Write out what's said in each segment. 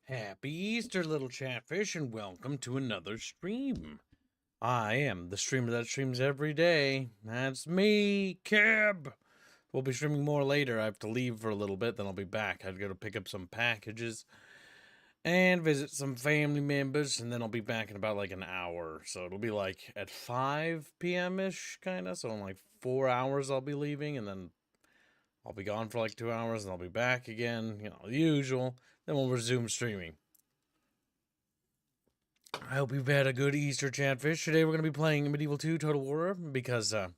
Happy Easter, little chatfish, and welcome to another stream. I am the streamer that streams every day. That's me, Kib. We'll be streaming more later. I have to leave for a little bit, then I'll be back. I'd go to pick up some packages and visit some family members, and then I'll be back in about like an hour. So it'll be like at 5 p.m.-ish, kind of. So in like 4 hours I'll be leaving, and then I'll be gone for like 2 hours, and I'll be back again, you know, the usual. Then we'll resume streaming. I hope you've had a good Easter, Chatfish. Today we're going to be playing Medieval 2 Total War because we're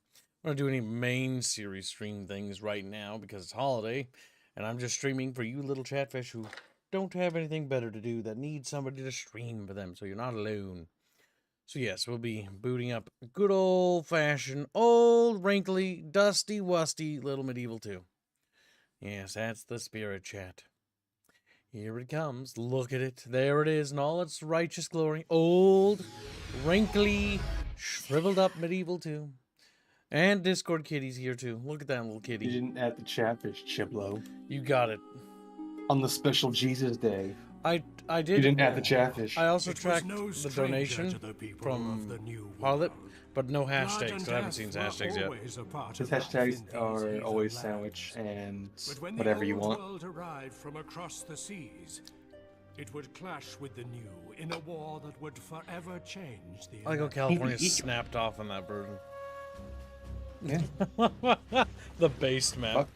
not doing any main series stream things right now because it's holiday, and I'm just streaming for you little Chatfish who don't have anything better to do that need somebody to stream for them, so you're not alone. So yes, we'll be booting up good old-fashioned, old, wrinkly, dusty, wusty little Medieval 2. Yes, that's the spirit, chat. Here it comes. Look at it. There it is in all its righteous glory. Old, wrinkly, shriveled up Medieval 2. And Discord kitty's here too. Look at that little kitty. You didn't add the Chatfish, Chiblo. You got it. On the special Jesus Day. I did. You didn't add the Chatfish. I also tracked the donation from Harlot, but no hashtags. So I haven't seen hashtags yet. His hashtags are always sandwich and whatever you want. World arrived from across the seas, it would clash with the new in a war that would forever change the I like how California snapped off on that version. Yeah. The base map.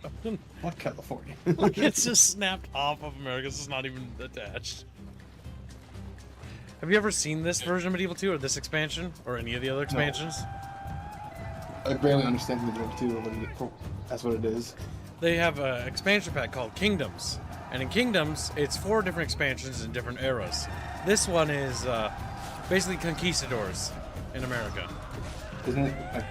What California? Like it's just snapped off of America. It's just not even attached. Have you ever seen this version of Medieval 2 or this expansion or any of the other expansions? No. I barely understand Medieval 2. That's what it is. They have an expansion pack called Kingdoms. And in Kingdoms, it's 4 different expansions in different eras. This one is basically conquistadors in America. Isn't it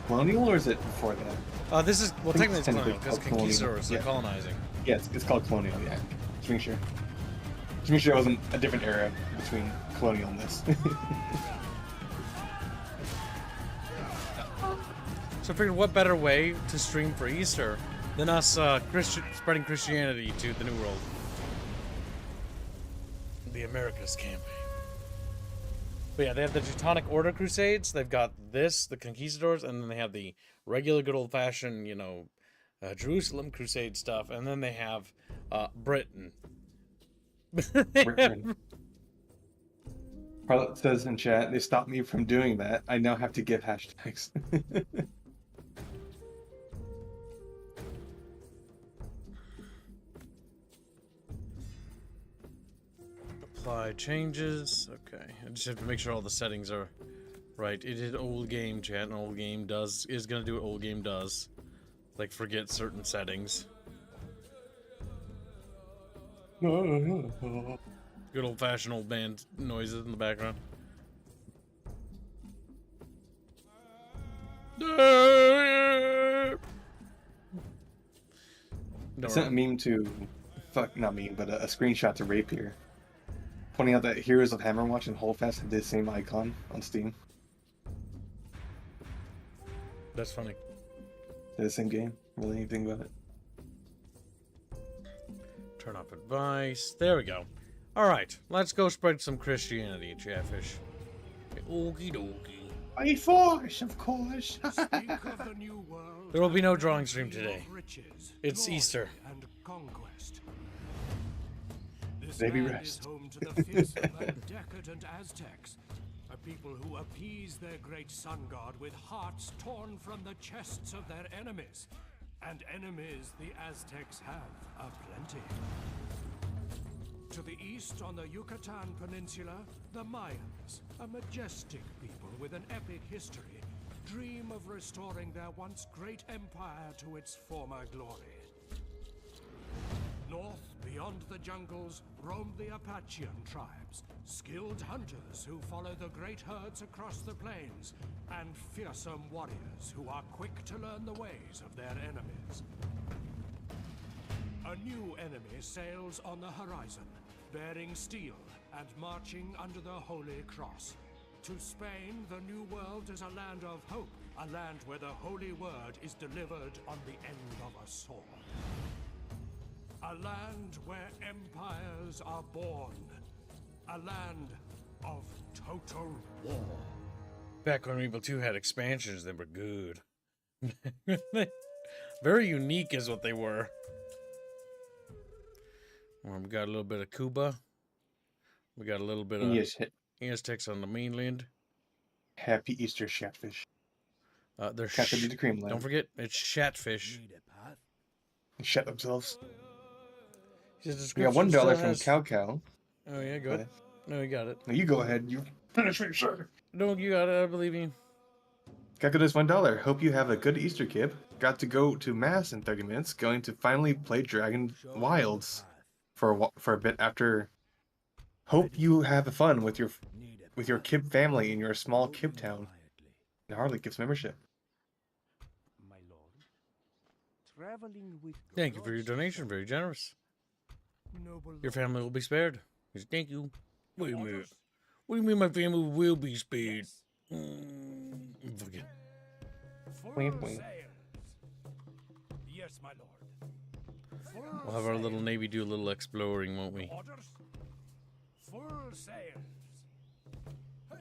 colonial or is it before that? This is, well, technically it's colonial because conquistadors, they're colonizing. Yeah, it's called colonial, yeah. Just make sure. Just make sure it wasn't a different era between colonial and this. So I figured what better way to stream for Easter than us spreading Christianity to the New World. The Americas campaign. But yeah, they have the Teutonic Order Crusades, they've got this, the Conquistadors, and then they have the regular good old-fashioned, you know, Jerusalem Crusade stuff, and then they have Britain. Britain. Harlot says in chat, they stopped me from doing that. I now have to give hashtags. Apply changes. Okay, I just have to make sure all the settings are right. It is old game, chat, and old game is gonna do what old game does. Like forget certain settings. Good old-fashioned old band noises in the background. I sent a meme to, not meme, but a screenshot to Rapier, pointing out that Heroes of Hammerwatch and Holdfast have the same icon on Steam. That's funny. They're the same game. Really anything about it. Turn off advice. There we go. Alright, let's go spread some Christianity, Chatfish. Okie dokie. By force, of course. There will be no drawing stream today. It's Easter. And conquest. This Baby land rest. is home to the fearsome and decadent Aztecs, a people who appease their great sun god with hearts torn from the chests of their enemies. And enemies the Aztecs have aplenty. To the east on the Yucatan Peninsula, the Mayans, a majestic people with an epic history, dream of restoring their once great empire to its former glory. North, beyond the jungles, roam the Apachean tribes, skilled hunters who follow the great herds across the plains, and fearsome warriors who are quick to learn the ways of their enemies. A new enemy sails on the horizon, bearing steel and marching under the Holy Cross. To Spain, the New World is a land of hope, a land where the Holy Word is delivered on the end of a sword. A land where empires are born. A land of total war. Back when Rebel 2 had expansions, they were good. Very unique is what they were. Well, we got a little bit of Cuba. We got a little bit of Yes, Aztecs on the mainland. happy Easter, Chatfish. They're Catch up to the cream land. Don't forget, it's Chatfish. Shut themselves. His We got description $1 still from has- Cow Cow. Oh yeah, Go good. ahead. No, you got it. No, you go ahead. You finish me, sir. No, you got it. I believe you. Gecko does $1. Hope you have a good Easter, Kib. Got to go to mass in 30 minutes. Going to finally play Dragon Wilds for a bit after. Hope you have fun with your Kib family in your small Kib town. And Harley gives membership. My lord, traveling with Thank you for your God's donation. Very generous. Noble Your family will be spared. He said, thank you. Wait a minute. What do you mean my family will be spared? Fuck it. Full Wink, wink. sails. Yes, my lord. Full We'll have our little sails. navy do a little exploring, won't we? Orders. Full sails.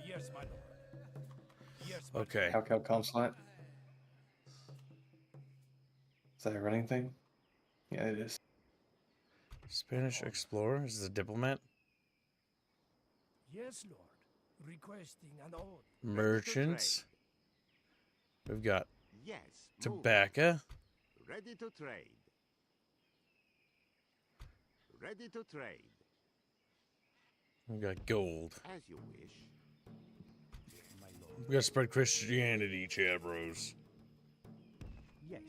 Yes, my lord. Yes, my Okay. Cow Cow Consulate. Is that a running thing? Yeah, it is. Spanish explorer. Is this a diplomat? Yes, lord. Requesting an order. Merchants. We've got Yes. move. tobacco. Ready to trade. Ready to trade. We've got gold. As you wish. We gotta spread Christianity, Chad Bros. Yes.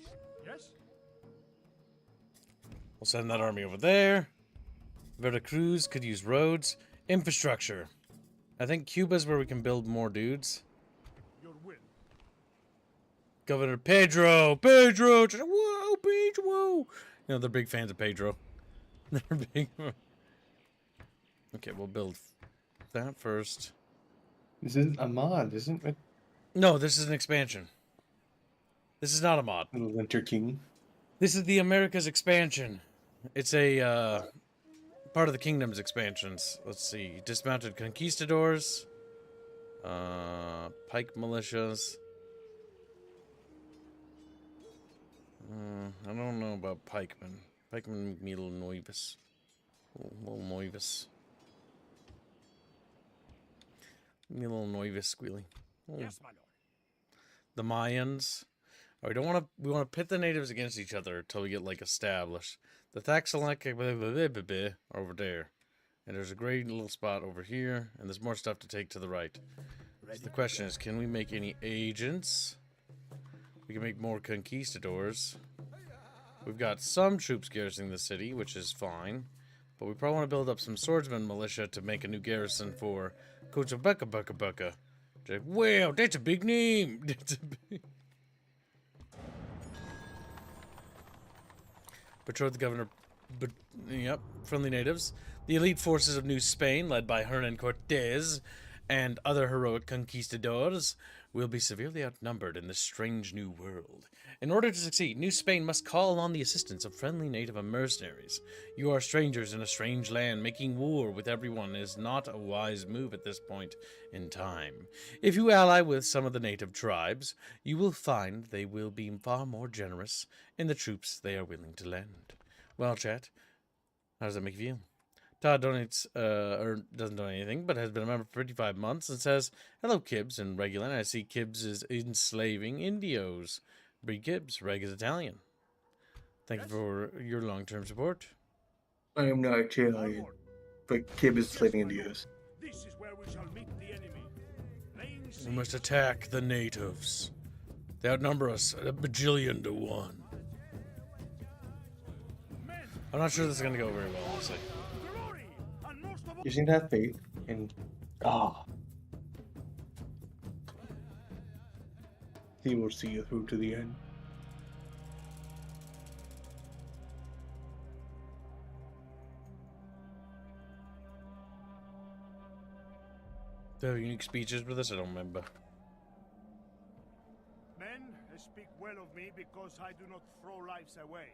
Yes. We'll send that army over there. Veracruz could use roads. Infrastructure. I think Cuba's where we can build more dudes. Your will. Governor Pedro! Pedro! Whoa, Pedro! You know, they're big fans of Pedro. They're big. Okay, we'll build that first. This isn't a mod, isn't it? No, this is an expansion. This is not a mod. Little Winter King. This is the Americas expansion. It's a part of the Kingdom's expansions. Let's see. Dismounted conquistadors. Pike militias. I don't know about pikemen. Pikemen make me a little nervous. A little nervous. Me a little nervous, squealy. Oh. Yes, my lord. The Mayans. Oh, we don't want to. We want to pit the natives against each other until we get like established. The Thaxalek are over there, and there's a great little spot over here, and there's more stuff to take to the right. So the question is, can we make any agents? We can make more conquistadors. We've got some troops garrisoning the city, which is fine, but we probably want to build up some swordsman militia to make a new garrison for Cochabacca. Wow, that's a big name. That's a big... Patrol the governor, but yep, friendly natives. The elite forces of New Spain, led by Hernan Cortez and other heroic conquistadors, will be severely outnumbered in this strange new world. In order to succeed, New Spain must call on the assistance of friendly native mercenaries. You are strangers in a strange land. Making war with everyone is not a wise move at this point in time. If you ally with some of the native tribes, you will find they will be far more generous in the troops they are willing to lend. Well, chat, how does that make you feel? Todd donates, or doesn't donate anything, but has been a member for 55 months and says, hello, Kibbs, and Regulan. I see Kibbs is enslaving Indios. Breed Kibbs, Reg is Italian. Thank you for your long-term support. I am not Italian, but Kib is slaving Indios. This is where we shall meet the enemy. Laying We siege must attack the natives. They outnumber us a bajillion to one. men, I'm not sure this is going to go very well, honestly. glory, and most of all, You seem to have faith in. He will see you through to the end. Do you have unique speeches for this? I don't remember. men speak well of me because I do not throw lives away.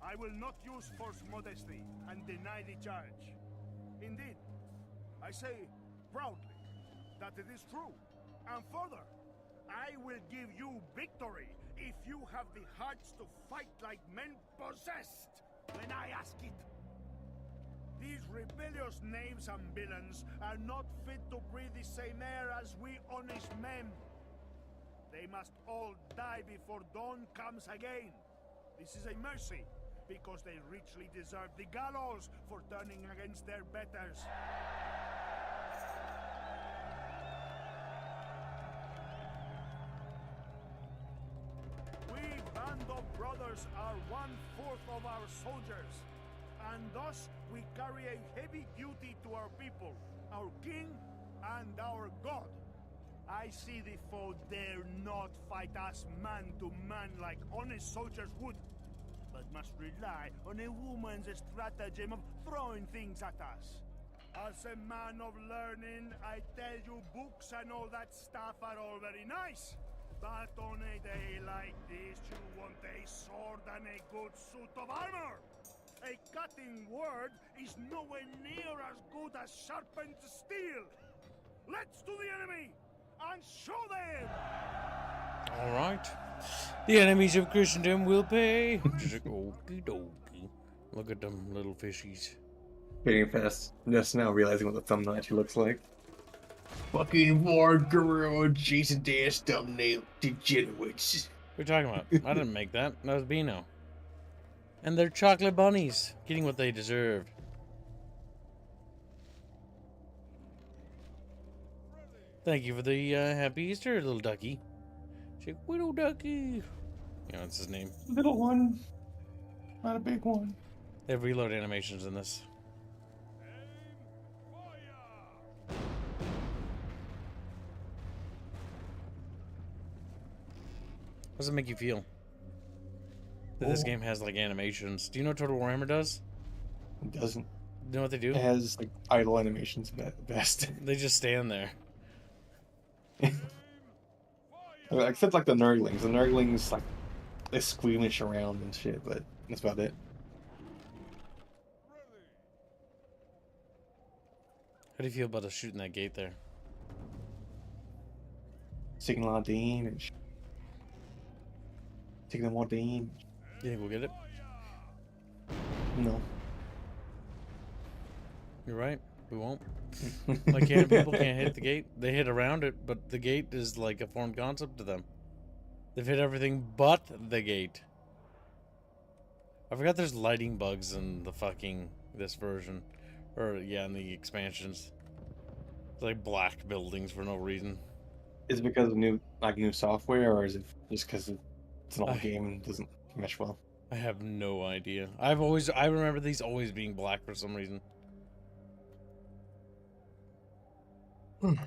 I will not use false modesty and deny the charge. Indeed, I say proudly that it is true. And further, I will give you victory if you have the hearts to fight like men possessed when I ask it. These rebellious knaves and villains are not fit to breathe the same air as we honest men. They must all die before dawn comes again. This is a mercy, because they richly deserve the gallows for turning against their betters. We band of brothers are 1/4 of our soldiers, and thus we carry a heavy duty to our people, our king, and our God. I see the foe dare not fight us man to man like honest soldiers would, but must rely on a woman's stratagem of throwing things at us. As a man of learning, I tell you books and all that stuff are all very nice. But on a day like this, you want a sword and a good suit of armor. A cutting word is nowhere near as good as sharpened steel. Let's to the enemy and show them! All right. The enemies of Christendom will pay. Okie dokie. Look at them little fishies. Getting fast. Just now realizing what the thumbnail actually looks like. Fucking war guru Jason Dash thumbnail degenerates. What are you talking about? I didn't make that. That was Beano. And they're chocolate bunnies, getting what they deserve. Thank you for the happy Easter, little ducky. She's like, little ducky. You know, that's his name. Little one. Not a big one. They have reload animations in this. How does it make you feel that this game has like animations? Do you know what Total Warhammer does? It doesn't. You know what they do? It has like idle animations at best. They just stand there. Except like the Nurglings. The Nurglings like they squeamish around and shit, but that's about it. How do you feel about us shooting that gate there? Taking a lot of damage. Taking more damage. You think we'll get it? No. You're right. We won't. Like, people can't hit the gate. They hit around it, but the gate is like a foreign concept to them. They've hit everything but the gate. I forgot there's lighting bugs in the fucking this version. Or, yeah, in the expansions. It's like black buildings for no reason. Is it because of new software, or is it just because it's an old game and doesn't mesh well? I have no idea. I remember these always being black for some reason. Come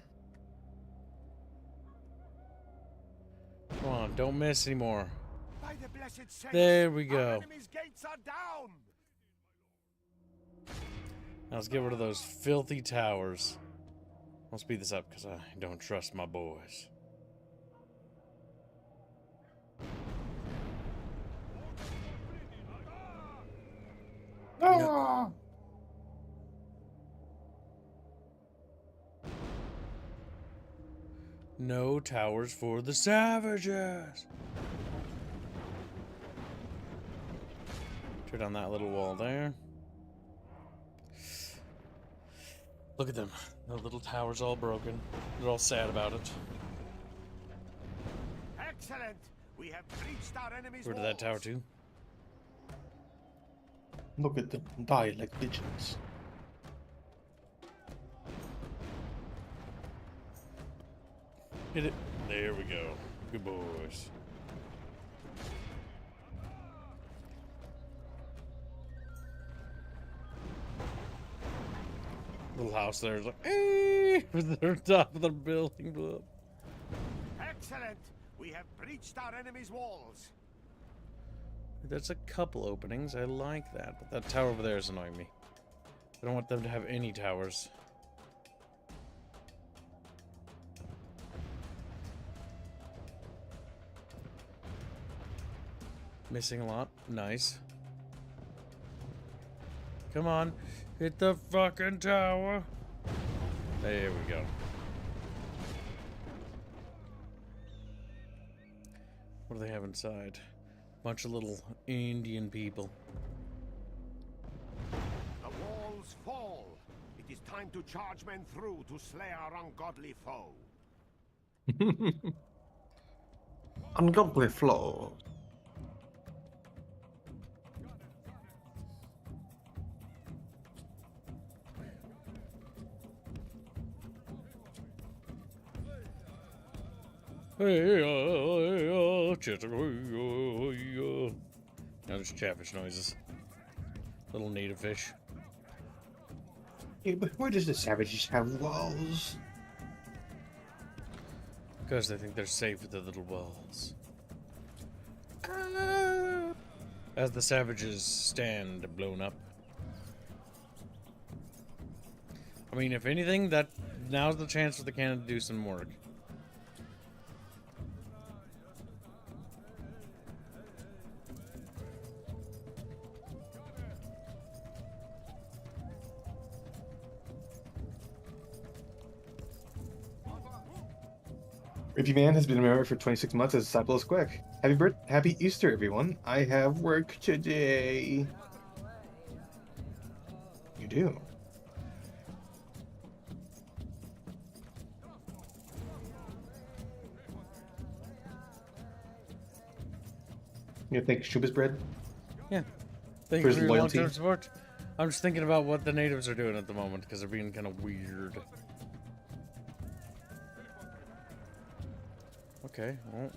on, don't miss anymore. By the blessed saints, There we our go. enemy's gates are down. Now let's get rid of those filthy towers. I'll speed this up because I don't trust my boys. Ah! No towers for the savages. Tear down that little wall there. Look at them. The little tower's all broken. They're all sad about it. Excellent. We have breached our enemy's Rid of that tower walls. too. Look at them die like pigeons. Hit it. There we go. Good boys. Little house there is like, with the top of the building blew up. Excellent. We have breached our enemy's walls. That's a couple openings. I like that. But that tower over there is annoying me. I don't want them to have any towers. Missing a lot. Nice. Come on. Hit the fucking tower. There we go. What do they have inside? Bunch of little Indian people. The walls fall. It is time to charge men through to slay our ungodly foe. Ungodly flow. Now there's chatfish noises. Little native fish. Yeah, but why does the savages have walls? Because they think they're safe with the little walls. As the savages stand blown up. I mean, if anything, that now's the chance for the cannon to do some work. Rippy Man has been a member for 26 months as a disciple is quick. Happy Easter, everyone. I have work today. You do. You think Shuba's bread? Yeah. Thank For you his for your loyalty. long-term support. I'm just thinking about what the natives are doing at the moment because they're being kind of weird. Okay, well,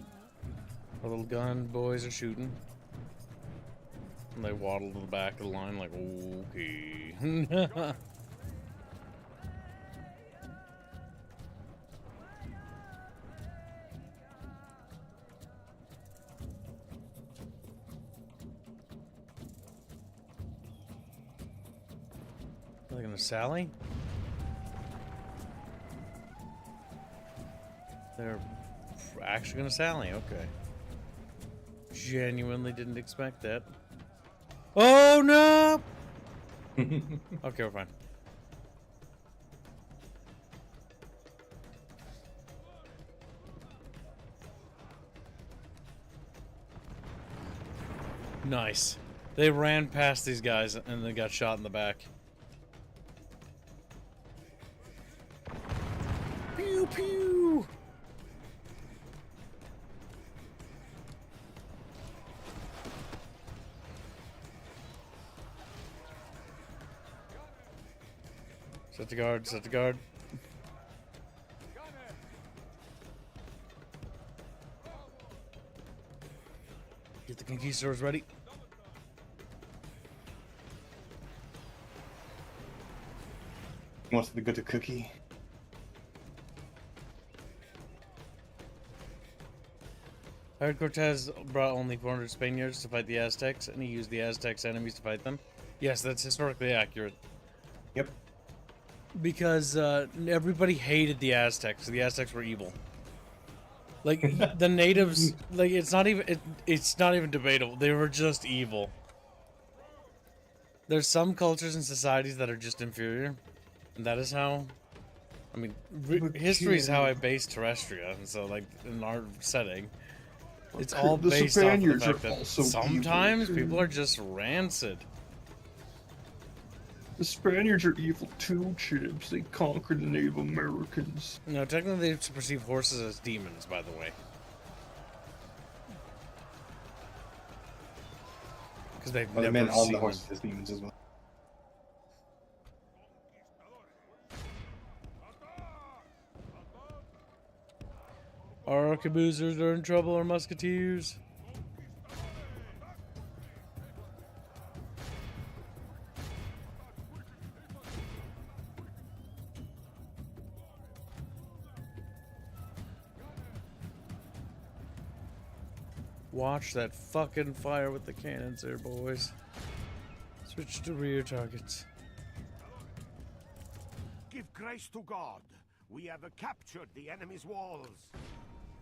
our little gun boys are shooting. And they waddle to the back of the line like, okay. Are they gonna sally? They're actually gonna sally, okay. Genuinely didn't expect that. Oh no! Okay, we're fine. Nice. They ran past these guys and they got shot in the back. Pew pew! Set the guard, set the guard. Get the conquistadors ready. Wants to go to Cookie. I heard Cortez brought only 400 Spaniards to fight the Aztecs, and he used the Aztecs' enemies to fight them. Yes, that's historically accurate. Yep. Because everybody hated the Aztecs. The Aztecs were evil. Like the natives, like it's not even debatable. They were just evil. There's some cultures and societies that are just inferior, and that is how. I mean, history is how I base Terrestria, and so like in our setting, it's all The based off of the Spaniards fact are that also sometimes evil, people are just rancid. The Spaniards are evil too, Chips. They conquered the Native Americans. No, technically they perceive horses as demons, by the way. Because they've Well, they never meant all seen the them. horses as demons as well. Our arquebusiers are in trouble, our musketeers. Watch that fucking fire with the cannons there, boys. Switch to rear targets. Give grace to God. We have captured the enemy's walls.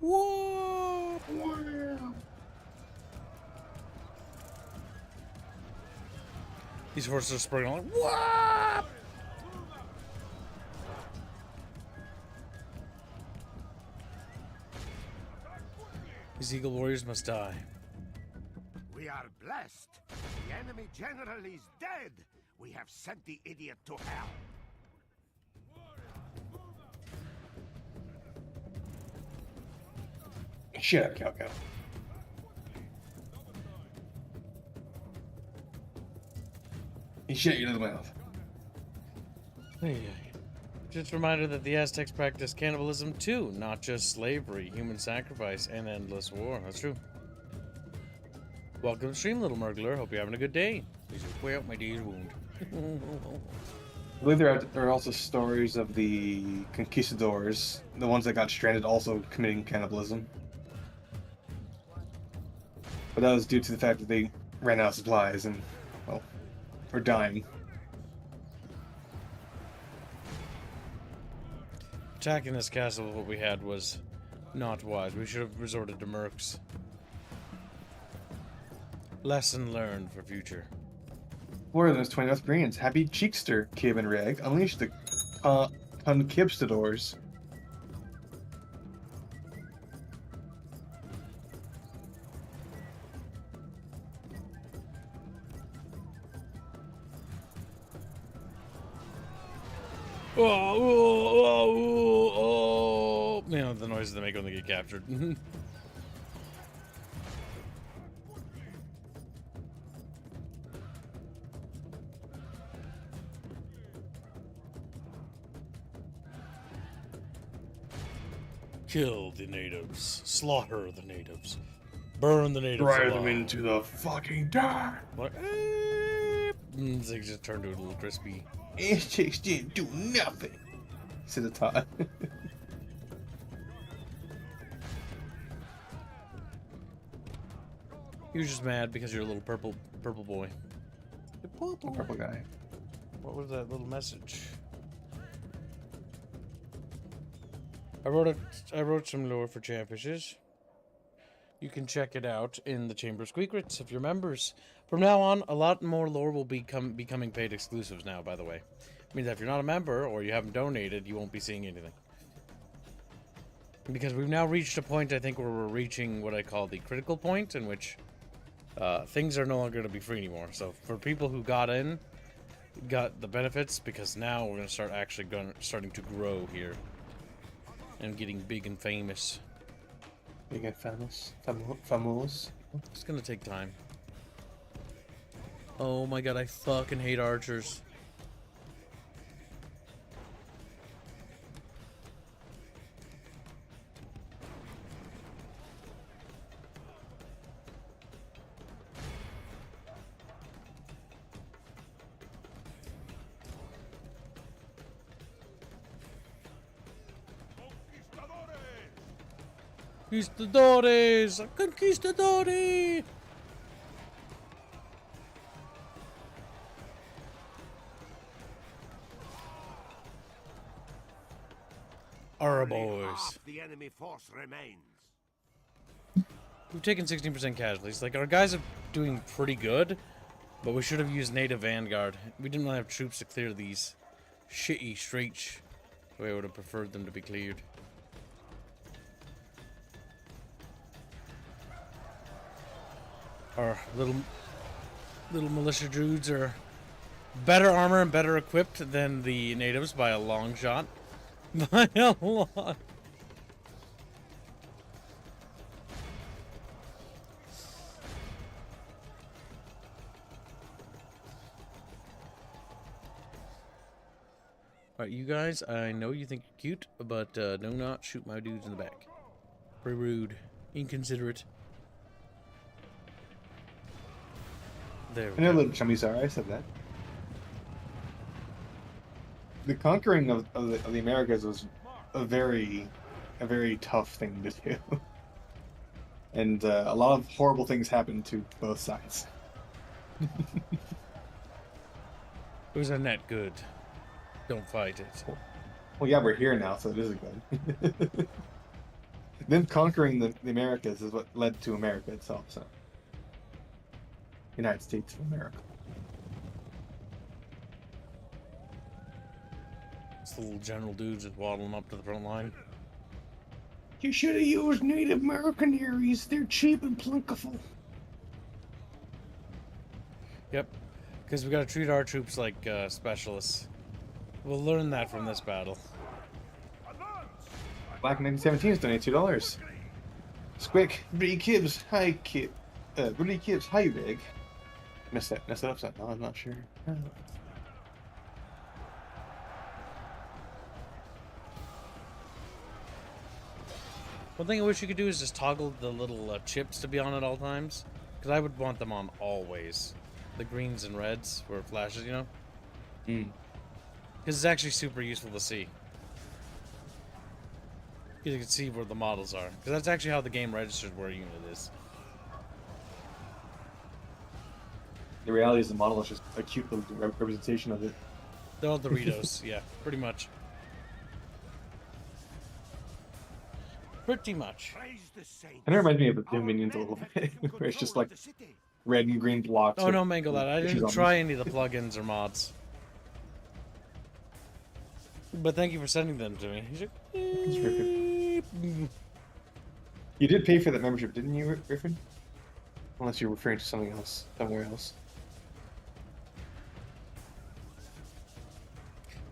Whoa! These horses are springing like, what? These eagle warriors must die. We are blessed. The enemy general is dead. We have sent the idiot to hell. Shut up, cow. You shut your little mouth. Just a reminder that the Aztecs practiced cannibalism too, not just slavery, human sacrifice, and endless war. That's true. Welcome to stream, little Murgler. Hope you're having a good day. Please wear out my day's wound. I believe there are also stories of the conquistadors, the ones that got stranded, also committing cannibalism. But that was due to the fact that they ran out of supplies and, well, were dying. Attacking this castle with what we had was not wise. We should have resorted to mercs. Lesson learned for future. Florida, those 20 North Koreans. Happy Cheekster, Kib and Reg. Unleash the conquistadors. Oh, you know, the noises they make when they get captured. Kill the natives. Slaughter the natives. Burn the natives Drive alive. them into the fucking dark. Like, they just turned to a little crispy. Ass chicks didn't do nothing. Said the Todd. He was just mad because you're a little purple boy. The Purple guy. What was that little message? I wrote some lore for Chatfishes. You can check it out in the Chamber of Squeakrits if you're members. From now on, a lot more lore will be becoming paid exclusives now, by the way. It means that if you're not a member or you haven't donated, you won't be seeing anything. Because we've now reached a point, I think, where we're reaching what I call the critical point, in which things are no longer going to be free anymore. So for people who got the benefits, because now we're going to start actually starting to grow here. And getting big and famous. Big and famous. Famous. It's gonna take time. Oh my god, I fucking hate archers. Conquistadores! Conquistadores! Our boys. Half the enemy force remains. We've taken 16% casualties. Like, our guys are doing pretty good, but we should have used native vanguard. We didn't really have troops to clear these shitty straits the way I would have preferred them to be cleared. Our little militia druids are better armor and better equipped than the natives by a long shot. By a lot. Alright, you guys, I know you think you're cute, but do not shoot my dudes in the back. Very rude. Inconsiderate. There we I know go. little chummies are, I said that. The conquering of the Americas was a very tough thing to do. And a lot of horrible things happened to both sides. It was a net good. Don't fight it. Well, yeah, we're here now, so it is good. Them conquering the Americas is what led to America itself, so. United States of America. It's the little general dudes just waddling up to the front line. You should have used Native mercenaries. They're cheap and plentiful. Yep, because we gotta treat our troops like specialists. We'll learn that from this battle. Black 1917 is donated $2. Squick, Brady Kibbs, hi Kib, Brady Kibbs, hi Big. Messed that up something. No, I'm not sure. One thing I wish you could do is just toggle the little chips to be on at all times, because I would want them on always. The greens and reds where it flashes, you know? Mm. Because it's actually super useful to see. You can see where the models are. Because that's actually how the game registers where a unit is. The reality is the model is just a cute little representation of it. They're all Doritos, yeah, pretty much. Pretty much. And it reminds me of the Dominions a little bit, where it's just like red and green blocks. Oh no, Mango Lad, I didn't try any of the plugins or mods. But thank you for sending them to me. You did pay for that membership, didn't you, Griffin? Unless you're referring to something else, somewhere else.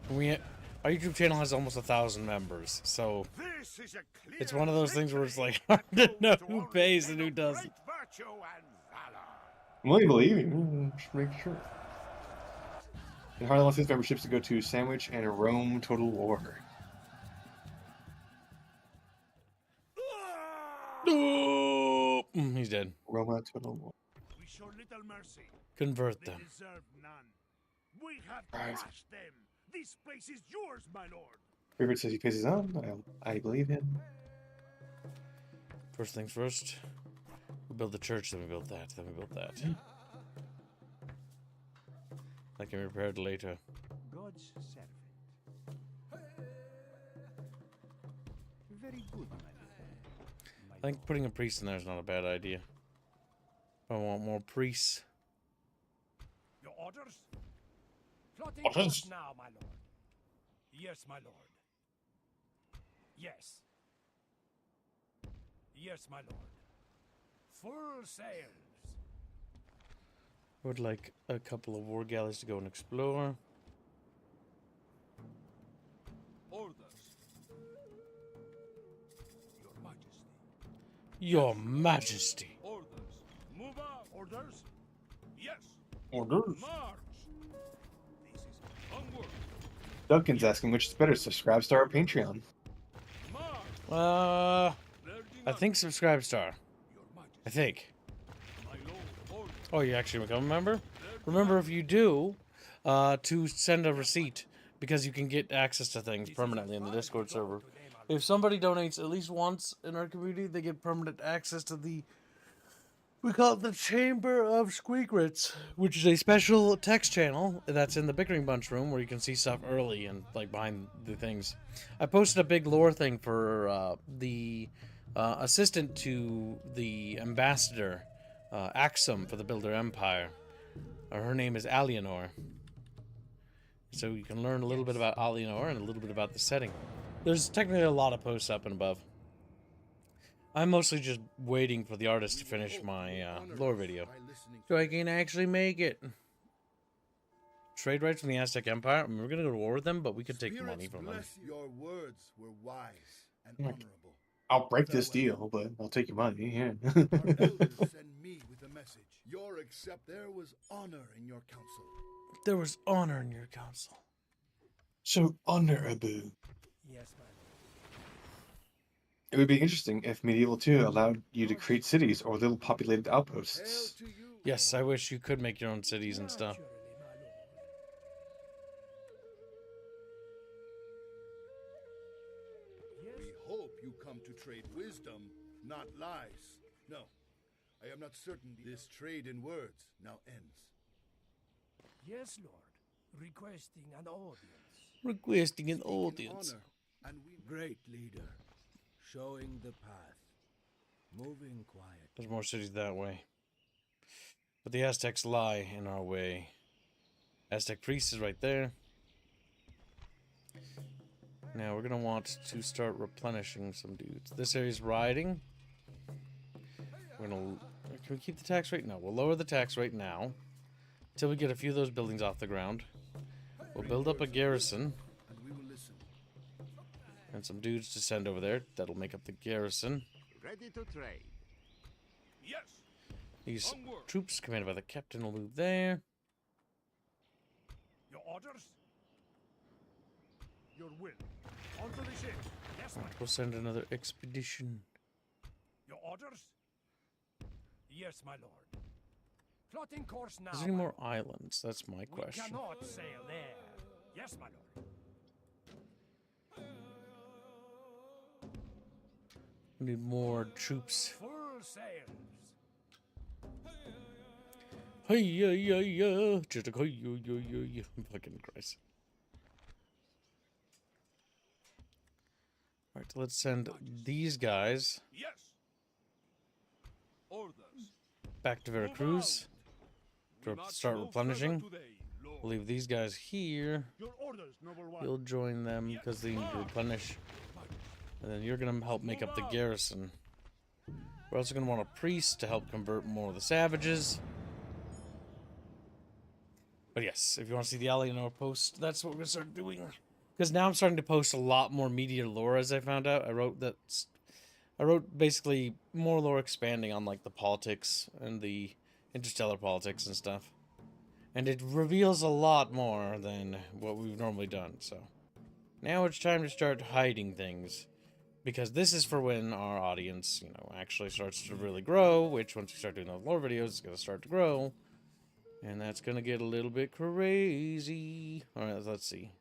Our YouTube channel has almost 1,000 members, so it's one of those things where it's like hard to know who pays and who doesn't. Well, you believe me. Just make sure. And Harley wants his memberships to go to Sandwich and Rome Total War. Oh, he's dead. Roma Total War. We show little mercy. Convert They them. deserve none. We have Right. crushed them. This place is yours, my lord. Rupert says he pays his own. I believe him. First things first. We build the church, then we build that, then we build that. That can be repaired later. God's servant. Very good, my lord. I think putting a priest in there is not a bad idea. I want more priests. Your orders? Plotting Orders? course now, my lord. Yes, my lord. Yes. Yes, my lord. Full sails. Would like a couple of war galleys to go and explore. Orders. Your Majesty. Your Majesty. Orders. Move out. Orders? Yes. Orders. March. This is onward. Duncan's asking which is better, Subscribestar or Patreon. March. I think Subscribestar. Your Majesty. I think. My lord. Orders. Oh, you actually become a member? Remember, if you do, to send a receipt, because you can get access to things permanently in the Discord server. If somebody donates at least once in our community, they get permanent access to the, we call it the Chamber of Squeakrits, which is a special text channel that's in the Bickering Bunch room where you can see stuff early and like behind the things. I posted a big lore thing for the assistant to the ambassador, Axum, for the Builder Empire. Her name is Alienor. So you can learn a little bit about Alienor and a little bit about the setting. There's technically a lot of posts up and above. I'm mostly just waiting for the artist to finish my lore video, so I can actually make it. Trade rights from the Aztec Empire. I mean, we're gonna go to war with them, but we could take money from them. Your words were wise and Like, honorable. I'll break this deal, but I'll take your money. Yeah. Our elders send me with a message. There was honor in your council. There was honor in your council. So honorable. Yes, my lord. It would be interesting if Medieval 2 allowed you to create cities or little populated outposts. Hail to you, Yes, I wish you could make your own cities and stuff. Naturally, my lord. We hope you come to trade wisdom, not lies. No, I am not certain this trade in words now ends. Yes, lord. Requesting an audience. Requesting an Seeking audience. honor, and we Great leader. Showing the path. Moving quiet. There's more cities that way. But the Aztecs lie in our way. Aztec priest is right there. Now we're gonna want to start replenishing some dudes. This area's riding. We're gonna. Can we keep the tax rate? No, we'll lower the tax rate now until we get a few of those buildings off the ground. We'll build up a garrison and some dudes to send over there. That'll make up the garrison. Ready to trade. Yes. These troops commanded by the captain will move there. Your orders? Your will. Onto the ship. Yes, my We'll send another expedition. Your orders? Yes, my lord. Plotting course now. Is there any my more lord. islands? That's my We question. cannot sail there. Yes, my lord. We need more troops. Full sails. Hey, yeah. Just a hey, fucking Christ. Alright, let's send these guys Yes. Orders. back to Veracruz to start replenishing. We'll leave these guys here. Your orders, noble one. You'll join them because they need to replenish. And then you're going to help make up the garrison. We're also going to want a priest to help convert more of the savages. But yes, if you want to see the Alienor post, that's what we're going to start doing. Because now I'm starting to post a lot more media lore, as I found out. I wrote basically more lore expanding on like the politics and the interstellar politics and stuff. And it reveals a lot more than what we've normally done, so. Now it's time to start hiding things. Because this is for when our audience, you know, actually starts to really grow, which once we start doing those lore videos, it's going to start to grow. And that's going to get a little bit crazy. Alright, let's see.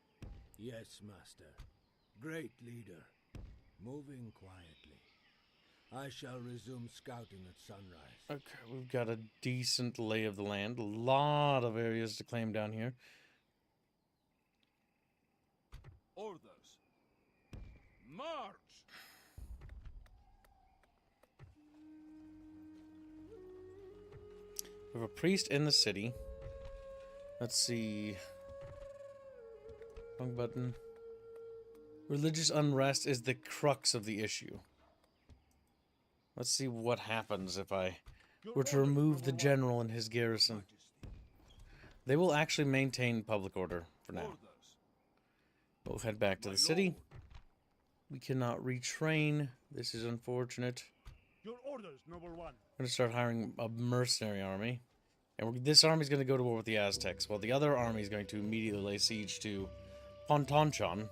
Yes, master. Great leader. Moving quietly. I shall resume scouting at sunrise. Okay, we've got a decent lay of the land. A lot of areas to claim down here. Orders. March. We have a priest in the city. Let's see. Wrong button. Religious unrest is the crux of the issue. Let's see what happens if I were to remove the general and his garrison. They will actually maintain public order for now. We'll head back to the city. We cannot retrain. This is unfortunate. Your orders, noble one. I'm going to start hiring a mercenary army. And this army is going to go to war with the Aztecs, while the other army is going to immediately lay siege to Pontonchan.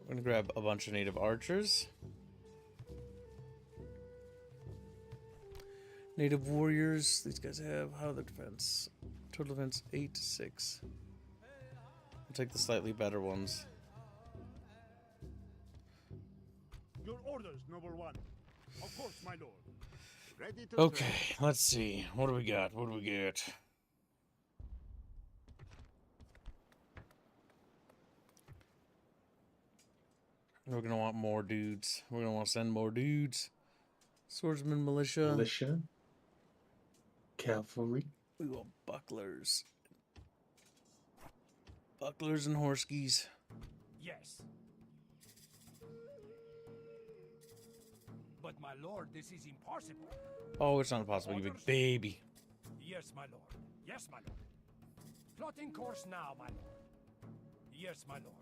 We're going to grab a bunch of native archers. Native warriors. These guys have, how the defense? Total defense 8 to 6. I'll take the slightly better ones. Your orders, noble one. Of course, my lord. Ready to Okay, trade. let's see. What do we got? What do we get? We're gonna want more dudes. We're gonna want to send more dudes. Swordsman, militia. Militia. Cavalry. We want bucklers. Bucklers and horskies. Yes. But my lord, this is impossible. Oh, it's not impossible, you big baby. Yes, my lord. Yes, my lord. Plotting course now, my lord. Yes, my lord.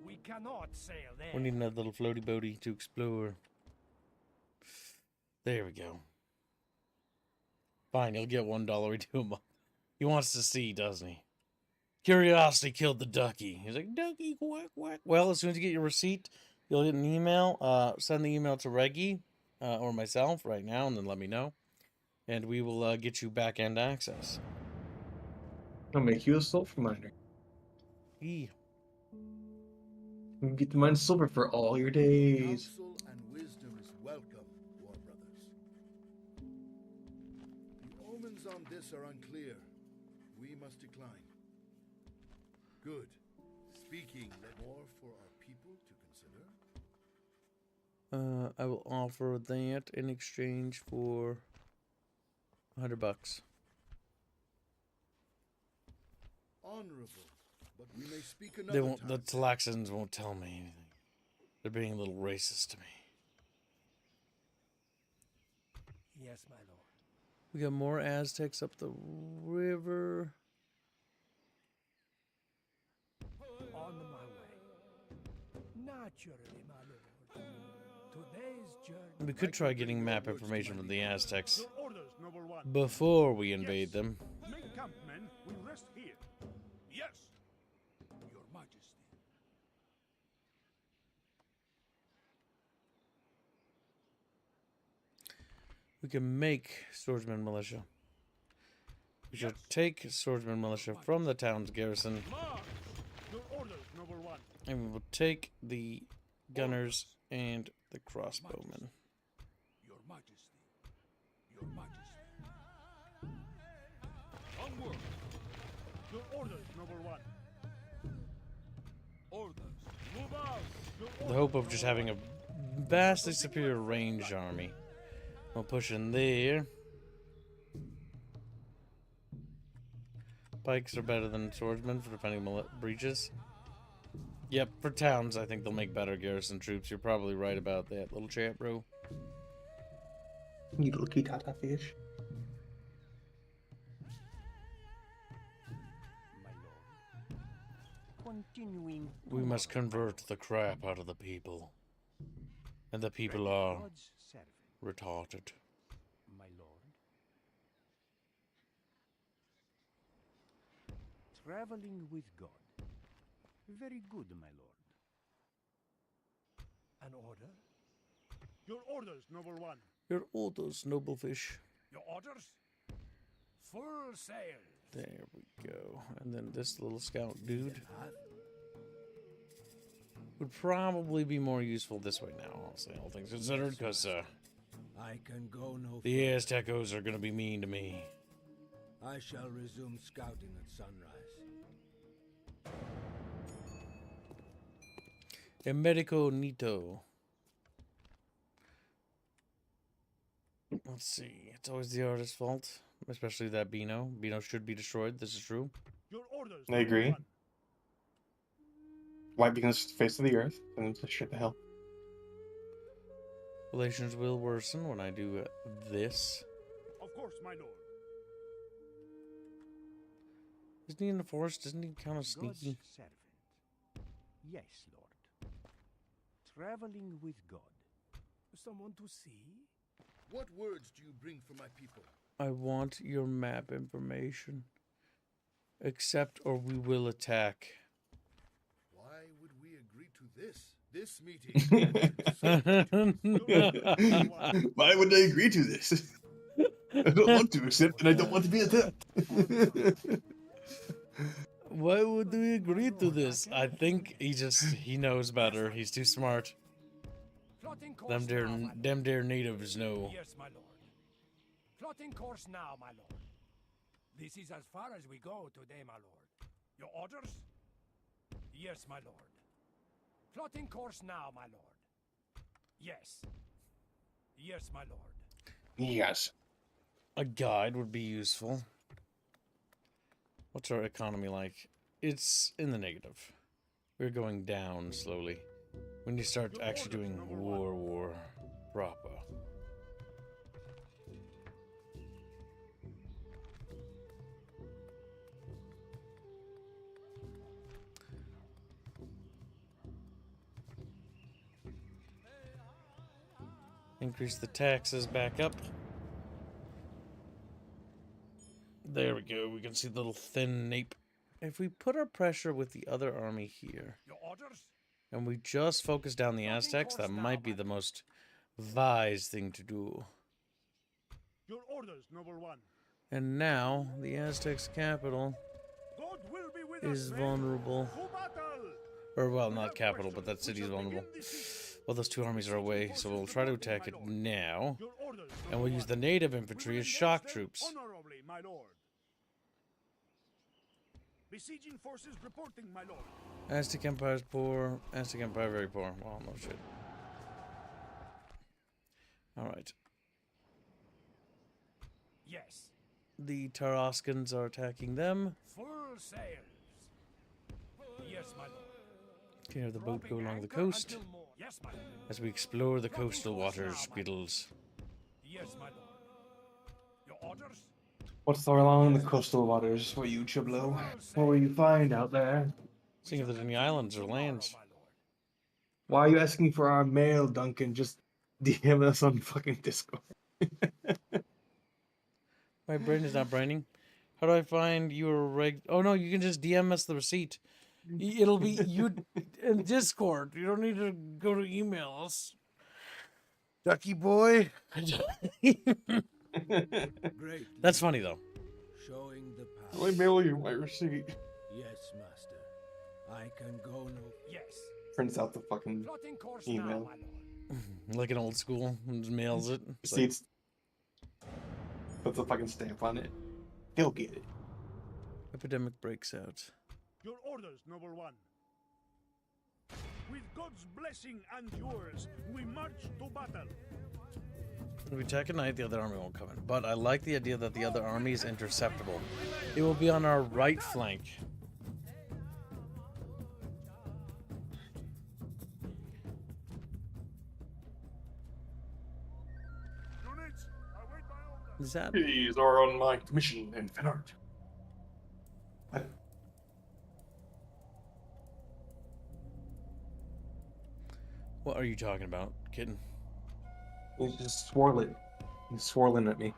We cannot sail there. We need another little floaty boaty to explore. There we go. Fine, he'll get $1 we do a month. He wants to see, doesn't he? Curiosity killed the ducky. He's like, ducky, quack, quack. Well, as soon as you get your receipt, you'll get an email. Send the email to Reggie or myself right now, and then let me know. And we will get you back-end access. I'll make you a silver miner. Eee. You can get to mine silver for all your days. Counsel and wisdom is welcome, war brothers. The omens on this are unclear. We must decline. Good. Speaking more for our people to consider. I will offer that in exchange for $100. Honorable, But we may speak They another won't. The time. Talaxans won't tell me anything. They're being a little racist to me. Yes, my lord. We got more Aztecs up the river. On my way. Naturally, my lord. Today's journey. We could try getting map information from the Aztecs Your orders, noble one. before we invade them. Main camp men will rest here. Yes. Your Majesty. We can make swordsman militia. We shall take swordsman militia from the town's garrison, March. Your orders, noble one. and we will take the gunners and the crossbowmen. Your Majesty. Your Majesty. Onward. Your orders, noble one. Orders. Move out. Your The hope of just having a vastly superior range army. We'll push in there. Pikes are better than swordsmen for defending breaches. Yep, for towns, I think they'll make better garrison troops. You're probably right about that, little chat, bro. You lucky tata fish. My lord. Continuing. We must convert the crap out of the people. And the people are God's servant, retarded. my lord. Traveling with God. Very good, my lord. An order? Your orders, noble one. Your orders, noble fish. Your orders? Full sail. There we go. And then this little scout dude would probably be more useful this way now, honestly, all things considered, because I can go no the Aztecos are going to be mean to me. I shall resume scouting at sunrise. Americo Nito. Let's see. It's always the artist's fault, especially that Beano. Beano should be destroyed. This is true. Your orders. I agree. noble one. White becomes face of the earth, and it's shit the hell. Relations will worsen when I do this. Of course, my lord. Isn't he in the forest? Isn't he kind of God's sneaky? servant. Yes, lord. Traveling with God. Someone to see? What words do you bring for my people? I want your map information. Accept or we will attack. Why would we agree to this? This meeting. Why would I agree to this? I don't want to accept, and I don't want to be attacked. Why would we agree to this? I think he knows better. He's too smart. Plotting course Them now, my lord. dare natives know. Yes, my lord. Plotting course now, my lord. This is as far as we go today, my lord. Your orders? Yes, my lord. Plotting course now, my lord. Yes. Yes, my lord. Yes. A guide would be useful. What's our economy like? It's in the negative. We're going down slowly. When you start actually doing war proper. Increase the taxes back up. There we go. We can see the little thin nape. If we put our pressure with the other army here, Your orders? and we just focus down the Aztecs, that might be the most wise thing to do. Your orders, noble one. And now, the Aztecs' capital God will be with is us, men. vulnerable. To battle. Or, well, not capital, but that city is vulnerable. Well, those two armies are away, so we'll try to attack it now. Your orders, And noble we'll use one. the native infantry We as will shock engage them troops. Honorably, my lord. Besieging forces reporting, my lord. Aztec Empire is poor. Aztec Empire very poor. Well, no shit. Alright. Yes. The Tarascans are attacking them. Full sails. Yes, my lord. Okay, have the boat go Dropping along the anchor coast until morn. Yes, my lord. as we explore the coastal Dropping course waters, now, my Squiddles. Yes, my lord. Your orders? What's along the coastal waters for you, Chiblo? What will you find out there? Seeing if there's any islands or lands. My lord. Why are you asking for our mail, Duncan? Just DM us on fucking Discord. My brain is not braining. How do I find your Oh no, you can just DM us the receipt. It'll be you in Discord. You don't need to go to email us. Ducky boy. Great. That's funny though. Showing the I power. mail you my receipt. Yes, master. I can go no. Yes. Prints out the fucking Plotting course now, email. my lord. Like an old school. And just mails it. It's like, Receipts. Puts a fucking stamp on it. He'll get it. epidemic breaks out. Your orders, noble one. With God's blessing and yours, we march to battle. If we attack at night, the other army won't come in. But I like the idea that the other army is interceptable. It will be on our right flank. Units, await my orders. Is that? These are on my mission in Finart. What are you talking about, kitten? He's just swirling. He's swirling at me.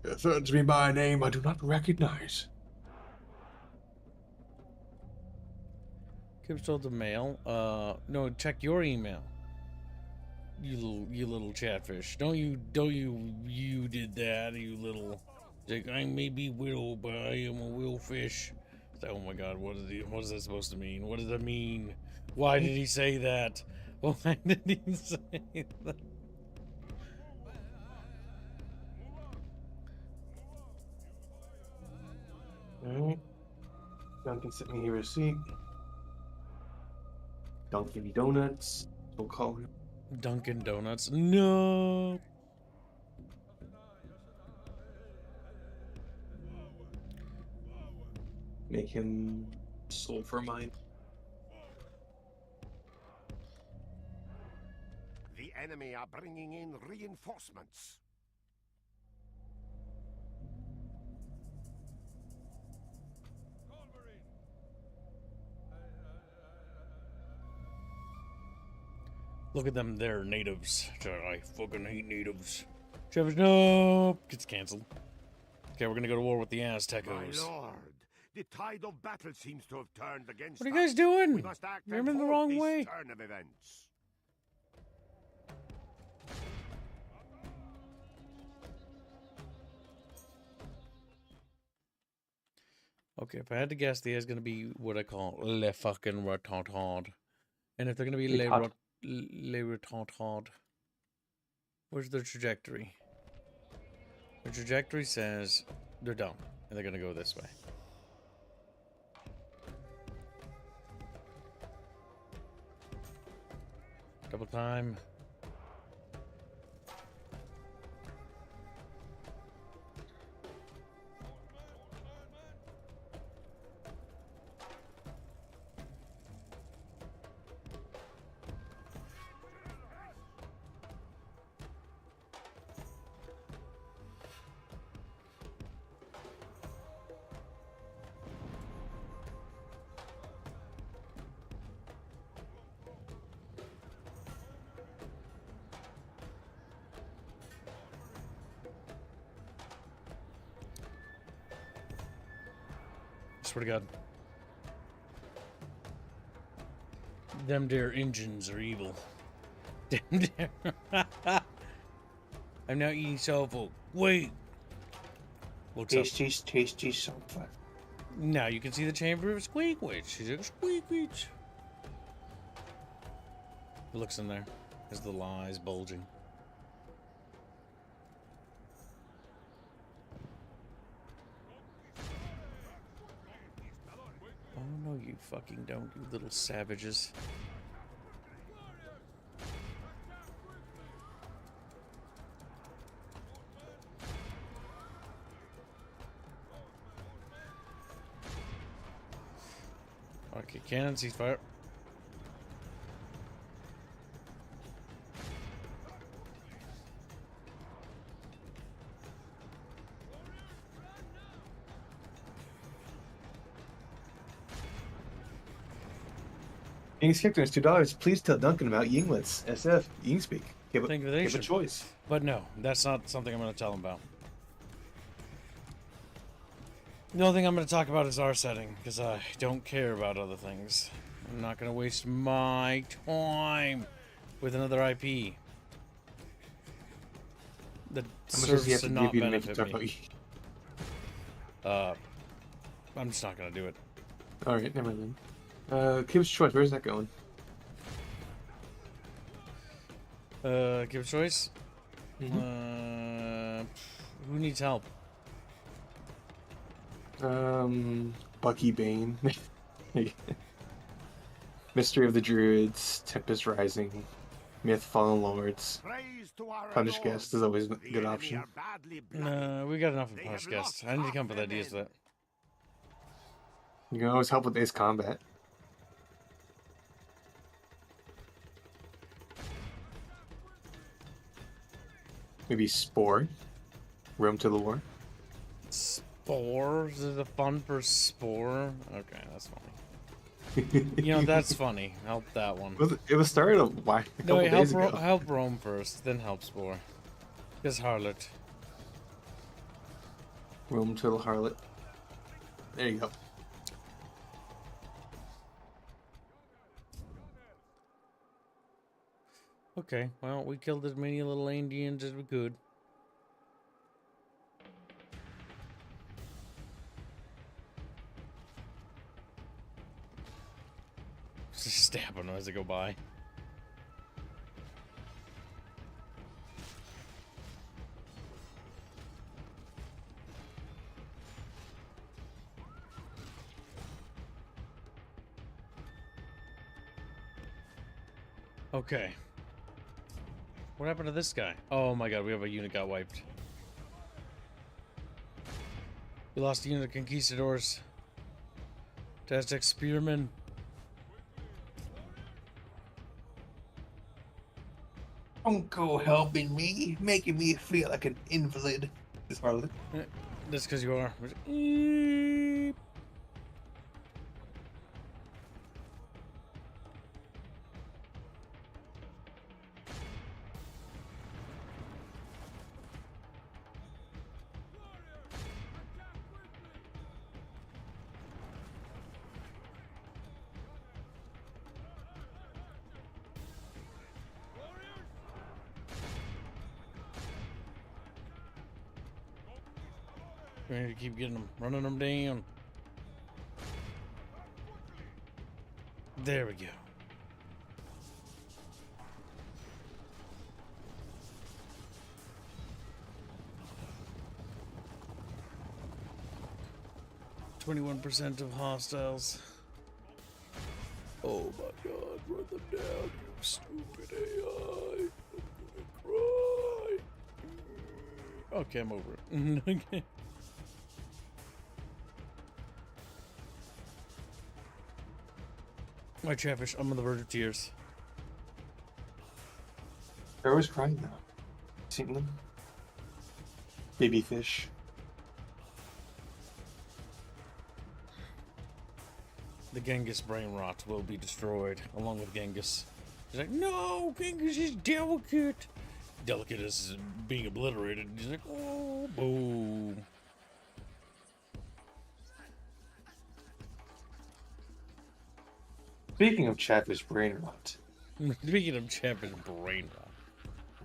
Threatens me by a name I do not recognize. Kip's told the mail. No, check your email. You little chatfish. Don't you did that, you little. Like, I may be will, but I am a will fish. It's like, oh my god, what is that supposed to mean? What does that mean? Why did he say that? Why did he say that? Alright. Duncan sent me a receipt. Dunkin' Donuts. We'll call him. Dunkin' Donuts. No. Make him sulfur mine. The enemy are bringing in reinforcements. Look at them, they're natives. I fucking hate natives. Travis, no! Gets cancelled. Okay, we're gonna go to war with the Aztecos. My lord, the tide of battle seems to have turned against us. What are you guys doing? We must act You're and in the halt wrong this way. turn of events. Okay, if I had to guess, the A is gonna be what I call le fucking retarded. And if they're gonna be le retarded, where's their trajectory? Their trajectory says they're down, and they're gonna go this way. Double time. Swear to God. Them there engines are evil. Them there. I'm now eating soul food. Wait. What's up? Tasty sulfur. Now you can see the chamber of Squeakwitch. She's like Squeakwitch. It looks in there as the lies bulging. Oh no, you fucking don't, you little savages. Okay, cannon, ceasefire. Ying's Captain is $2. Please tell Duncan about Yinglets. SF. Ying speak. Give Thank you, a choice. But no, that's not something I'm going to tell him about. The only thing I'm going to talk about is our setting, because I don't care about other things. I'm not going to waste my time with another IP that How much does he have serves to to give not you to make it benefit talk me. about I'm just not going to do it. Alright, never mind then. Kib's choice, where's that going? Give a choice? Who needs help? Bucky Bane. Mystery of the Druids, Tempest Rising, Myth Fallen Lords. Punish Guest is always a good option. We got enough of Punish Guest. I need to come up with ideas for that. You can always help with Ace Combat. Maybe Spore. Room to the War. Spore? Is it a fun for Spore? Okay, that's funny. You know, that's funny. Help that one. It was started a couple days ago. Help Rome first, then help Spore. Because Harlot. Room to the Harlot. There you go. Okay, well, we killed as many little Indians as we could. Just stab them as they go by. Okay. What happened to this guy? Oh my god, we have a unit got wiped. We lost a unit of conquistadors. To Aztec spearmen. Don't go helping me, making me feel like an invalid. This Harlot. That's because you are. We need to keep getting them, running them down. There we go. %of hostiles. Oh my god, run them down, you stupid AI. I'm gonna cry. Okay, I'm over it. Okay. My Chatfish, I'm on the verge of tears. They're always crying now. Seen them? Baby fish. The Genghis brain rot will be destroyed, along with Genghis. He's like, no, Genghis is delicate. Delicate is being obliterated. He's like, oh, boom. Speaking of Chatfish brain rot, Speaking of Chatfish brain rot.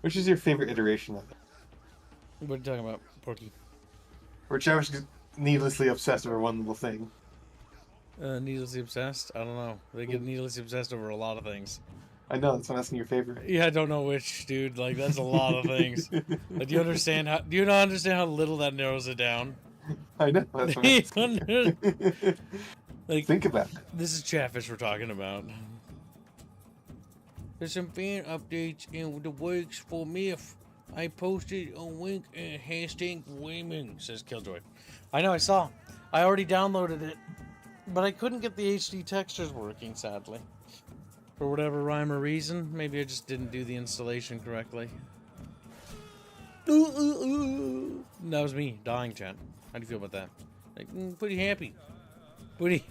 which is your favorite iteration of it? What are you talking about, Porky? Where Chatfish is needlessly obsessed over one little thing. Needlessly obsessed? I don't know. They get needlessly obsessed over a lot of things. I know, that's why I'm asking your favorite. Yeah, I don't know which, dude. Like, that's a lot of things. Like, do you understand how? Do you not understand how little that narrows it down? I know. That's what I'm asking. Like, Think about it. this is Chatfish we're talking about. There's some fan updates in the works for Myth. I posted a link and hashtag women, says Killjoy. I know, I saw. I already downloaded it. But I couldn't get the HD textures working, sadly. For whatever rhyme or reason. Maybe I just didn't do the installation correctly. That was me, dying, chat. How do you feel about that? Like, pretty happy. Pretty.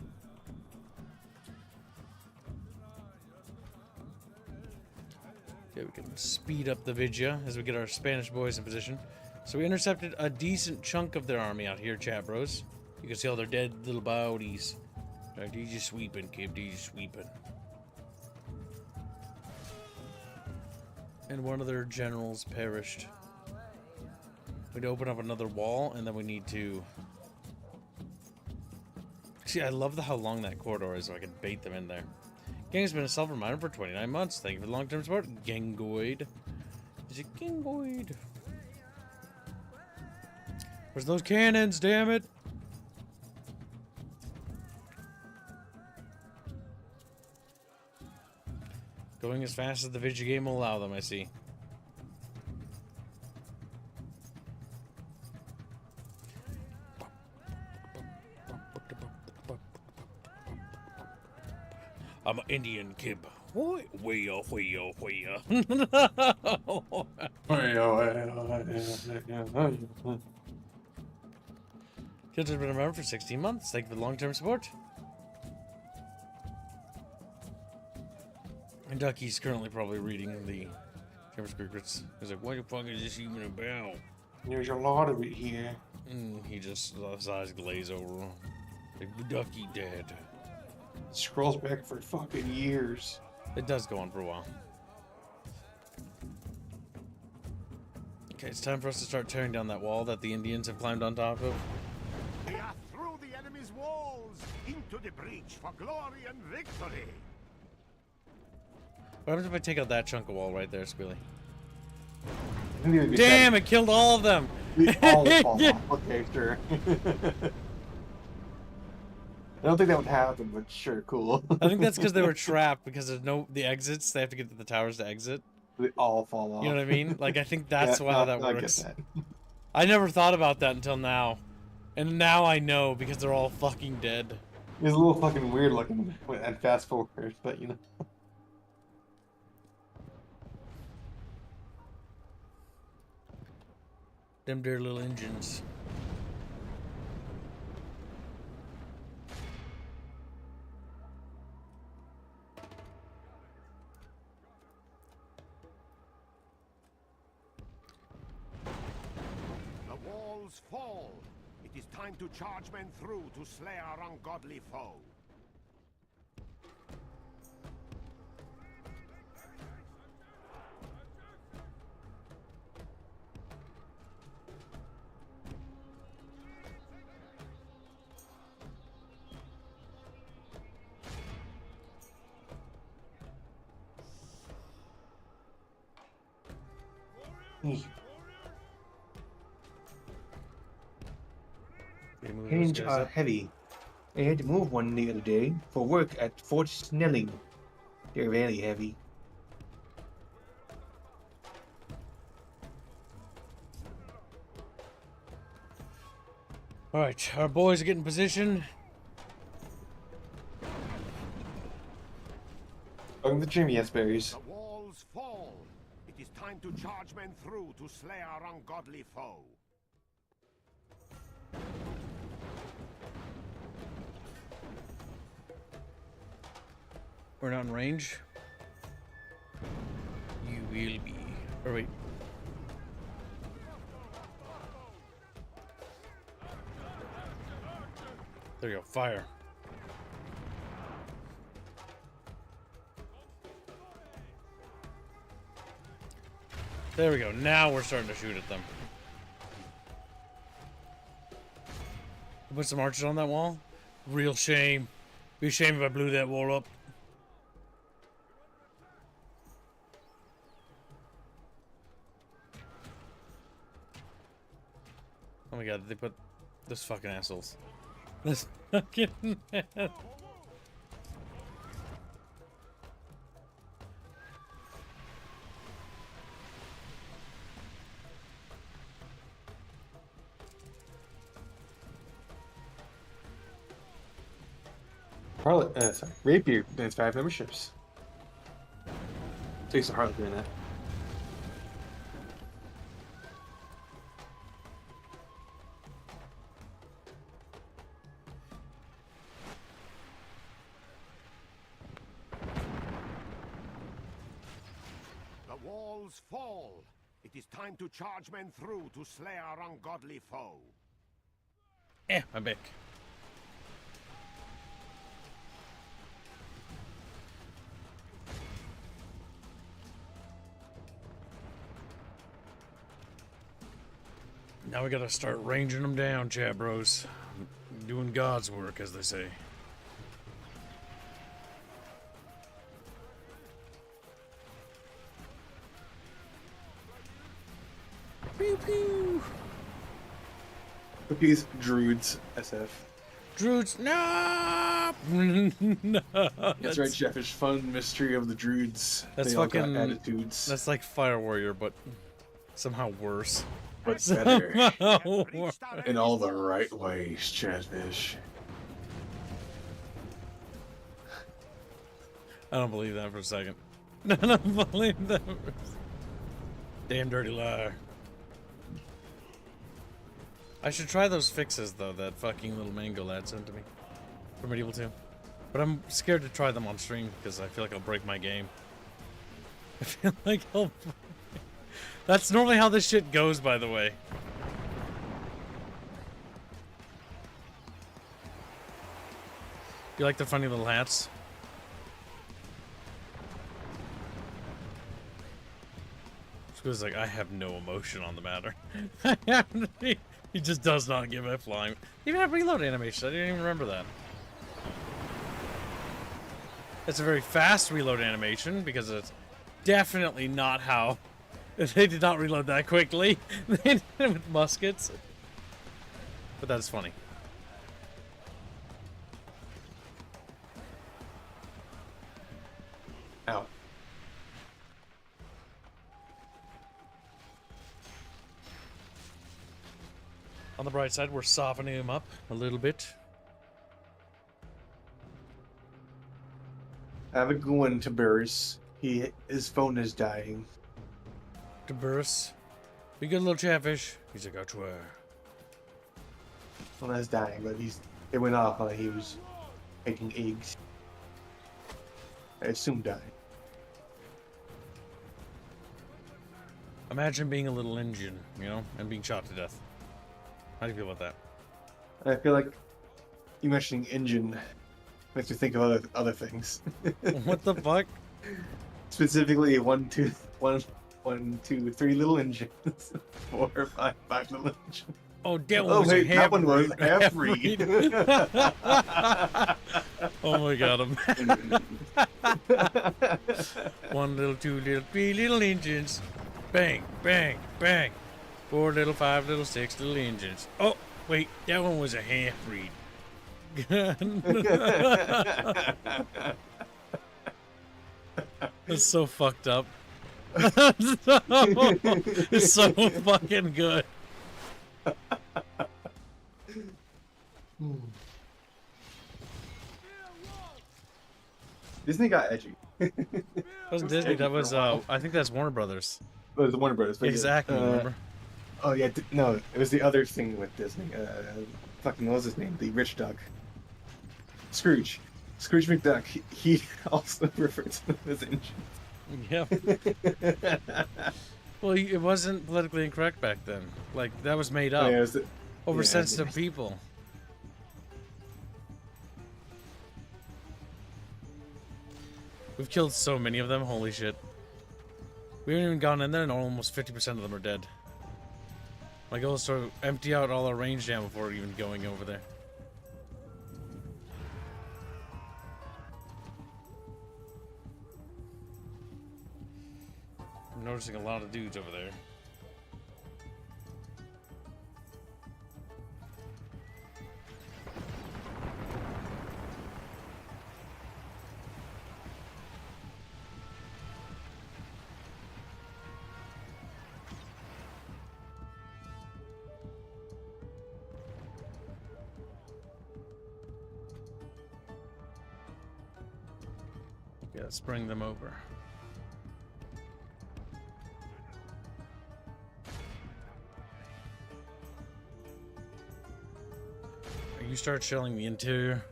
Okay, we can speed up the video as we get our Spanish boys in position. So we intercepted a decent chunk of their army out here, chat bros. You can see all their dead little bodies. Right, they're just sweeping, kid. They're just sweeping. And one of their generals perished. We need to open up another wall, and then we need to... See, I love how long that corridor is, so I can bait them in there. Gang has been a self-reminder for 29 months. Thank you for the long-term support. Gangoid. Is it Gangoid? Where's those cannons, damn it? Going as fast as the video game will allow them, I see. I'm an Indian kid. Way-ya. Kids have been around for 16 months. Thank you for the long-term support. And Ducky's currently probably reading the Chamber Secrets. He's like, what the fuck is this even about? There's a lot of it here. And he just, his eyes glaze over. Like, Ducky dead. Scrolls back for fucking years. It does go on for a while. Okay, it's time for us to start tearing down that wall that the Indians have climbed on top of. We are through the enemy's walls, into the breach for glory and victory. What happens if I take out that chunk of wall right there, Squealy? Damn, Damn, it killed all of them! We all fall off. Okay, sure. I don't think that would happen, but sure, cool. I think that's because they were trapped because there's no the exits. They have to get to the towers to exit. They all fall off. You know what I mean? Like I think that's why that works. I get that. I never thought about that until now, and now I know because they're all fucking dead. It's a little fucking weird looking and fast forward, but you know. Them dear little engines. The walls fall. It is time to charge men through to slay our ungodly foe. Hands are heavy. I had to move one the other day for work at Fort Snelling. They're very heavy. Alright, our boys are getting positioned. Welcome to Jimmy Berries. The walls fall. It is time to charge men through to slay our ungodly foe. We're not in range. You will be. Or wait. There you go. Fire. There we go. Now we're starting to shoot at them. Put some archers on that wall. Real shame. Be a shame if I blew that wall up. Oh my god, they put those fucking assholes. This fucking man. Rapier grants 5 memberships. Takes a Harlot doing that. The walls fall. It is time to charge men through to slay our ungodly foe. I'm back. Now we gotta start ranging them down, chat bros. Doing God's work, as they say. Pew pew! Cookies, Druids, SF. Druids, no! No, That's right, Jeff. It's fun mystery of the Druids. That's They all got fucking attitudes. That's like Fire Warrior, but somehow worse. But better. Somehow worse. In all the right ways, Chatfish. I don't believe that for a second. I don't believe that. Damn dirty liar. I should try those fixes though that fucking little mango lad sent to me for Medieval 2. But I'm scared to try them on stream because I feel like I'll break my game. I feel like I'll... That's normally how this shit goes, by the way. You like the funny little hats? Squid's like, I have no emotion on the matter. He just does not give a flying. He even have reload animation. I didn't even remember that. It's a very fast reload animation because it's definitely not how they did not reload that quickly. They did it with muskets. But that's funny. Ow. On the bright side, we're softening him up a little bit. I have a Gungan to Burris. His phone is dying. To Burris. Be good, little chatfish. He's like, I Phone is dying, but it went off while he was making eggs. I assume dying. Imagine being a little Indian, you know, and being shot to death. How do you feel about that? I feel like you mentioning engine makes me think of other things. What the fuck? Specifically, 1, 2, 3 little engines. 4, 5 little engines. Oh, that one Oh was wait, a that one was half-breed. Oh my god, One little, 2 little, 3 little engines. Bang, bang, bang. 4 little, 5 little, 6 little engines. Oh, wait, that one was a half-breed. That's so fucked up. It's so fucking good. Disney got edgy. That wasn't Disney, that was, I think that's Warner Brothers. It was the Warner Brothers. But Exactly, remember? Oh yeah, no, it was the other thing with Disney. Fucking what was his name? The rich duck. Scrooge. Scrooge McDuck. He also referred to them as engines. Yep. Well, it wasn't politically incorrect back then. Like, that was made up. Oh, yeah, it was Oversensitive people. We've killed so many of them, holy shit. We haven't even gone in there and almost 50% of them are dead. My goal is to empty out all our range jam before even going over there. I'm noticing a lot of dudes over there. let's bring them over. You start shelling the interior.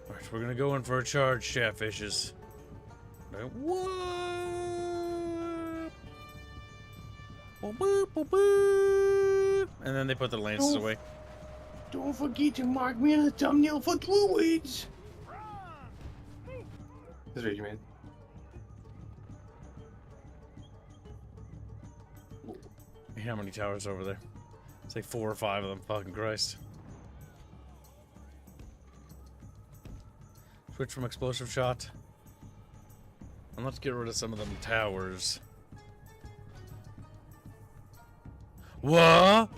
Alright, we're gonna go in for a charge, Chatfishes. Whoop! Boop, boop, boop, boop. And then they put the lances away. Don't forget to mark me on the thumbnail for druids. That's right, man. How many towers over there? It's like 4 or 5 of them. Fucking Christ. Switch from explosive shot. And let's get rid of some of them towers. What?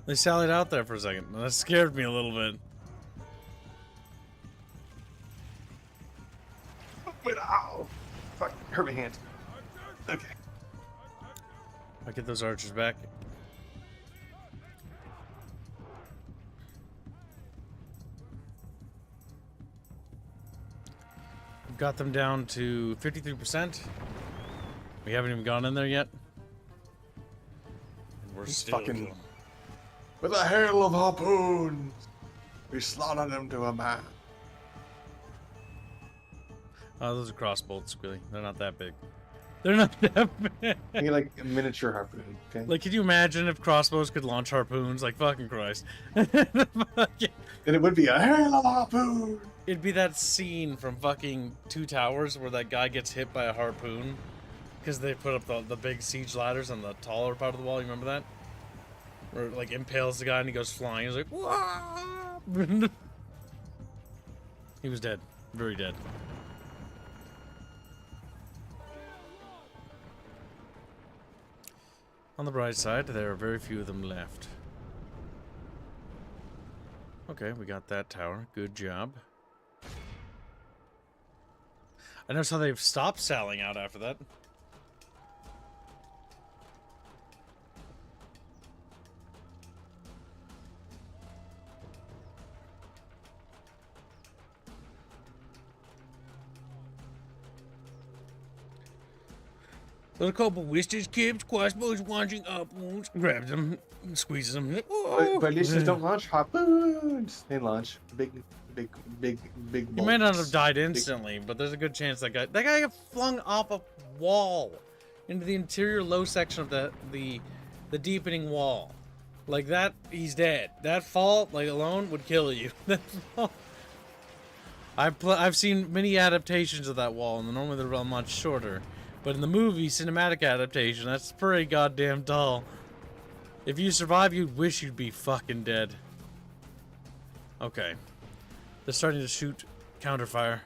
They sallied out there for a second. That scared me a little bit. Wait, ow! Fuck, hurt my hand. Okay. I get those archers back. We've got them down to 53%. We haven't even gone in there yet. And we're still fucking- going. With a hail of harpoons, we slaughter them to a man. Oh, those are crossbows, really. They're not that big. They're not that big. I get like a miniature harpoon. Okay. Like, could you imagine if crossbows could launch harpoons? Like, fucking Christ. Fucking- then it would be a hail of harpoon. It'd be that scene from fucking Two Towers where that guy gets hit by a harpoon because they put up the big siege ladders on the taller part of the wall. You remember that? Where it, like, impales the guy and he goes flying. He's like, "Wah!" He was dead. Very dead. On the bright side, there are very few of them left. Okay, we got that tower. Good job. I noticed how they've stopped sallying out after that. A couple wishes, kids, crossbows launching upwards, grabs them, squeezes them. But leashes don't launch harpoons. They launch big He may not have bolts. died instantly, but there's a good chance that guy got flung off a wall into the interior low section of the deepening wall. Like that, he's dead. That fall, like alone, would kill you. That fall. I've seen many adaptations of that wall, and normally they're much shorter. But in the movie cinematic adaptation, that's pretty goddamn tall. If you survive, you'd wish you'd be fucking dead. Okay. They're starting to shoot counterfire.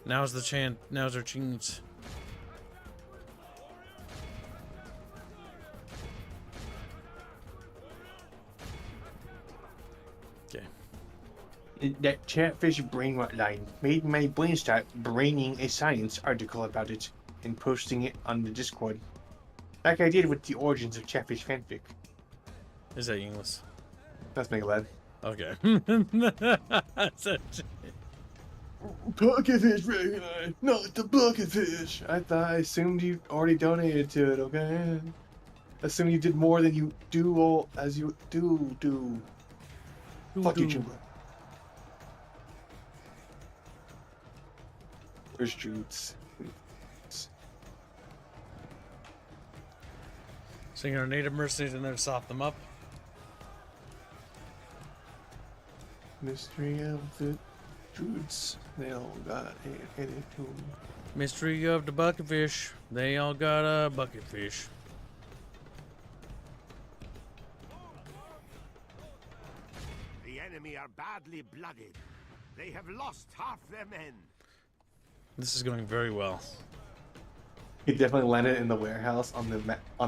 Now's our chance. Okay. That Chatfish brain rot line made my brain start braining a science article about it and posting it on the Discord. Like I did with the origins of Chatfish fanfic. Is that English? That's me glad. Okay. Bucketfish regular, not the bucketfish. I assumed you already donated to it, okay? Assume you did more than you do all as you do. Fuck you, Jumbo. Where's Jude's? Singing our native mercenaries in there to sop them up. Mystery of the Druids. They all got a headed to. Mystery of the bucketfish. They all got a bucketfish. The enemy are badly blooded. They have lost half their men. This is going very well. He definitely landed in the warehouse on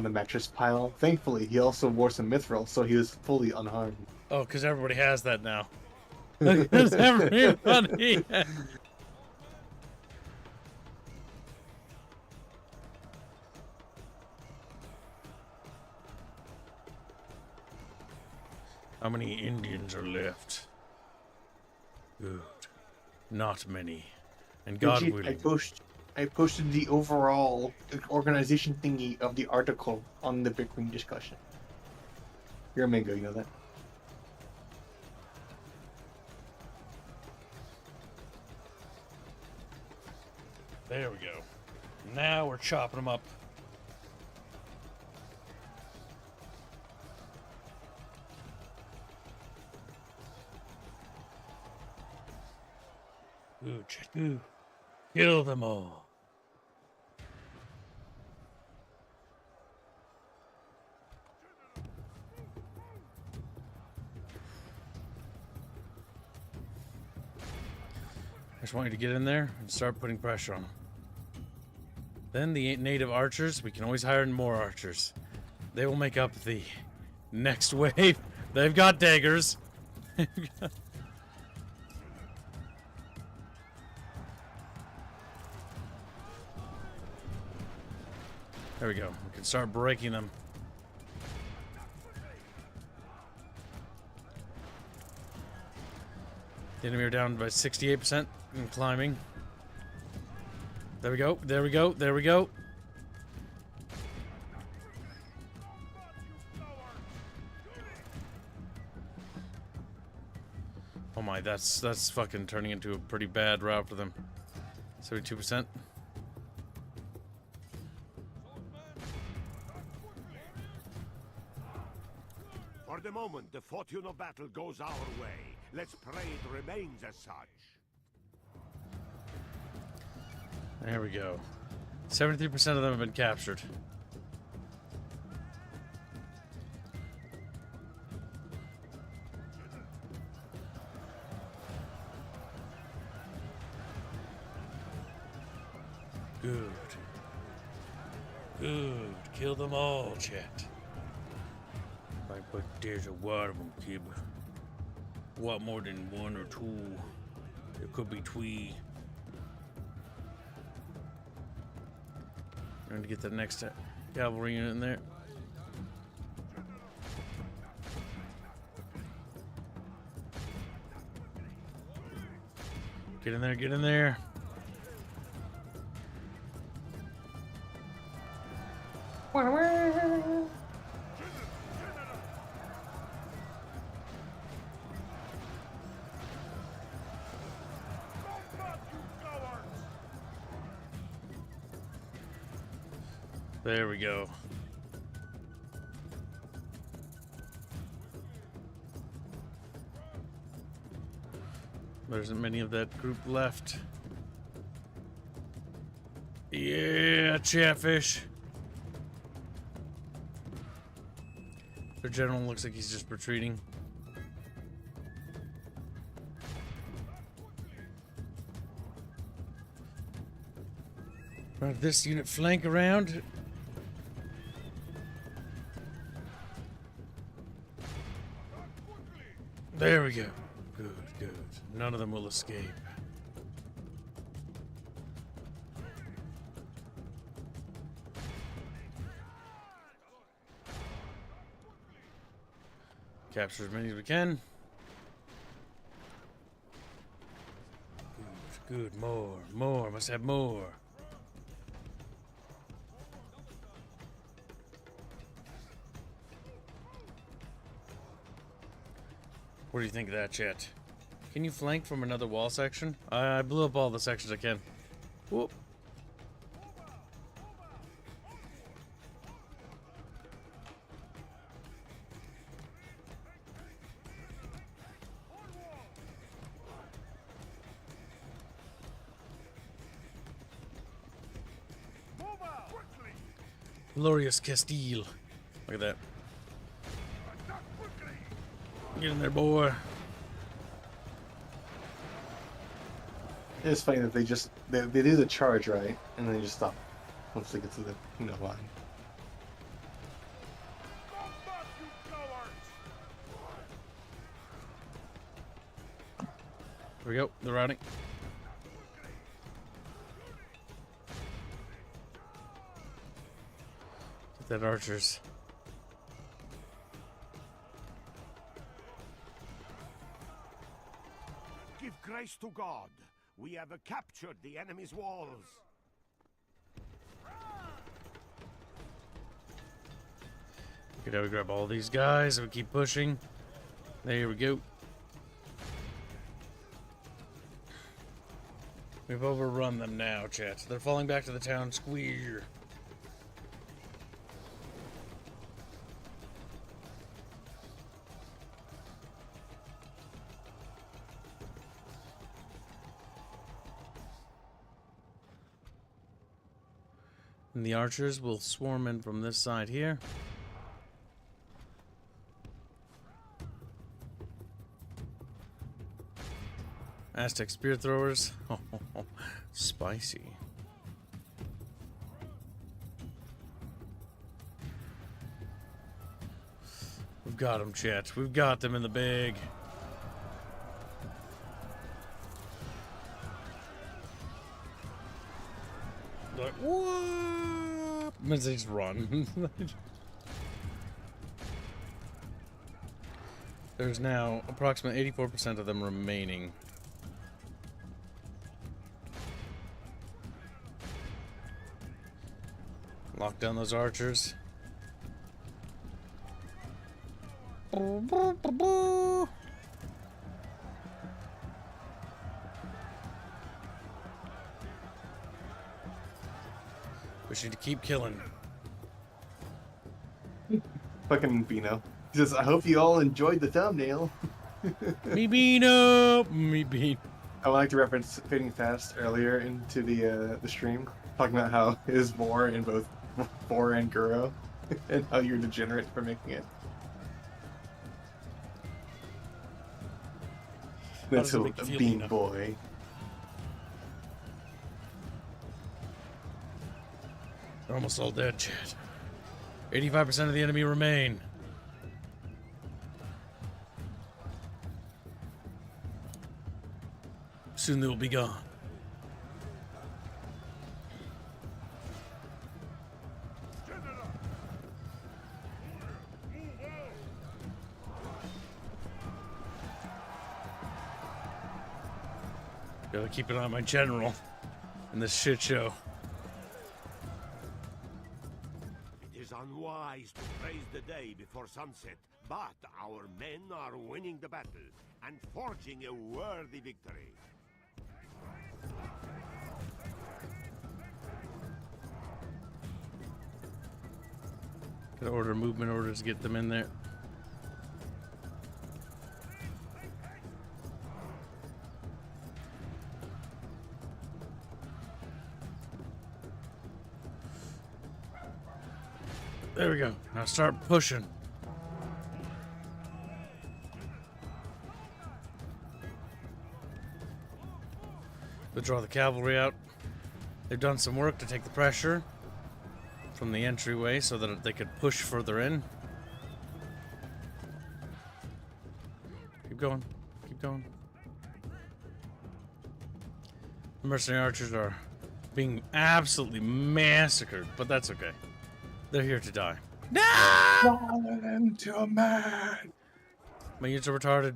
the mattress pile. Thankfully, he also wore some mithril, so he was fully unharmed. Oh, because everybody has that now. Because everybody. How many Indians are left? Good. Not many. And God Legit, willing. I posted the overall organization thingy of the article on the Bickering discussion. You're a mango, you know that. There we go. Now we're chopping them up. Ooh, ooh. Kill them all. I just want you to get in there and start putting pressure on them. Then the native archers, we can always hire more archers. They will make up the next wave. They've got daggers. There we go. We can start breaking them. The enemy are down by 68% and climbing. There we go. There we go. There we go. Oh my, that's fucking turning into a pretty bad route for them. 72%. For the moment, the fortune of battle goes our way. Let's pray it remains as such. There we go. 73% of them have been captured. Good. Good. Kill them all, chat. But there's a lot of them, kid. What more than one or two? There could be three. Trying to get the next cavalry unit in there. Get in there, get in there. There we go. There isn't many of that group left. Yeah, Chatfish. Their general looks like he's just retreating. Right, this unit flank around. There we go. Good, good. None of them will escape. Capture as many as we can. Good, good. More, more. Must have more. What do you think of that, chat? Can you flank from another wall section? I blew up all the sections I can. Whoop. Glorious Castile. Look at that. Get in there, boy. It's funny that they do the charge, right? And then they just stop once they get to the line. Here we go. They're routing. Get that archers. Give Grace to God, we have captured the enemy's walls. Okay, now we grab all these guys and we keep pushing. There we go. We've overrun them now, chat. They're falling back to the town square. And the archers will swarm in from this side here. Aztec spear throwers. Oh, spicy. We've got them, chat. We've got them in the bag. Like, what? Means they just run. There's now approximately 84% of them remaining. Lock down those archers. We need to keep killing. Fucking Beano. He says, I hope you all enjoyed the thumbnail. Me Beano! Me Beano. I would like to reference Fading Fast earlier into the stream, talking about how it is more in both Boar and Guro, and how you're degenerate for making it. That's does it a make you feel, bean Beano? boy. They're almost all dead, chat. 85% of the enemy remain. Soon they will be gone. Gotta keep an eye on my general in this shit show. It is unwise to praise the day before sunset, but our men are winning the battle and forging a worthy victory. Gotta order movement orders to get them in there. There we go. Now start pushing. Withdraw the cavalry out. They've done some work to take the pressure from the entryway so that they could push further in. Keep going. Keep going. The mercenary archers are being absolutely massacred, but that's okay. They're here to die. No! Follow them to a man! My units are retarded.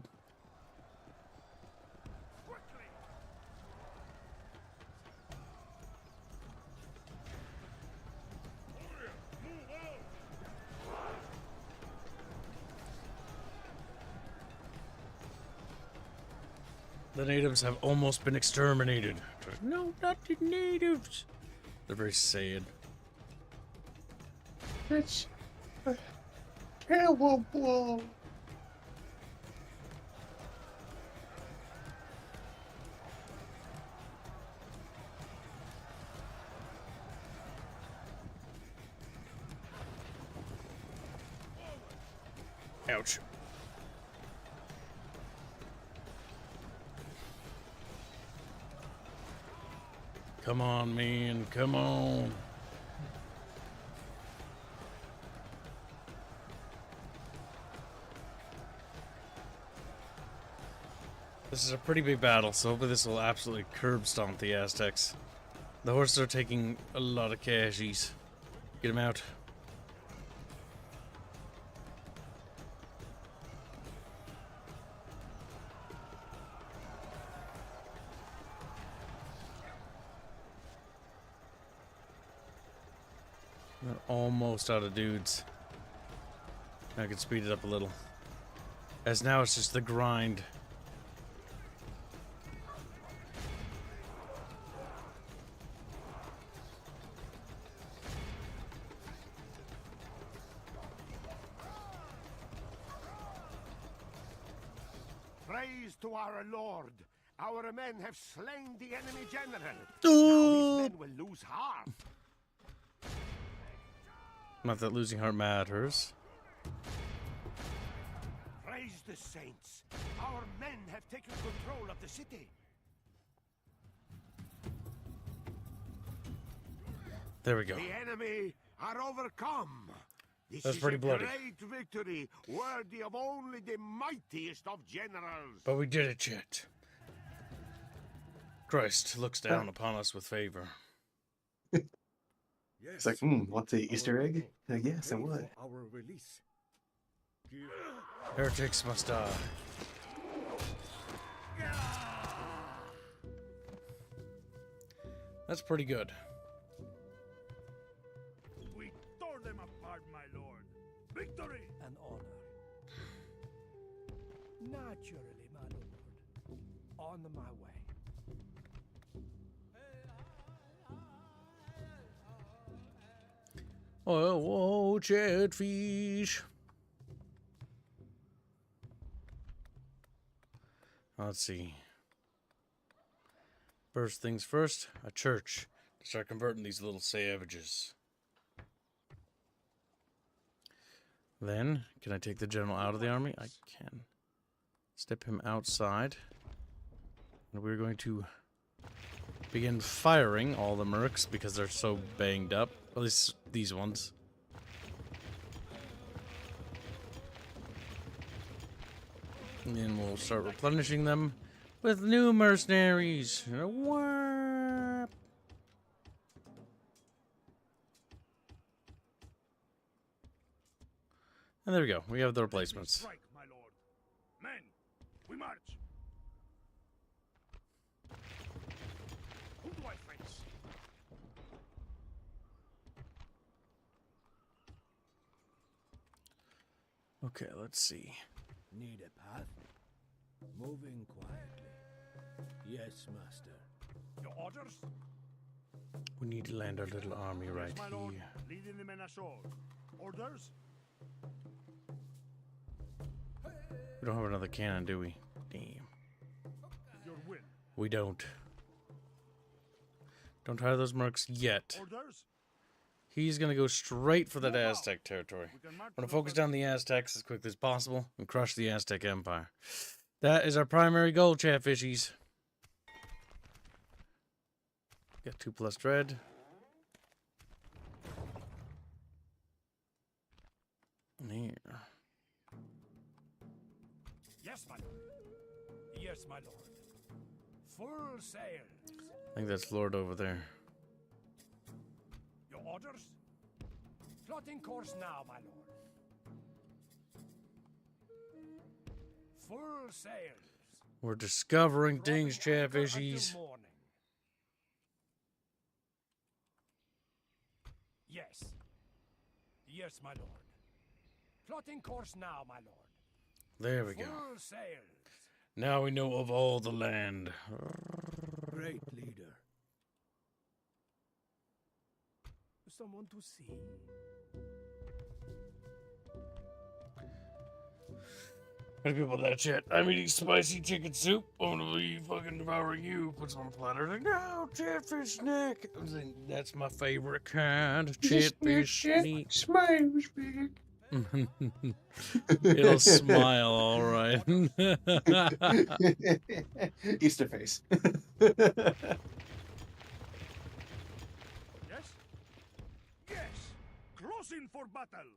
The natives have almost been exterminated. No, not the natives. They're very sad. It's terrible. Ouch. Come on, man. Come on. This is a pretty big battle, so hopefully this will absolutely curb stomp the Aztecs. The horses are taking a lot of cashies. Get them out. We're almost out of dudes. I can speed it up a little. As now it's just the grind. Praise to our Lord. Our men have slain the enemy general. Ooh. Now his men will lose heart. Not that losing heart matters. Praise the saints. Our men have taken control of the city. There we go. The enemy are overcome. This That's is pretty a bloody. great victory, worthy of only the mightiest of generals. But we did it, Chet. Christ looks down upon us with favor. It's like, want the Easter egg? Yes, I would. Our release. Heretics must die. That's pretty good. We tore them apart, my lord. Victory! An honor. Naturally, my lord. On my way. Oh, whoa, Chatfish. Let's see. First things first, a church to start converting these little savages. Then, can I take the general out of the army? I can. Step him outside. And we're going to begin firing all the mercs because they're so banged up. At least these ones. And then we'll start replenishing them with new mercenaries. Warp. And there we go. We have the replacements. Strike, my lord. Men, we march. Who do I face? Okay, let's see. Need a path? Moving quietly. Yes, master. Your orders? We need to land our little army right Yes, my lord. here. Leading the men ashore. Orders? We don't have another cannon, do we? Damn. Your will. We don't. Don't hire those mercs yet. Orders? He's gonna go straight for that Aztec territory. We can march. We're gonna focus down the Aztecs as quickly as possible and crush the Aztec Empire. That is our primary goal, Chatfishies. Got 2+ dread. Here. Yes, my lord. Yes, my lord. Full sail. I think that's Lord over there. Your orders? Plotting course now, my lord. Full sails. We're discovering Dropping things, anchor Chatfishies. until morning. Yes. Yes, my lord. Plotting course now, my lord. There we go. Full sails. Now we know of all the land. Great leader. Someone to see. Hey people, that's it. I'm eating spicy chicken soup. I'm gonna be fucking devouring you. Puts on a platter. Like, no, chatfish neck. That's my favorite kind. Chatfish neck. Smiles big. It'll smile, all right. Easter face. Yes? Yes! Closing for battle!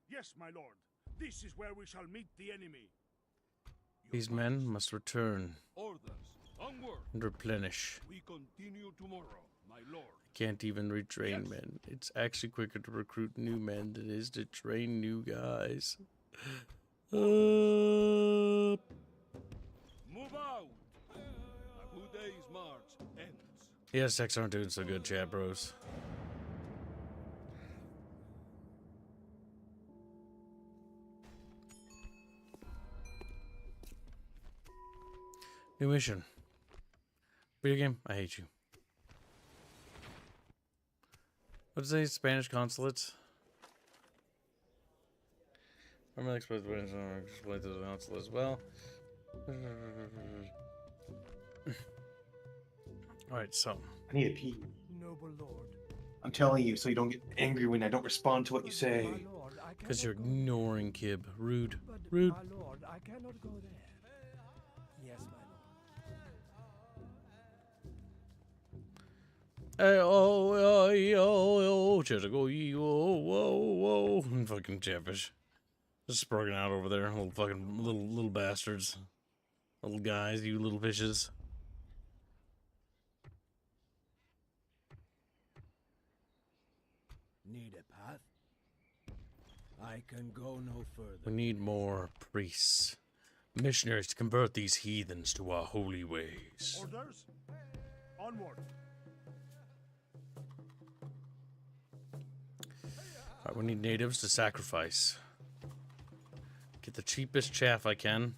Yes, my lord. This is where we shall meet the enemy. These men must return Orders. Onward. and replenish. We continue tomorrow, my lord. Can't even retrain Yes. men. It's actually quicker to recruit new men than it is to train new guys. Move out. A good day's march ends. The Aztecs aren't doing so good, chat bros. New mission. Video game, I hate you. What's it say? Spanish consulates? I'm gonna explain to the consulate as well. Alright, so. I need a pee. Noble lord. I'm telling you, so you don't get angry when I don't respond to what you say. My lord, I Because cannot you're go ignoring Kib. Rude. But Rude. my lord, I cannot go there. Yes, my lord. Hey, just go, whoa. Fucking Chatfish. Just broken out over there. Little fucking little bastards. Little guys, you little fishes. Need a path? I can go no further. We need more priests. Missionaries to convert these heathens to our holy ways. Orders? Onward. Alright, we need natives to sacrifice. Get the cheapest chaff I can.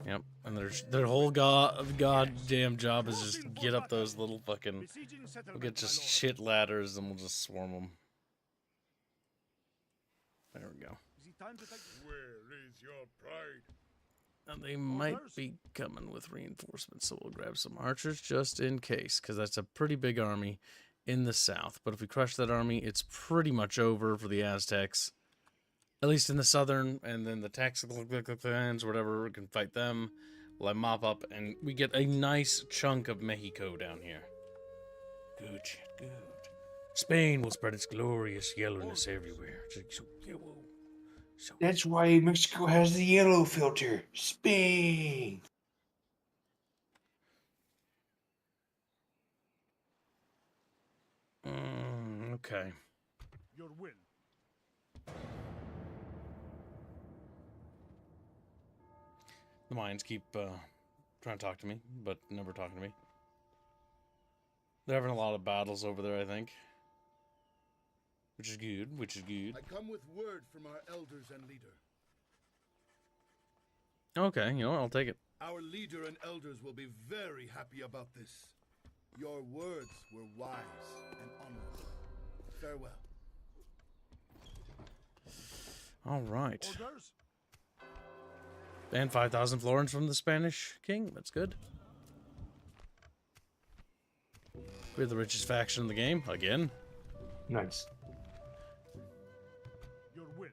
Yep, and their whole goddamn job is just get up those little fucking... Besieging We'll settlement, get my just lord. shit ladders and we'll just swarm them. There we go. Is it time to take... Where is your pride? And they might Orders? be coming with reinforcements, so we'll grab some archers just in case, because that's a pretty big army in the south. But if we crush that army, it's pretty much over for the Aztecs. At least in the southern, and then the tactical clans, whatever, we can fight them. We'll have Mop-up, and we get a nice chunk of Mexico down here. Good shit, good. Spain will spread its glorious yellowness everywhere. So yellow. So That's why Mexico has the yellow filter. Spain. okay. Your will. The Mayans keep trying to talk to me, but never talking to me. They're having a lot of battles over there, I think. Which is good, which is good. I come with word from our elders and leader. Okay, you know what, I'll take it. Our leader and elders will be very happy about this. Your words were wise and honorable. Farewell. Alright. Orders? And 5,000 florins from the Spanish king, that's good. We're the richest faction in the game, again. Nice. Your will.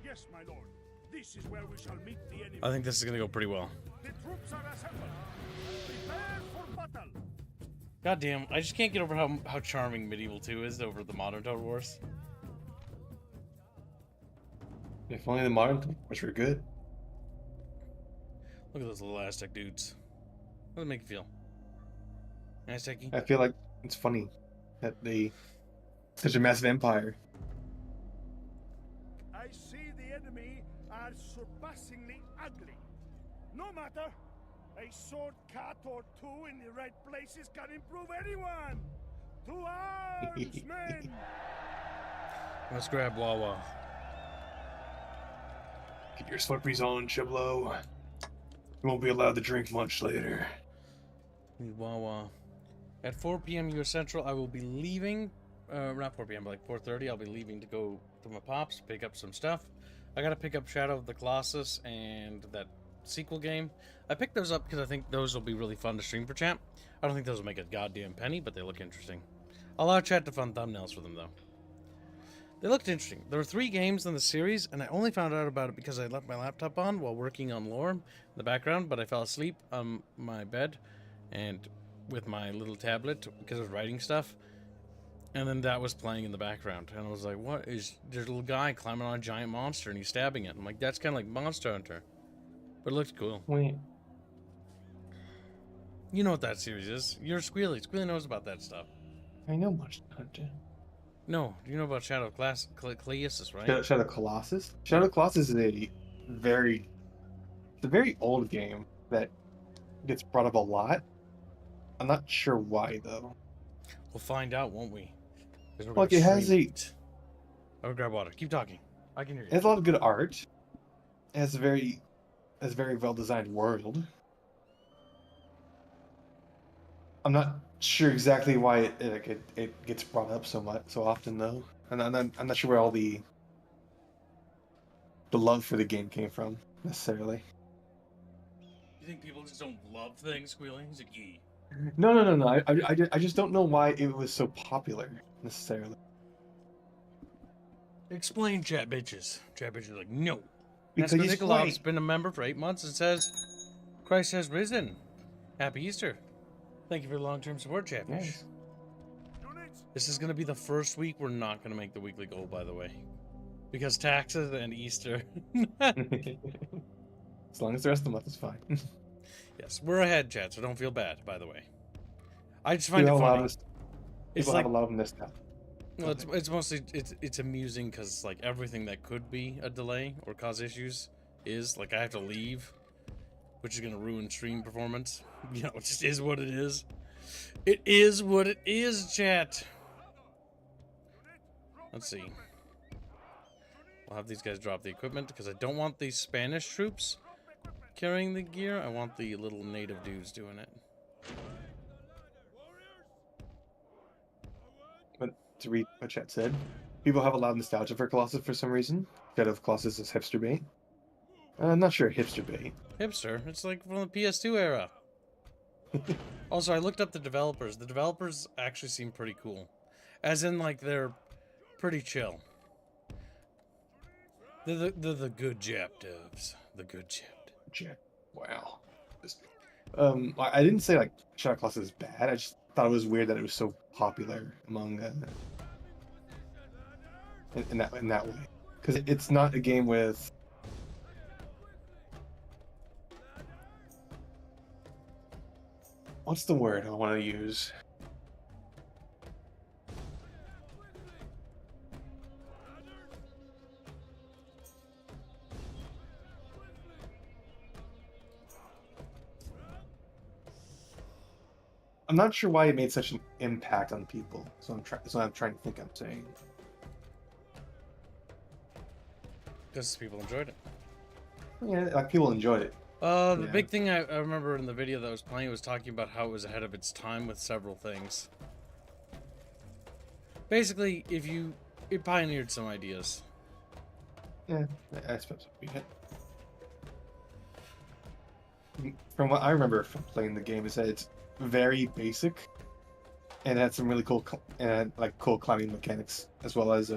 Yes, my lord. This is where we shall meet the enemy. I think this is gonna go pretty well. The troops are assembled. Prepare for battle. God damn, I just can't get over how charming Medieval 2 is over the modern Total Wars. If only the modern wars were good. Look at those little Aztec dudes. How does it make you feel? Aztec-y? I feel like it's funny that such a massive empire. I see the enemy are surpassingly ugly. No matter. A sword cut or two in the right places can improve anyone. To arms, men! Let's grab Wawa. Get your slipperies on, Chiblo. You won't be allowed to drink much later. Need Wawa. At 4 p.m. US Central, I will be leaving. Not 4 p.m., but like 4:30. I'll be leaving to go to my pops, pick up some stuff. I gotta pick up Shadow of the Colossus and that sequel game. I picked those up because I think those will be really fun to stream for chat. I don't think those will make a goddamn penny, but they look interesting. I'll allow chat to fund thumbnails for them, though. They looked interesting. There were 3 games in the series, and I only found out about it because I left my laptop on while working on lore in the background, but I fell asleep on my bed and with my little tablet because I was writing stuff. And then that was playing in the background. And I was like, what is... There's a little guy climbing on a giant monster and he's stabbing it. I'm like, that's kind of like Monster Hunter. But it looks cool. Wait. You know what that series is. You're Squealy. Squealy knows about that stuff. I know much Hunter. No, you know about Shadow of Colossus, right? Shadow Colossus? Shadow Colossus is a very old game that gets brought up a lot. I'm not sure why though. We'll find out, won't we? 'Cause we're Like gonna it has stream a it. I'll grab water. Keep talking. I can hear it you. has a lot of good art. It has a very well designed world. I'm not sure exactly why it gets brought up so often though, and I'm not sure where all the love for the game came from necessarily. You think people just don't love things, Squealing? He's a geek. No. I just don't know why it was so popular necessarily. Explain, chat bitches. Chat bitches are like, no. Because Nesco he's Nikolov's white. been a member for 8 months and says, Christ has risen. Happy Easter. Thank you for the long-term support, Chatfish. Yes. This is going to be the first week we're not going to make the weekly goal, by the way. Because taxes and Easter. As long as the rest of the month is fine. Yes, we're ahead, chat, so don't feel bad, by the way. I just People find it have a lot funny. of It's people like, have a lot of missed out. well, it's mostly, it's amusing because, like, everything that could be a delay or cause issues is, like, I have to leave, which is going to ruin stream performance. You know, it just is what it is. It is what it is, chat. Let's see. I'll have these guys drop the equipment because I don't want these Spanish troops carrying the gear. I want the little native dudes doing it. But to read what chat said, people have a lot of nostalgia for Colossus for some reason. Instead of Colossus as hipster bait. I'm not sure hipster bait. Hipster? It's like from the PS2 era. Also, I looked up the developers. The developers actually seem pretty cool. As in, like, they're pretty chill. They're the good Jap devs. The good Jap. Wow. I didn't say like Shadow Colossus is bad. I just thought it was weird that it was so popular among in that way, because it's not a game with what's the word I want to use. I'm not sure why it made such an impact on people. So I'm trying to think. I'm saying Because people enjoyed it. yeah, like people enjoyed it. The Yeah. big thing I remember in the video that was playing was talking about how it was ahead of its time with several things. Basically, it pioneered some ideas. Yeah, I suppose we hit. From what I remember from playing the game, is that it's very basic, and it had some really cool cool climbing mechanics, as well as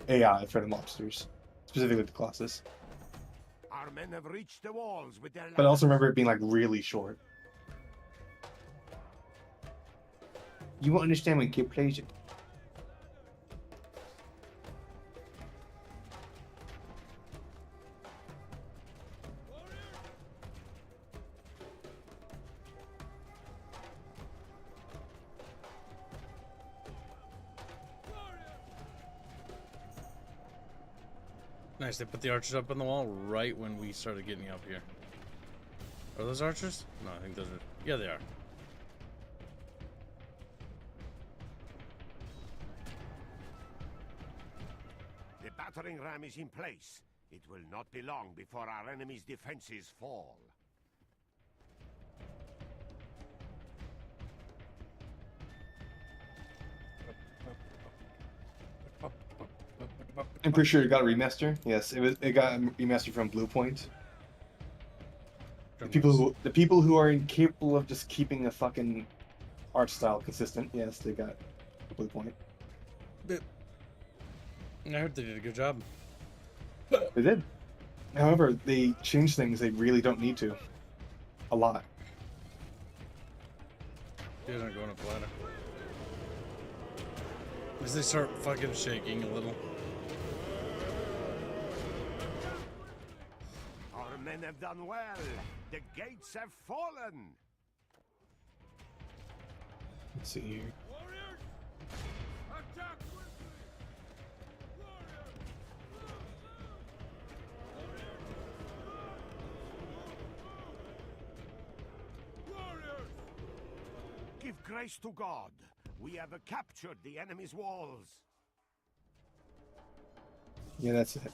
AI for the mobsters, specifically the Colossus. Our men have reached the walls with their But I also ladders. remember it being like really short. You won't understand when kid plays it. Nice, they put the archers up on the wall right when we started getting up here. Are those archers? No, I think those are... Yeah, they are. The battering ram is in place. It will not be long before our enemy's defenses fall. I'm pretty sure it got a remaster. Yes, it got a remaster from Blue Point. The people who are incapable of just keeping a fucking art style consistent, yes, they got Blue Point. I heard they did a good job. They did. However, they changed things they really don't need to. A lot. They're not going up ladder. As they start fucking shaking a little. Our men have done well. The gates have fallen. Let's see here. Give grace to God. We have captured the enemy's walls. Yeah, that's it.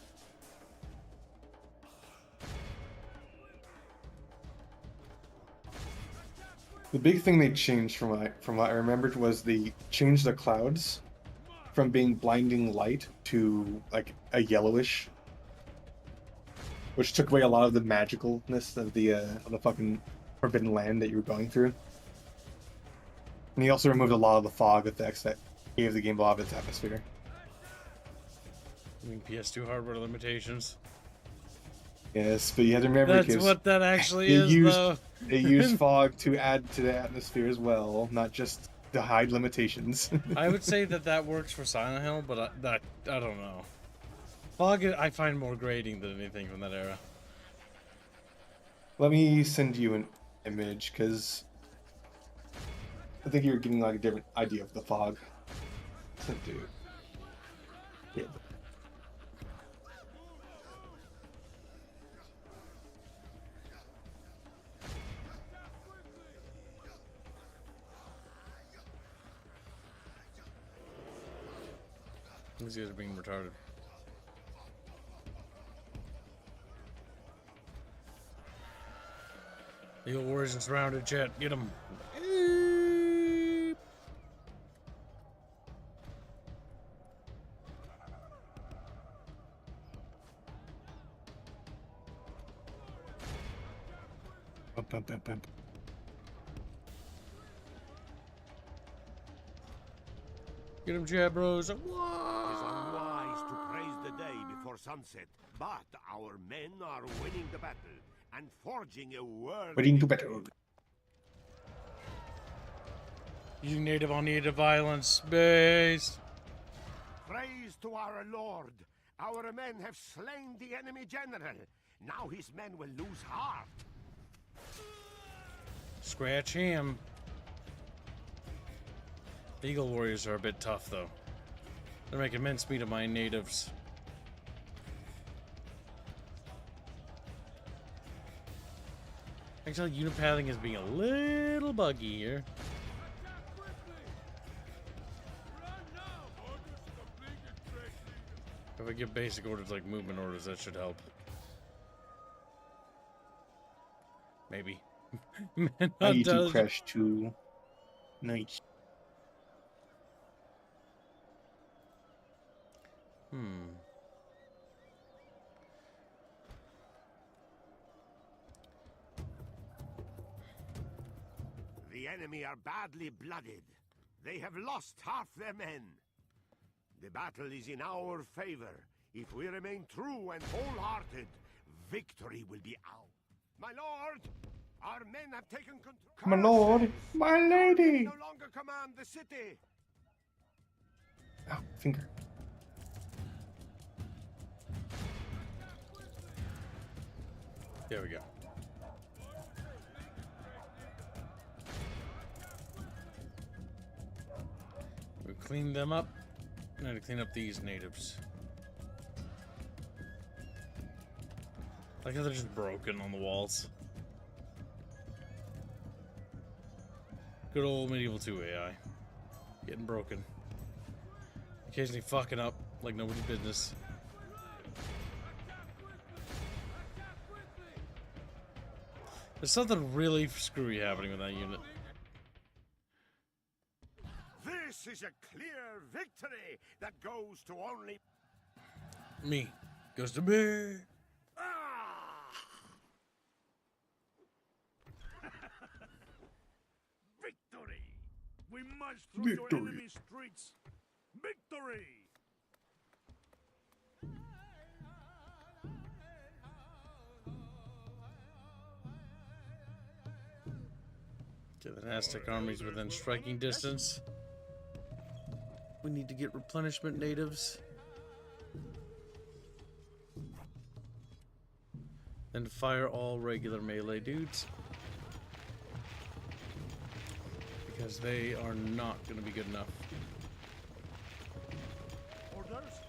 The big thing they changed from what I remembered was they changed the clouds from being blinding light to like a yellowish, which took away a lot of the magicalness of the fucking forbidden land that you were going through. And he also removed a lot of the fog effects that gave the game a lot of its atmosphere. I mean, PS2 hardware limitations. Yes, but you have to remember That's because what that actually they is, used though. they used fog to add to the atmosphere as well, not just to hide limitations. I would say that that works for Silent Hill, but I don't know. Fog I find more grating than anything from that era. Let me send you an image because I think you're getting like a different idea of the fog. Send to yeah. These guys are being retarded. The old warriors are surrounded, chat. Get them. Get them, chat bros. It is unwise to praise the day before sunset, but our men are winning the battle and forging a world. Waiting to battle. Using native on native violence. Based. Praise to our Lord. Our men have slain the enemy general. Now his men will lose heart. Scratch him. The Eagle Warriors are a bit tough, though. They're making mincemeat of my natives. I can tell unipathing is being a little buggy here. If I give basic orders like movement orders, that should help. Maybe. Man, I need to crash too. Nice. The enemy are badly blooded. They have lost half their men. The battle is in our favor. If we remain true and wholehearted, victory will be ours. My lord, our men have taken control. My lord, my lady. No longer command the city. Ow, finger. There we go. We cleaned them up. Now to clean up these natives. Like how they're just broken on the walls. Good old medieval 2 AI. Getting broken. Occasionally fucking up like nobody's business. There's something really screwy happening with that unit. This is a clear victory that goes to only Me. Goes to me. Victory! We march through your enemy streets. Victory! Get the Aztec armies within striking distance. We need to get replenishment natives. Then fire all regular melee dudes. Because they are not going to be good enough. Orders?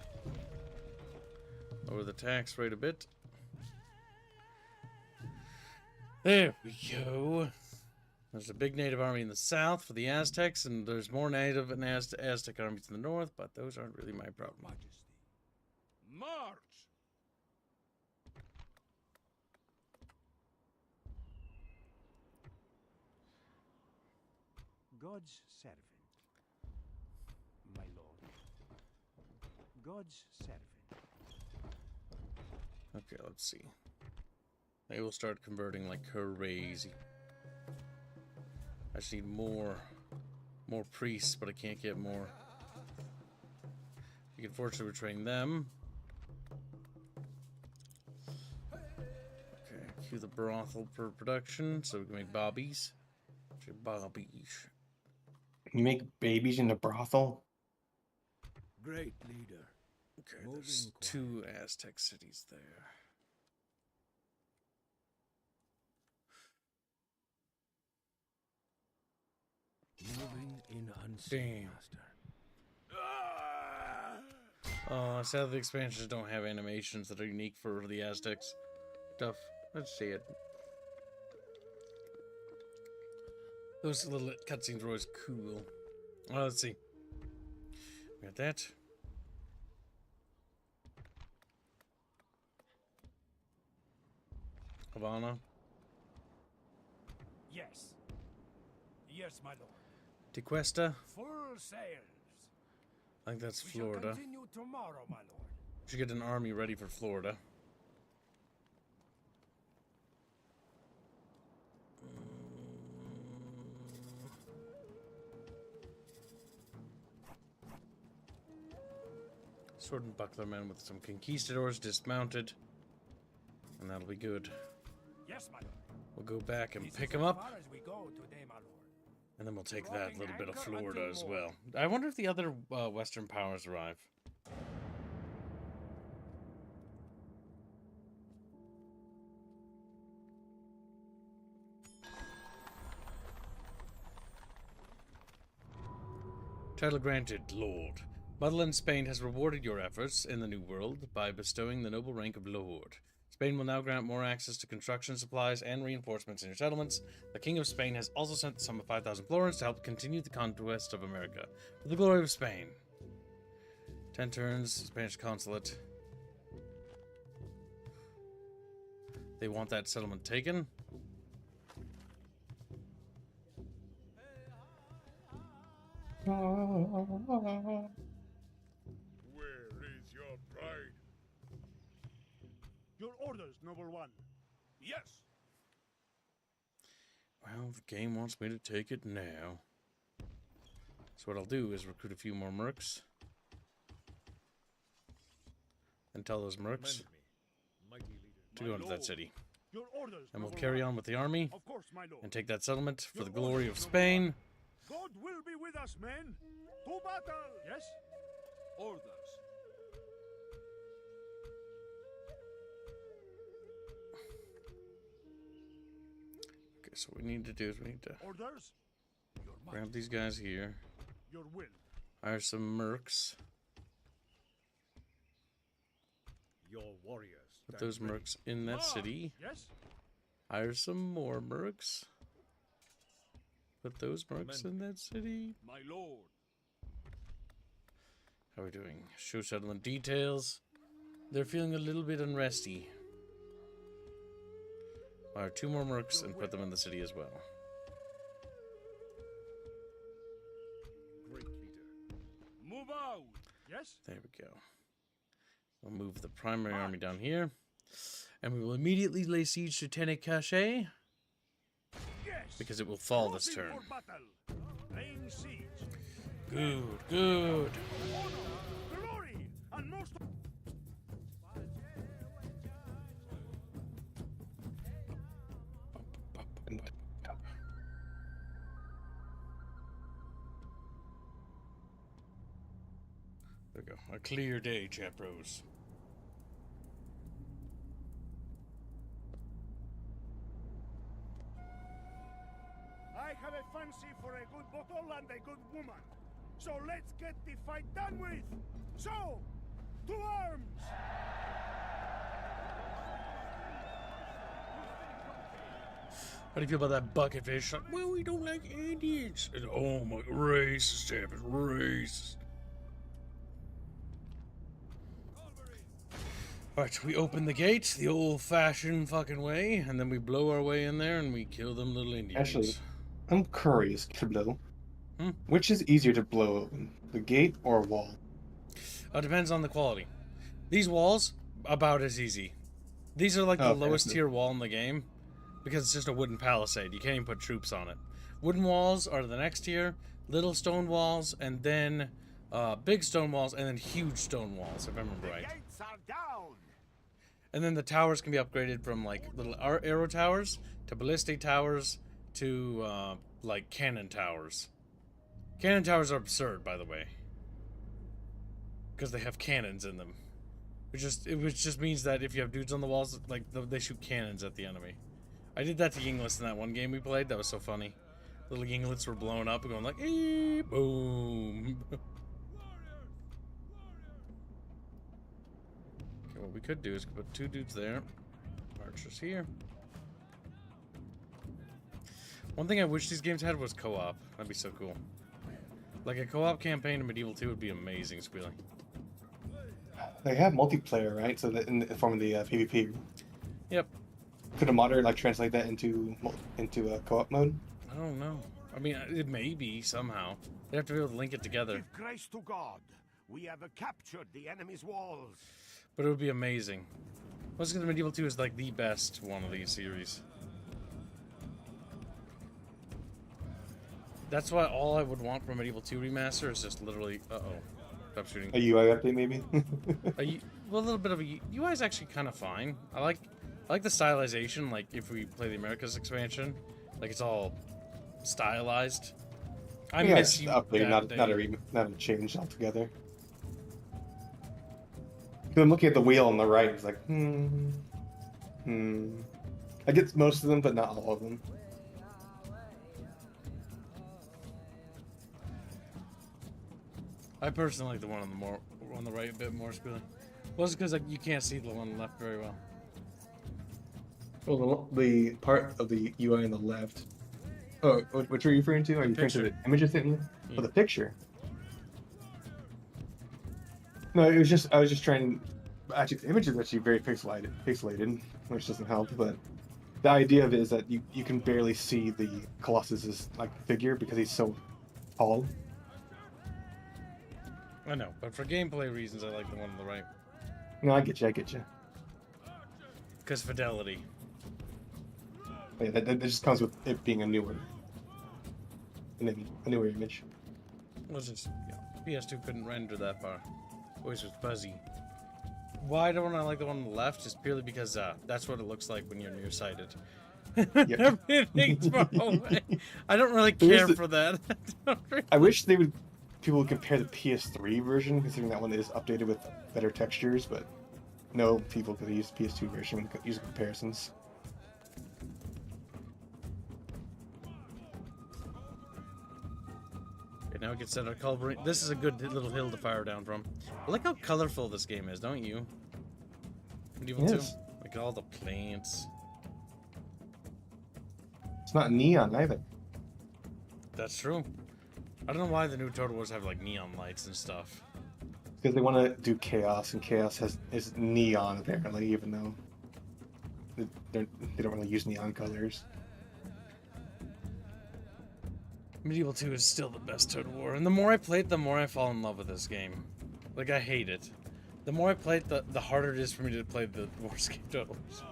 Lower the tax rate a bit. There we go. There's a big native army in the south for the Aztecs, and there's more native and Aztec armies in the north, but those aren't really my problem. Majesty. March! God's servant. My lord. God's servant. Okay, let's see. They will start converting like crazy. I just need more priests, but I can't get more. We can fortunately retrain them. Okay, cue the brothel for production, so we can make bobbies. Bobbies. Can you make babies in a brothel? Great leader. Okay, there's 2 Aztec cities there. Moving in unseen, Damn. master. Oh, sadly the expansions don't have animations that are unique for the Aztecs. Tough. Let's see it. Those little cutscenes are always cool. Well, let's see. We got that. Havana. Yes. Yes, my lord. De Cuesta. Full sails. I think that's We shall Florida. continue tomorrow, my lord. We should get an army ready for Florida. Sword and buckler men with some conquistadors dismounted. And that'll be good. Yes, my lord. We'll go back and This pick is them as up. far as we go today, my lord. And then we'll take that Dropping little bit of anchor Florida until as morning. well. I wonder if the other Western powers arrive. Title granted, Lord. Motherland Spain has rewarded your efforts in the New World by bestowing the noble rank of Lord. Spain will now grant more access to construction supplies and reinforcements in your settlements. The King of Spain has also sent the sum of 5,000 florins to help continue the conquest of America. For the glory of Spain. 10 turns, Spanish consulate. They want that settlement taken. Where is your pride? Your orders, noble one. Yes. Well, the game wants me to take it now. So what I'll do is recruit a few more mercs. And tell those mercs to go into that city. Your orders, And we'll noble carry one. on with the army Of course, my lord. and take that settlement for Your the glory of orders, noble Spain. one. God will be with us, men. To battle. Yes. Orders. Okay, so what we need to do is we need to Orders. Your might. grab these guys here. Your will. Hire some mercs. Your warriors. Put those mercs in that city. Yes. Hire some more mercs. Put those mercs in that city. My lord. How are we doing? Show settlement details. They're feeling a little bit unresty. Hire 2 more mercs and put them in the city as well. Great leader. Move out. Yes. There we go. We'll move the primary army down here. And we will immediately lay siege to Tenecache Yes. because it will fall this Crossing turn. for battle. Laying siege. Good, good. Honor, glory, and most. There we go. A clear day, chat bros. I have a fancy for a good bottle and a good woman. So let's get the fight done with. So, to arms! How do you feel about that bucket fish? Like, well, we don't like Indians. And, oh my, racist, Travis, racist. Alright, we open the gate the old-fashioned fucking way, and then we blow our way in there and we kill them little Indians. Actually, I'm curious, Kiblo. Which is easier to blow open, the gate or a wall? It depends on the quality. These walls, about as easy. These are like the Okay, lowest so- tier wall in the game because it's just a wooden palisade. You can't even put troops on it. Wooden walls are the next tier, little stone walls, and then big stone walls, and then huge stone walls, if I remember right. Gates are down. And then the towers can be upgraded from like little arrow towers to ballistic towers to like cannon towers. Cannon towers are absurd, by the way, because they have cannons in them. Which just means that if you have dudes on the walls, like they shoot cannons at the enemy. I did that to Yinglets in that one game we played. That was so funny. Little Yinglets were blowing up and going like, "Ee, boom." Okay, what we could do is put 2 dudes there, archers here. One thing I wish these games had was co-op. That'd be so cool. Like a co-op campaign in Medieval 2 would be amazing, Squealy. They have multiplayer, right? So that in the form of the PvP. Yep. Could a modder like translate that into a co-op mode? I don't know. I mean, it may be somehow. They have to be able to link it together. Give grace to God. We have captured the enemy's walls. But it would be amazing. What's going to Medieval 2 is like the best one of these series. That's why all I would want from Medieval 2 Remaster is just literally... Uh-oh. Stop shooting. A UI update, maybe? Well, a little bit of a... UI is actually kind of fine. I like the stylization, like if we play the Americas expansion. Like it's all stylized. I miss you update, that not a change altogether. 'Cause I'm looking at the wheel on the right. It's like, I get most of them, but not all of them. I personally like the one on the right a bit more, Squealy. Well, it's because like, you can't see the one on the left very well. Well, the part of the UI on the left. Oh, what are you referring to? Are you referring to the images thing? Yeah. Oh, the picture. No, I was just trying. Actually, the image is actually very pixelated, which doesn't help. But the idea of it is that you can barely see the Colossus's like figure because he's so tall. I know, but for gameplay reasons, I like the one on the right. No, I get you. Because fidelity. Yeah, that just comes with it being a newer image. Well, it's just, yeah, PS2 couldn't render that far. Always was fuzzy. Why don't I like the one on the left? Just purely because that's what it looks like when you're nearsighted. Yep. Everything's far away. I don't really care for that. I wish people would compare the PS3 version, considering that one is updated with better textures, but no people could use the PS2 version when using comparisons. Okay, now we can set our color. This is a good little hill to fire down from. I like how colorful this game is, don't you? Medieval 2? Like all the plants. It's not neon either. That's true. I don't know why the new Total Wars have like neon lights and stuff. Because they want to do chaos, and chaos is neon apparently, even though they don't really use neon colors. Medieval 2 is still the best Total War, and the more I play it, the more I fall in love with this game. Like, I hate it. The more I play it, the harder it is for me to play the Wars game Total Wars.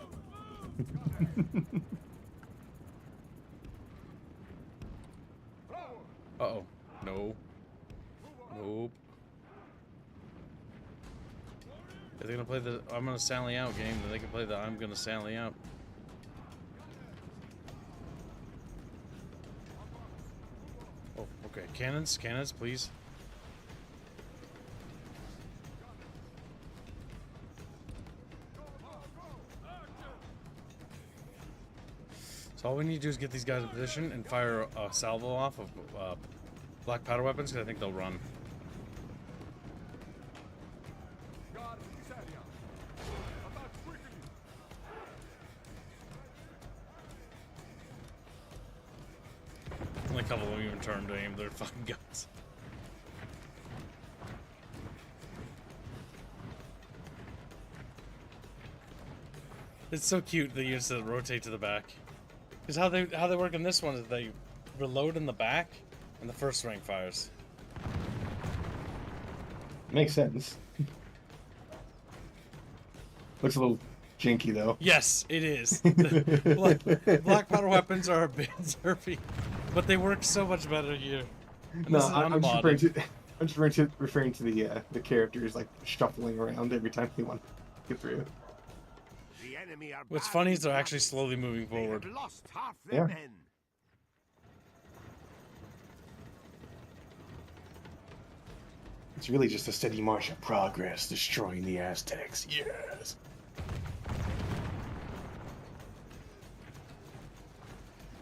Uh-oh. No. Nope. If they're gonna play the I'm gonna sally out game, then they can play the I'm gonna sally out. Oh, okay. Cannons, please. So all we need to do is get these guys in position and fire a salvo off of black powder weapons, because I think they'll run. Only a couple of them even turned to aim their fucking guns. It's so cute that you just rotate to the back. Because how they work in this one is they reload in the back, And the first rank fires. Makes sense. Looks a little janky though. Yes, it is. Black powder weapons are a bit derpy, but they work so much better here. And No, this is I'm just unmodded. referring to the characters like shuffling around every time they want to get through. The enemy are What's badly funny is they're actually blooded. slowly moving They forward. have lost half their Yeah. men. It's really just a steady march of progress, destroying the Aztecs. Yes.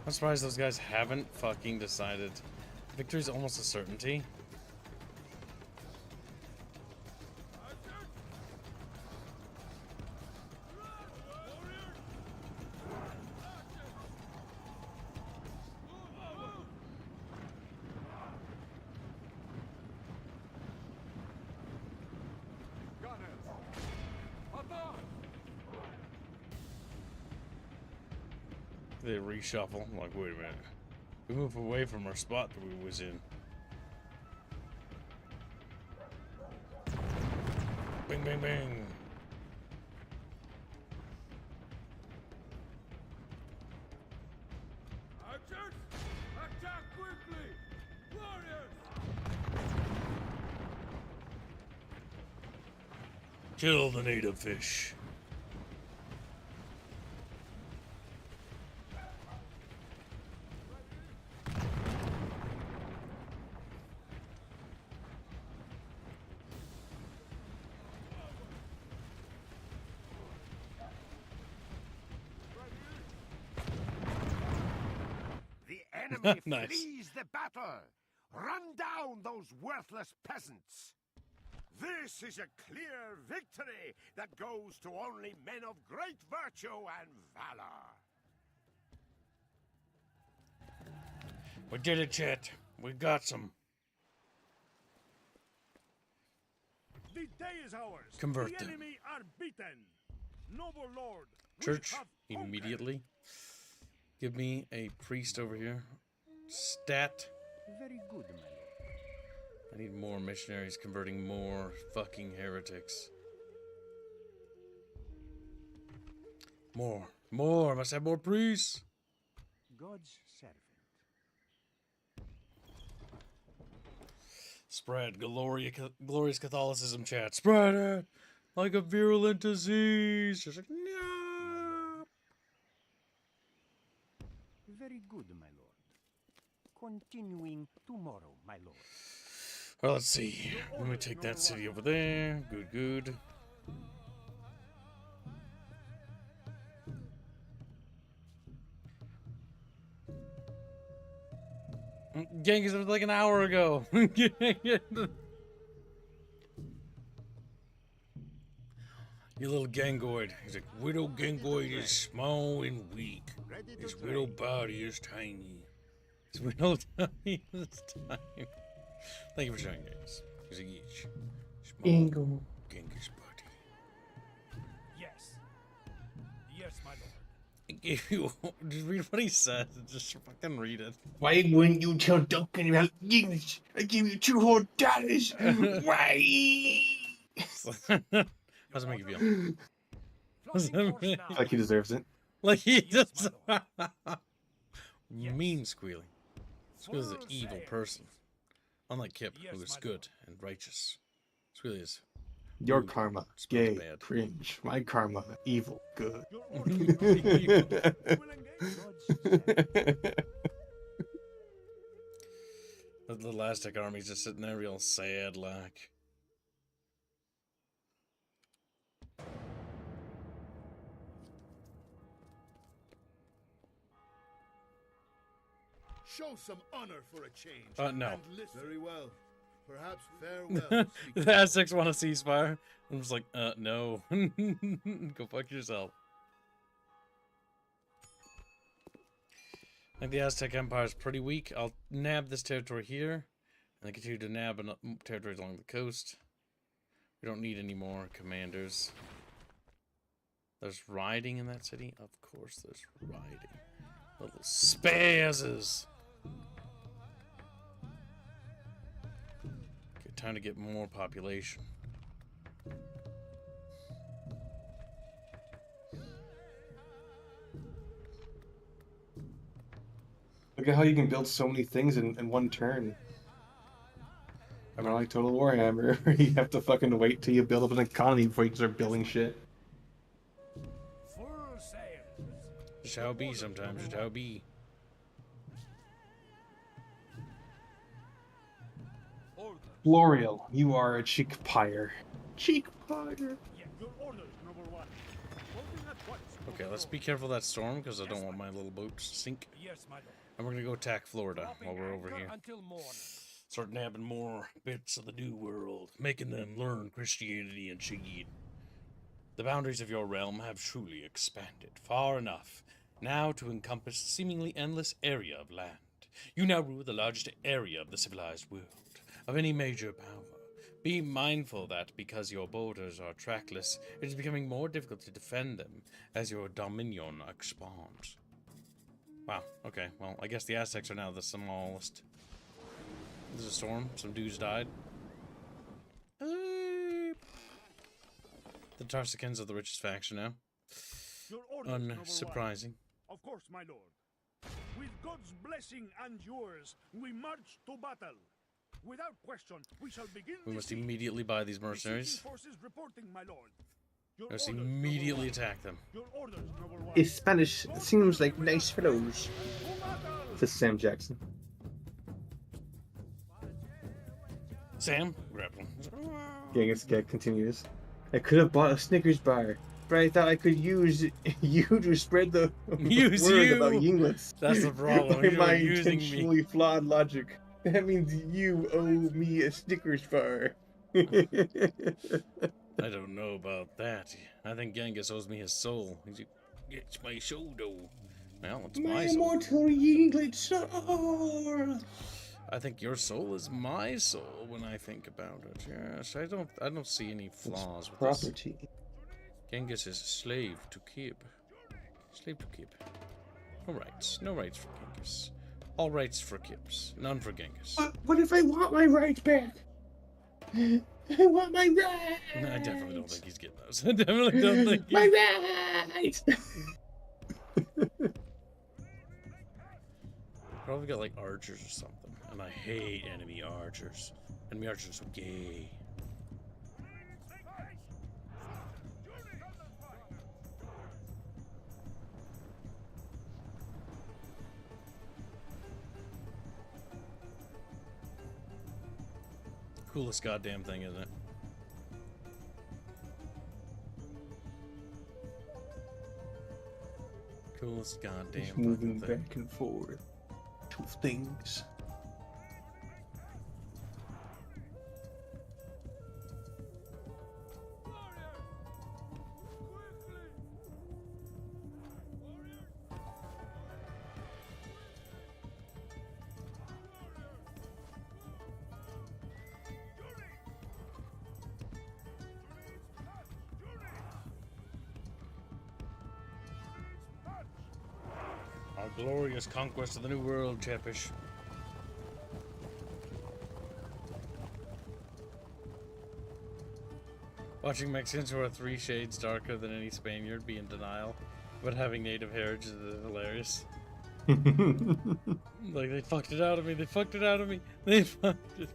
I'm surprised those guys haven't fucking decided. Victory's almost a certainty. They reshuffle. I'm like, wait a minute. We move away from our spot that we was in. Bing, bing, bing. Archers, attack quickly! Warriors! Kill the native fish. The enemy Nice. flees the battle. Run down those worthless peasants. This is a clear victory that goes to only men of great virtue and valor. We did it, chat. We got some. The day is ours. Convert the them. enemy are beaten. Noble Lord, we Church, have conquered. immediately. Give me a priest over here. Stat. Very good, my lord. I need more missionaries converting more fucking heretics. More. More. Must have more priests. God's servant. Spread glorious Catholicism, chat. Spread it like a virulent disease. Just like, no. Very good, my lord. Continuing tomorrow, my lord. Well, let's see. Let me take that city over there. Good, good. Genghis was like an hour ago. You little Gangoid. He's like, Widow Gangoid is small and weak. Ready to His trade. widow body is tiny. His widow body is tiny. Thank you for showing, guys. He's a yeesh. Small Genghis body. Yes. Yes, my lord. I gave you. Just read what he said. Just fucking read it. Why wouldn't you tell Duncan about English? I gave you $200. Why? How does it make you feel? Does it Floating make- course now. Like he deserves it. Like he Yes, just my Yes. mean Squealy. Squealy's an Full evil sail. person. Unlike Kip, Yes, who is my good and righteous. Squealy is. Your Ooh, karma, smells gay, bad. cringe. My karma, evil, good. Your orders, my lord. We will engage. God's servant. The little Aztec army's just sitting there real sad like. Show some honor for a change. No. And listen. Very well. Perhaps farewell. The Aztecs want a ceasefire. I'm just like, no. Go fuck yourself. I think the Aztec Empire is pretty weak. I'll nab this territory here. And then continue to nab territories along the coast. We don't need any more commanders. There's riding in that city? Of course there's riding. Little spazzes. time to get more population. Look at how you can build so many things in one turn. I mean, like Total Warhammer, where you have to fucking wait till you build up an economy before you can start building shit. Full sail. Just how it be sometimes, just how it be. L'Oreal, you are a cheek pyre. Cheek pyre. Yeah, your orders, number one. Moving at once. Okay, let's be careful of that storm, because I don't want my little boat to sink. Yes, my lord. And we're gonna go attack Florida while we're over Anchor here. until morning. Start nabbing more bits of the new world, making them learn Christianity and Shigid. The boundaries of your realm have truly expanded far enough now to encompass a seemingly endless area of land. You now rule the largest area of the civilized world, of any major power. Be mindful that because your borders are trackless, it is becoming more difficult to defend them as your dominion expands. Wow, okay, well, I guess the Aztecs are now the smallest. There's a storm, some dudes died. The Tarsicans are the richest faction now. Your orders, number one. Unsurprising. Of course, my lord. With God's blessing and yours, we march to battle. Without question, we shall begin. We must immediately buy these mercenaries. Forces reporting, my lord. Your Let's orders, immediately number one. attack them. Your orders, number one. It's Spanish. It seems like nice fellows. This is Sam Jackson. Sam, grab them. Genghis Cat continues. I could have bought a Snickers bar, but I thought I could use you to spread the Use word you. about Yinglets. That's the problem. By You're my using intentionally me. flawed logic. That means you owe me a Snickers bar. I don't know about that. I think Genghis owes me his soul. It's my soul, though. Well, it's my soul. immortal Yinglet soul. I think your soul is my soul when I think about it. Yes, I don't see any flaws with this. Property. Genghis is a slave to keep. Slave to keep. No rights. No rights for Genghis. All rights for Kips. None for Genghis. What if I want my rights back? I want my rights. I definitely don't think he's getting those. I definitely don't think he's... My rights. Probably got like archers or something. And I hate enemy archers. Enemy archers are so gay. Coolest goddamn thing, isn't it? Coolest goddamn Just fucking moving thing. back and forth. Two things. Our glorious conquest of the New World, Chatfish. Watching Mexicans who are 3 shades darker than any Spaniard be in denial, but having native heritage is hilarious. Like, they fucked it out of me, they fucked it out of me, they fucked it.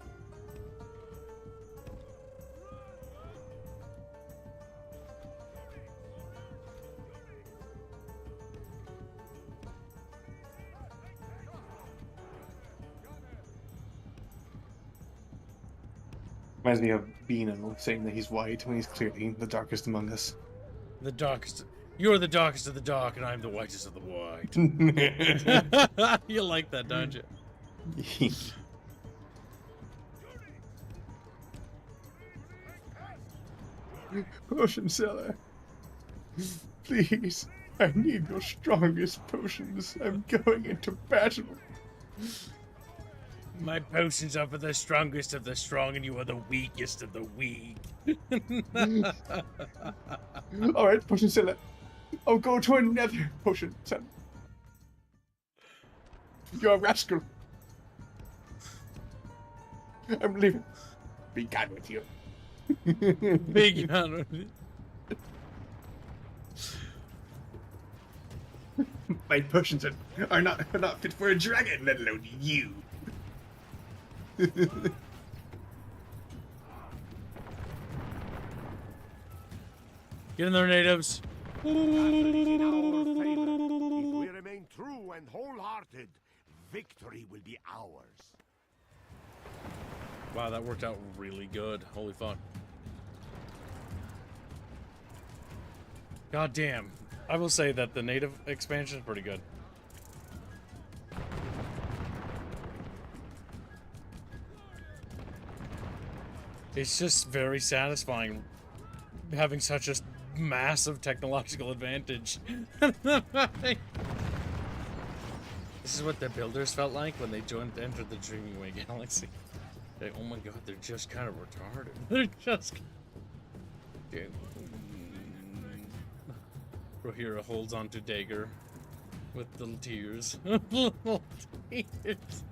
Reminds me of Beano saying that he's white when he's clearly the darkest among us. The darkest. You're the darkest of the dark, and I'm the whitest of the white. You like that, don't you? Potion seller. Please, I need your strongest potions. I'm going into battle. My potions are for the strongest of the strong, and you are the weakest of the weak. Alright, potion seller. I'll go to another potion seller. You're a rascal. I'm leaving. Be God with you. Big gun. My potions are not fit for a dragon, let alone you. Get in there, natives. The battle is in our favor. If we remain true and wholehearted, victory will be ours. Wow, that worked out really good. Holy fuck. God damn. I will say that the native expansion is pretty good. It's just very satisfying having such a massive technological advantage. This is what the builders felt like when they entered the Dreaming Way Galaxy. Like, oh my god, they're just kind of retarded. They're just... Rohirra holds onto dagger with little tears. Little tears.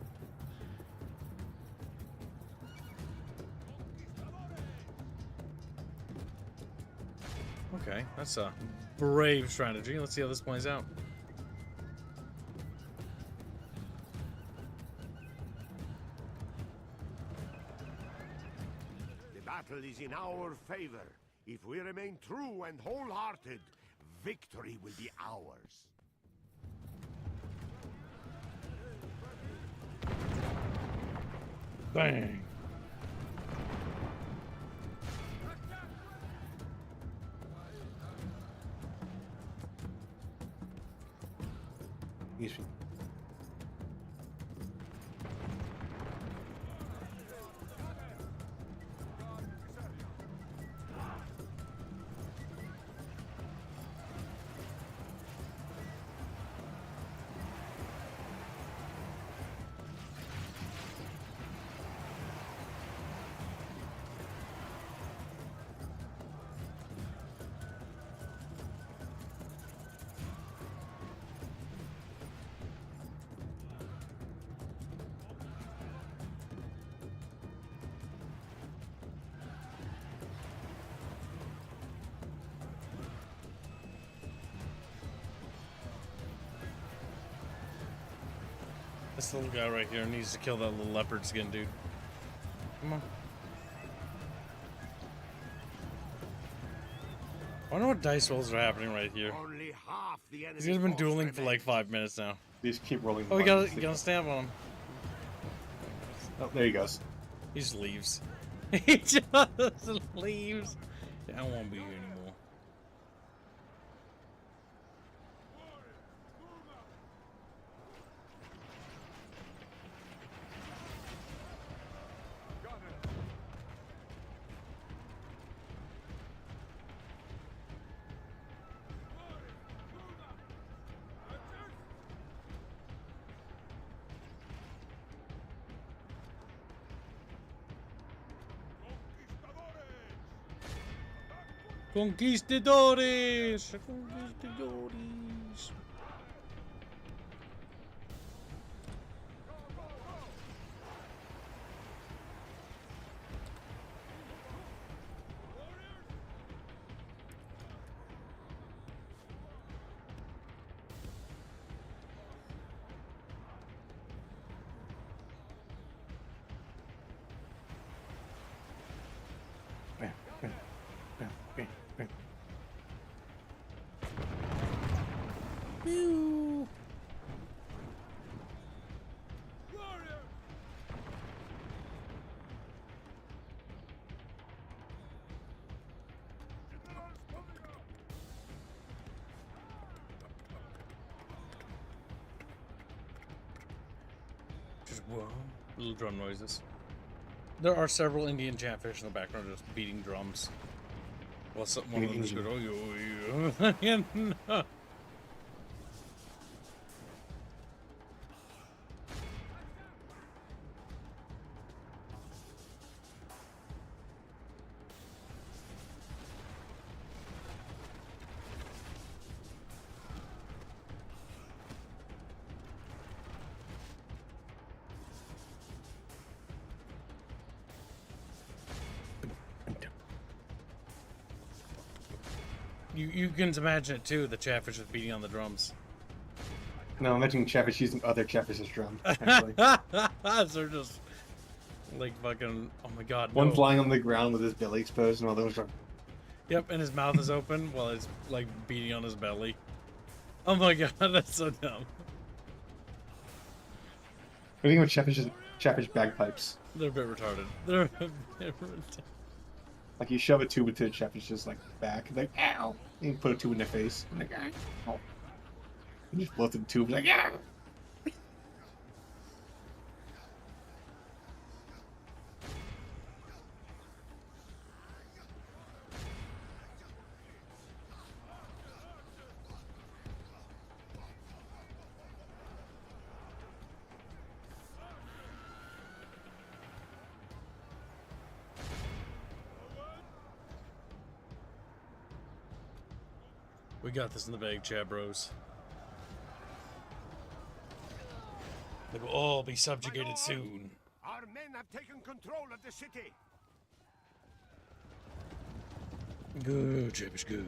Okay, that's a brave strategy. Let's see how this plays out. The battle is in our favor. If we remain true and wholehearted, victory will be ours. Bang. Easy. This little guy right here needs to kill that little leopard skin dude. Come on. I wonder what dice rolls are happening right here. Only half the enemy He's been force dueling for remains. like 5 minutes now. These keep rolling. Oh, you buttons. gotta stamp on him. Oh, there he goes. He just leaves. He just leaves. I don't want to be here anymore. Conquistadores! Conquistadores! Bam, bam, bam, bam, bam. Pew! Just whoa, little drum noises. There are several Indian chatfish in the background just beating drums. Well, one of them just goes, oh, yo, yo. You can imagine it too. The Chatfish is beating on the drums. No, I'm imagining Chatfish using other Chatfish's drum. Actually, So they're just like fucking. Oh my god. one No. flying on the ground with his belly exposed, and all those. Yep, and his mouth is open while it's like beating on his belly. Oh my god, that's so dumb. What do you think of Chatfish bagpipes? They're a bit retarded. They're a bit retarded. Like you shove a tube into a Chatfish's like back, like ow. And you put a tube in their face, and like ow. You just blow through the tube, like yeah. We got this in the bag, Chad bros. They will all be subjugated soon. Our men have taken control of the city. Good, Chatfish, good.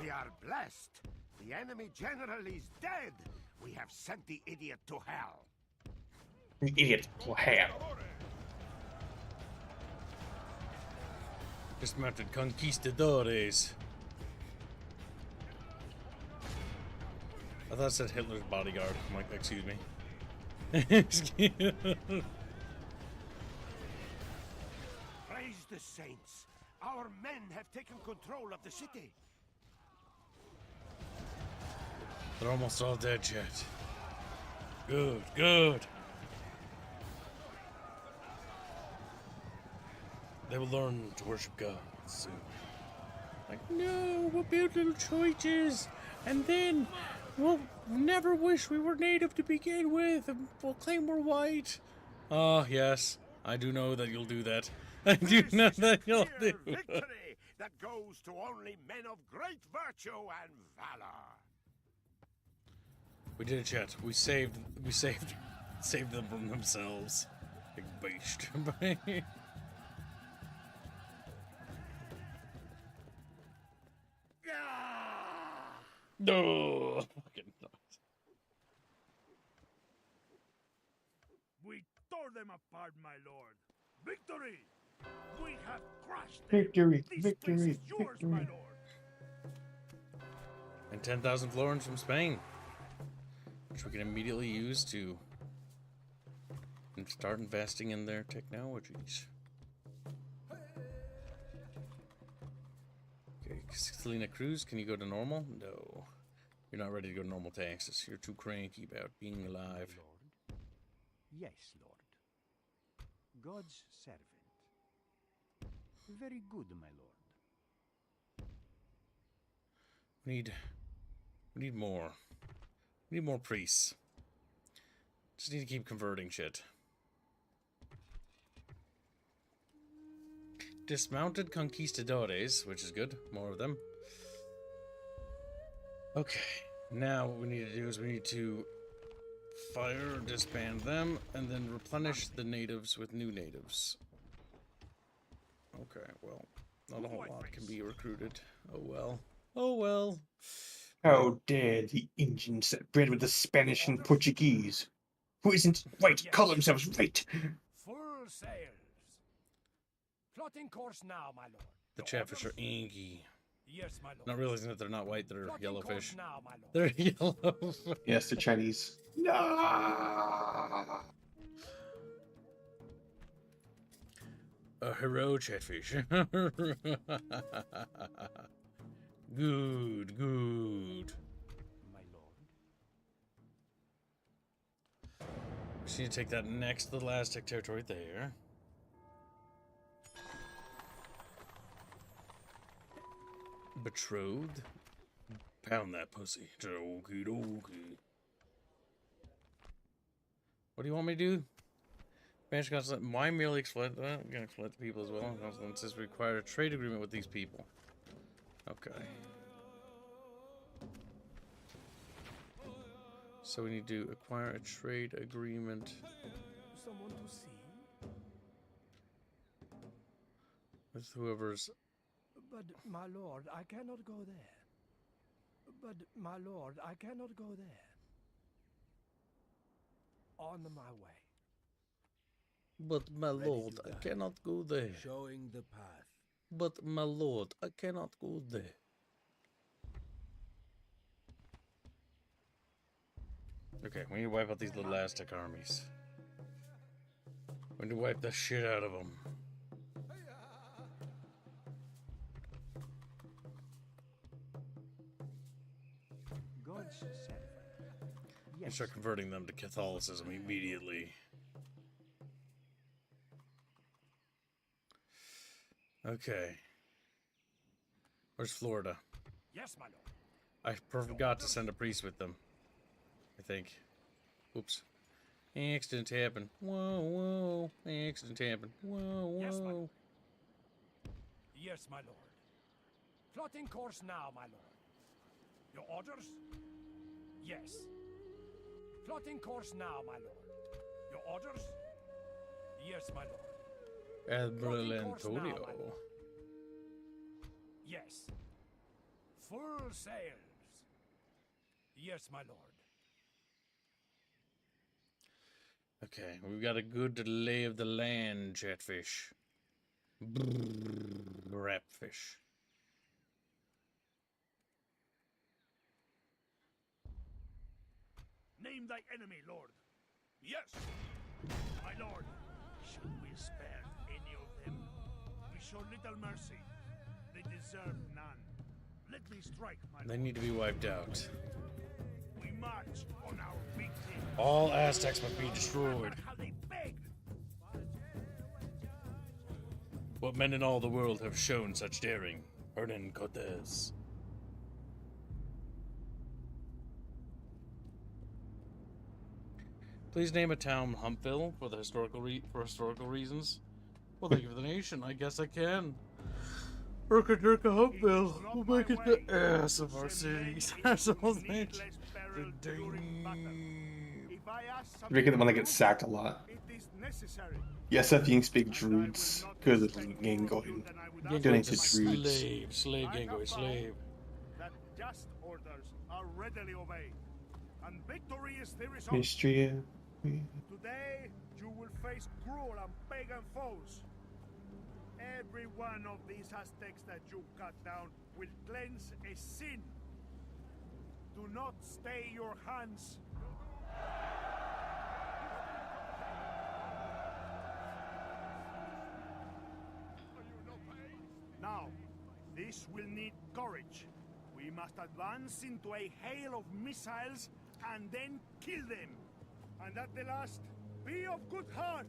We are blessed. The enemy general is dead. We have sent the idiot to hell. Idiot. Oh, hell. Dismounted conquistadores. I thought it said Hitler's bodyguard. I'm like, excuse me. Excuse me. Praise the saints. Our men have taken control of the city. They're almost all dead, chat. Good, good. They will learn to worship God soon. Like, no, we'll build little churches, and then we'll never wish we were native to begin with, and we'll claim we're white. Oh, yes, I do know that you'll do that. I do know that you'll do that. Victory that goes to only men of great virtue and valor. We did it, chat. We saved them from themselves. Like beast. No, fucking nuts. We tore them apart, my lord. Victory! We have crushed them. Victory, This victory, place is yours, my victory. lord. And 10,000 florins from Spain, which we can immediately use to start investing in their technologies. Okay, Selena Cruz, can you go to normal? No. You're not ready to go to normal taxes. You're too cranky about being alive. Lord. Yes, Lord. God's servant. Very good, my lord. We need more. We need more priests. Just need to keep converting shit. Dismounted conquistadores, which is good. More of them. Okay. Now what we need to do is we need to fire, disband them, and then replenish the natives with new natives. Okay, well, not a whole lot can be recruited. Oh well. Oh well. How dare the Indians set bread with the Spanish and Portuguese? Who isn't white call themselves white? Full sails. Plotting course now, my lord. The Chatfish are inky. Yes, my lord. Not realizing that they're not white, they're Plotting yellow course fish. now, my lord. They're yellow. Yes, the Chinese. No. A hero Chatfish. Good, good. My lord. Just need to take that next to the Aztec territory there. Betrothed? Pound that pussy. Okie dokie. What do you want me to do? Spanish consulate. Why merely exploit that? I'm gonna exploit the people as well. Consulate says we require a trade agreement with these people. Okay. So we need to acquire a trade agreement. Someone to see? With whoever's... But, my lord, I cannot go there. But, my lord, I cannot go there. On my way. But, my Ready lord, to I guide. cannot go there. Showing the path. But, my lord, I cannot go there. Okay, we need to wipe out these little Aztec armies. We need to wipe the shit out of them. God's servant. And Yes. start converting them to Catholicism immediately. Okay. Where's Florida? Yes, my lord. I forgot to send a priest with them. I think. Oops. Accident happened. Whoa, whoa. Accident happened. Whoa, whoa. Yes, my lord. Yes, my lord. Plotting course now, my lord. Your orders? Yes. Plotting course now, my lord. Your orders? Yes, my lord. Admiral Plotting course now, my Antonio. lord. Yes. Full sails. Yes, my lord. Okay, we've got a good lay of the land, Chatfish. Rapfish. Name thy enemy, Lord. Yes, my lord. Should we spare any of them? We show little mercy. They deserve none. Let me strike, my They lord. need to be wiped out. We march on our victim. All Aztecs must be destroyed. How they beg. What men in all the world have shown such daring? Hernan Cortez. Please name a town Humpville for the historical reasons. Well, thank you for the nation. I guess I can. Urka Durka Humpville will make it the ass of our cities. Ass of our nation. Making them want to get sacked a lot. It is necessary. Yes, if you can speak Druids. Good little game going. Donate to Druids. Slave, Gangoy, slave. That just orders are readily obeyed, and victory is the result. Mystery. Today, you will face cruel and pagan foes. Every one of these Aztecs that you cut down will cleanse a sin. Do not stay your hands. Now, this will need courage. We must advance into a hail of missiles and then kill them. And at the last, be of good heart.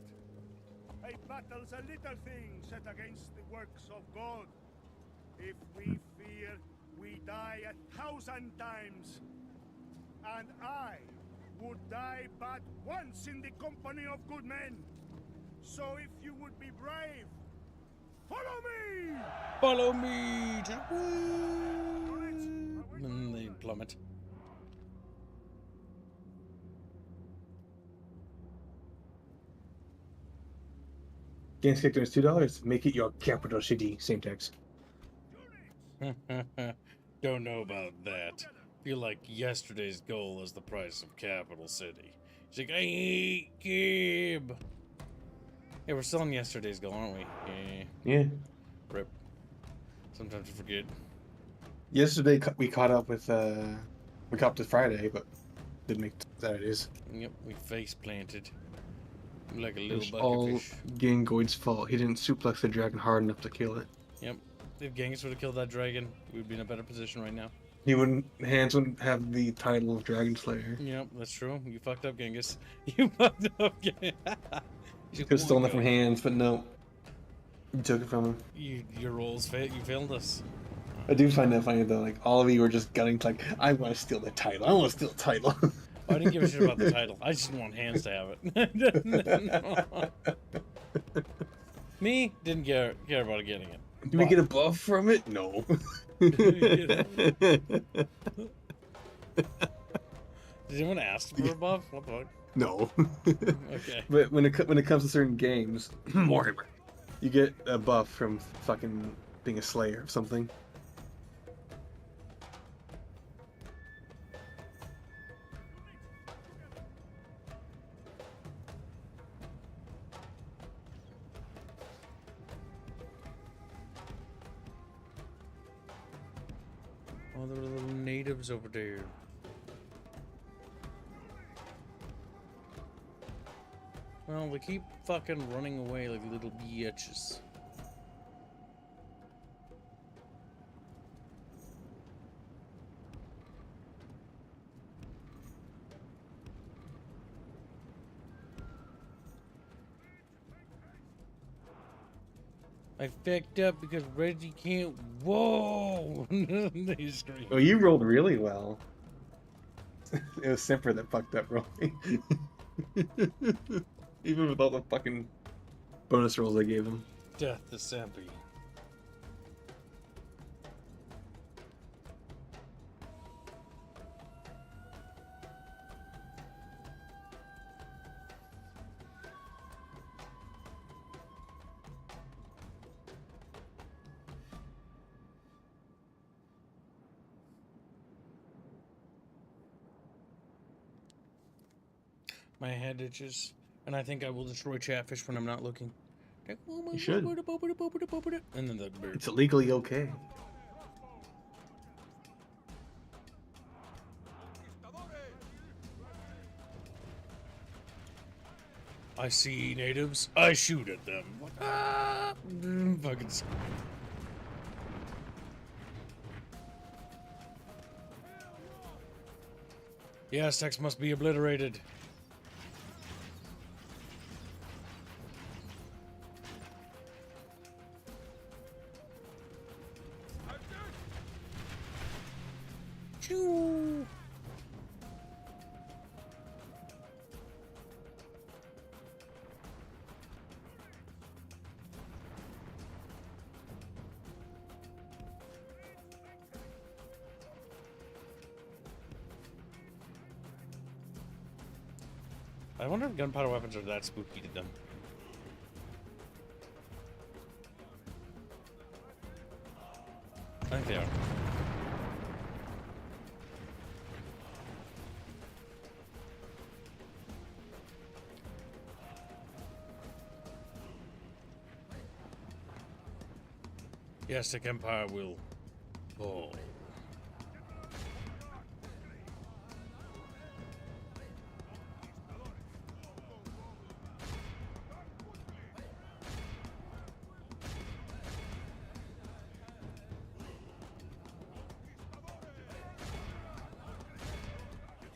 A battle's a little thing set against the works of God. If we fear, we die 1,000 times. And I would die but once in the company of good men. So if you would be brave, follow me! Follow me to the woo! And they plummet. Gains kicker is $2. Make it your capital city. Same tax. Don't know about that. Feel like yesterday's goal is the price of capital city. She's like, I hate Gib. Yeah, we're still on yesterday's goal, aren't we? Yeah. Rip. Sometimes I forget. Yesterday we caught up with we caught up to Friday, but didn't make Saturdays. Yep, we face planted. Like a It little was all bucketfish. Gangoid's fault. He didn't suplex the dragon hard enough to kill it. Yep. If Genghis would have killed that dragon, we would be in a better position right now. He wouldn't. Hans wouldn't have the title of Dragon Slayer. Yep, that's true. You fucked up, Genghis. You fucked up, Genghis. You could have stolen it from Hans, but no. You took it from him. Your roles failed. You failed us. I do find that funny though. Like all of you were just gunning like, I want to steal the title. I want to steal the title. I didn't give a shit about the title. I just want Hans to have it. Me didn't care about getting it. Do we get a buff from it? No. Did anyone ask for a buff? What the fuck? No. Okay. But when it comes to certain games, Warhammer, you get a buff from fucking being a slayer of something. Oh, there were little natives over there. Well, they keep fucking running away like little bitches. I fucked up because Reggie can't. Whoa! They scream. Oh, you rolled really well. It was Simper that fucked up rolling. Even with all the fucking bonus rolls I gave him. Death to Sempi. My head itches, and I think I will destroy Chatfish when I'm not looking. You should. And then the bird. It's illegally okay. I see natives. I shoot at them. Ah! Fucking. The Aztecs must be obliterated. Choo! I wonder if gunpowder weapons are that spooky to them. I think they are. The Aztec Empire will fall.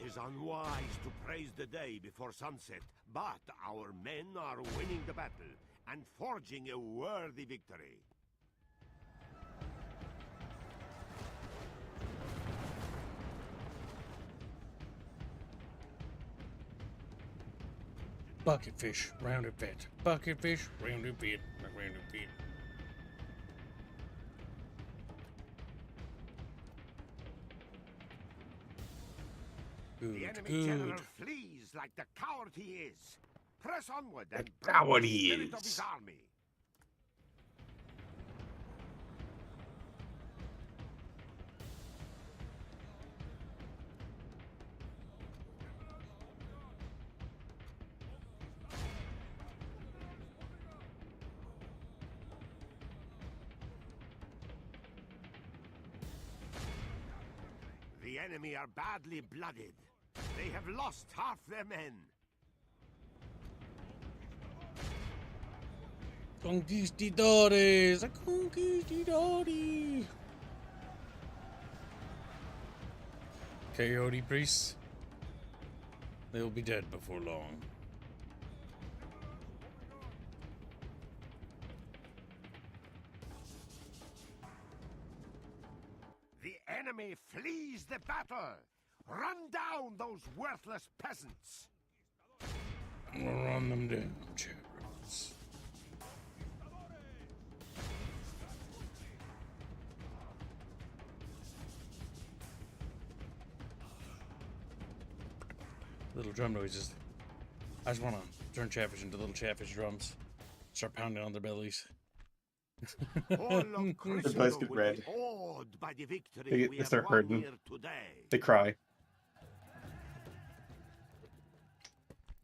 It is unwise to praise the day before sunset, but our men are winning the battle and forging a worthy victory. Bucket fish, rounded pit. Bucket fish, rounded pit, rounded pit. The enemy general flees like the coward he is. Press onward and bring coward the he spirit of is. his army. The enemy are badly blooded. They have lost half their men. Conquistadores! A conquistadores! Coyote priests. They will be dead before long. The enemy flees the battle. Run down those worthless peasants. I'm gonna run them down, chariots. Little drum noises. I just want to turn Chatfish into little Chatfish drums. Start pounding on their bellies. All of Crusade boys get will red. be awed by the victory we They have start won hurting. here today. They cry.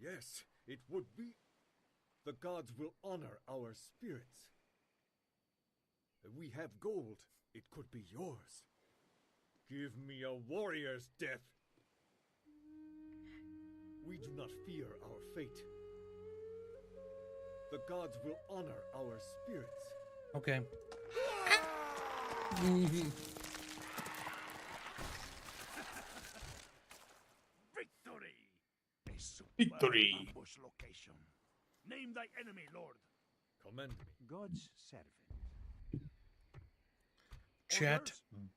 Yes, it would be. The gods will honor our spirits. We have gold. It could be yours. Give me a warrior's death. We do not fear our fate. The gods will honor our spirits. Okay. Victory! A superb Victory. ambush location. Name thy enemy, Lord. Command me. God's servant. Chat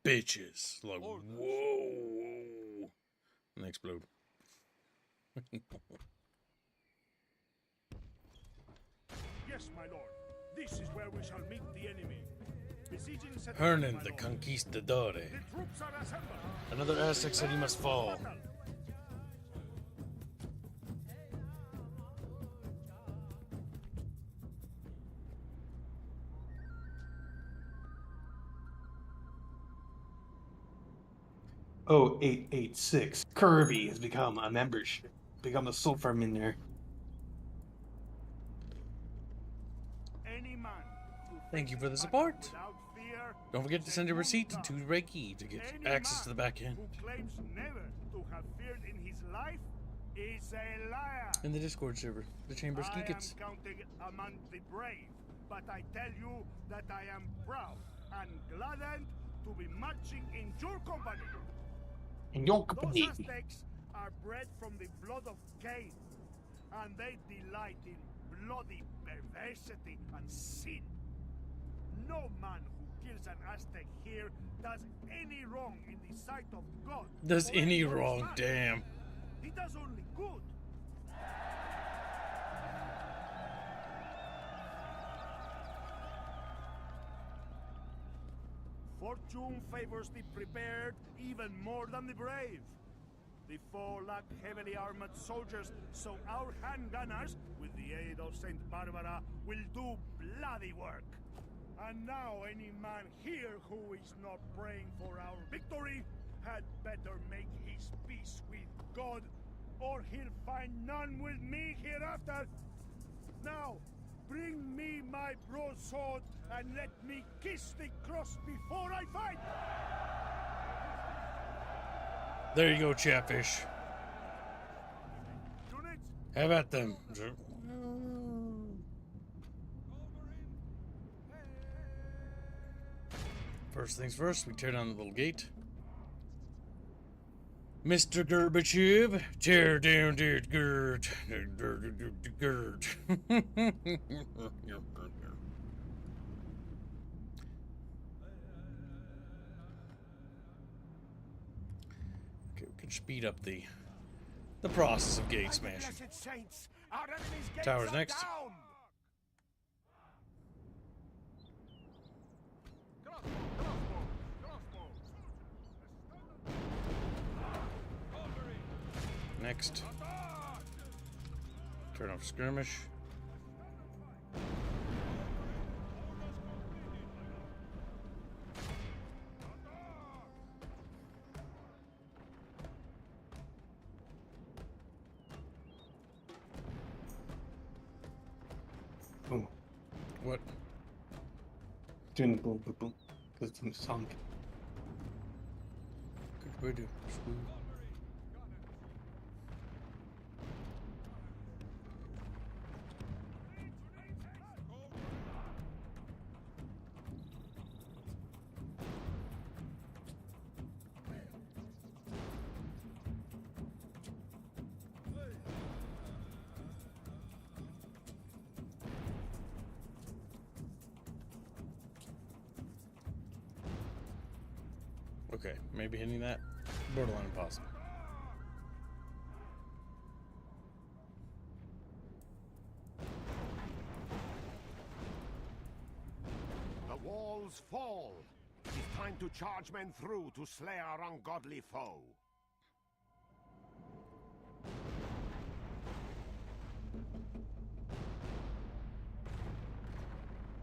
bitches. Like, Orders. whoa. And they explode. Yes, my lord. This is where we shall meet the enemy. Besieging settlement, Hernan my the lord. Conquistador. The troops are assembled. Another Aztec city must fall. Battle. Oh, 886. Kirby has become a membership. Become a soul farm in there. Any man who Thank you for the faces support. battle without fear, Don't forget to send a receipt to Gungan. Reiki to get Any access to the man back end. who claims never to have feared in his life is a liar. In the Discord server, the Chamber I am Skikets. counting among the brave, but I tell you that I am proud and gladdened to be marching in your company. In your Those company. Aztecs are bred from the blood of Cain, and they delight in bloody perversity and sin. No man who kills an Aztec here does any wrong in the sight of God. Does or any God's wrong, man. damn. He does only good. Fortune favors the prepared even more than the brave. The foe lack heavily armored soldiers, so our handgunners, with the aid of Saint Barbara, will do bloody work. And now any man here who is not praying for our victory had better make his peace with God, or he'll find none with me hereafter. Now, bring me my broadsword and let me kiss the cross before I fight! There you go, Chatfish. Units, Have at them. First things first, we tear down the little gate. Mr. Gorbachev, tear down that gate. Okay, we can speed up the process of gate smashing. Blessed saints, our enemy's gates Tower's are next. down. Next. Turn off skirmish. Boom. What? Doing the boom, boom, boom. Because it's in the song. Good way to screw. Okay, maybe hitting that. Borderline impossible. The walls fall. It is time to charge men through to slay our ungodly foe.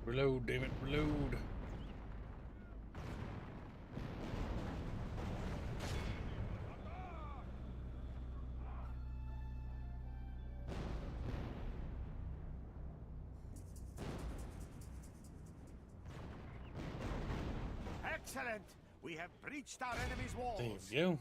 Reload, damn it, reload. Excellent! We have breached our enemy's walls. There you go.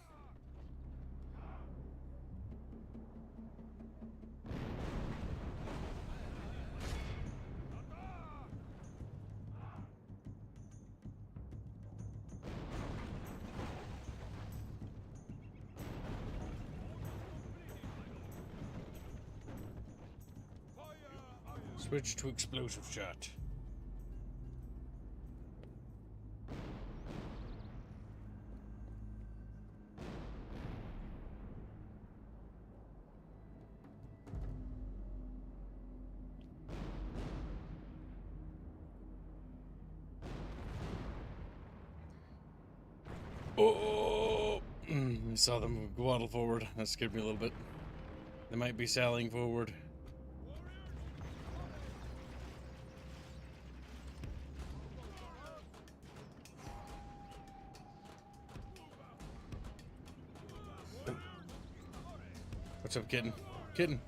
Switch to explosive shot. Oh, I saw them waddle forward. That scared me a little bit. They might be sallying forward. What's up, kitten? Kitten!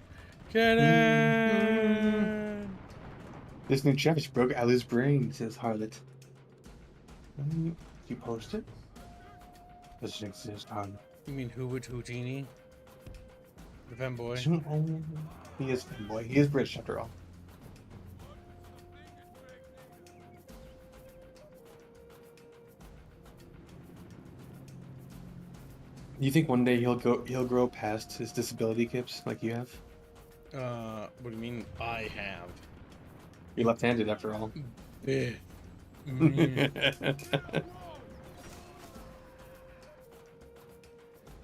Kitten! This new Chatfish broke Ali's brain, says Harlot. You post it? Doesn't exist, Harlot. You mean Houdini? The femboy? He is femboy. He is British after all. You think one day he'll grow past his disability kips like you have? What do you mean I have? You're left-handed after all.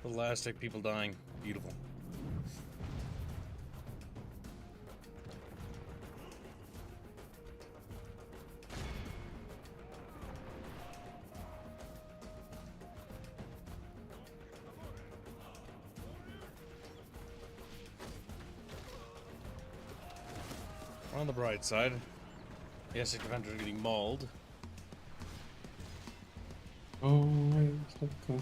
Elastic people dying. Beautiful. On the bright side, yes, the defenders are getting mauled. Oh, so cool.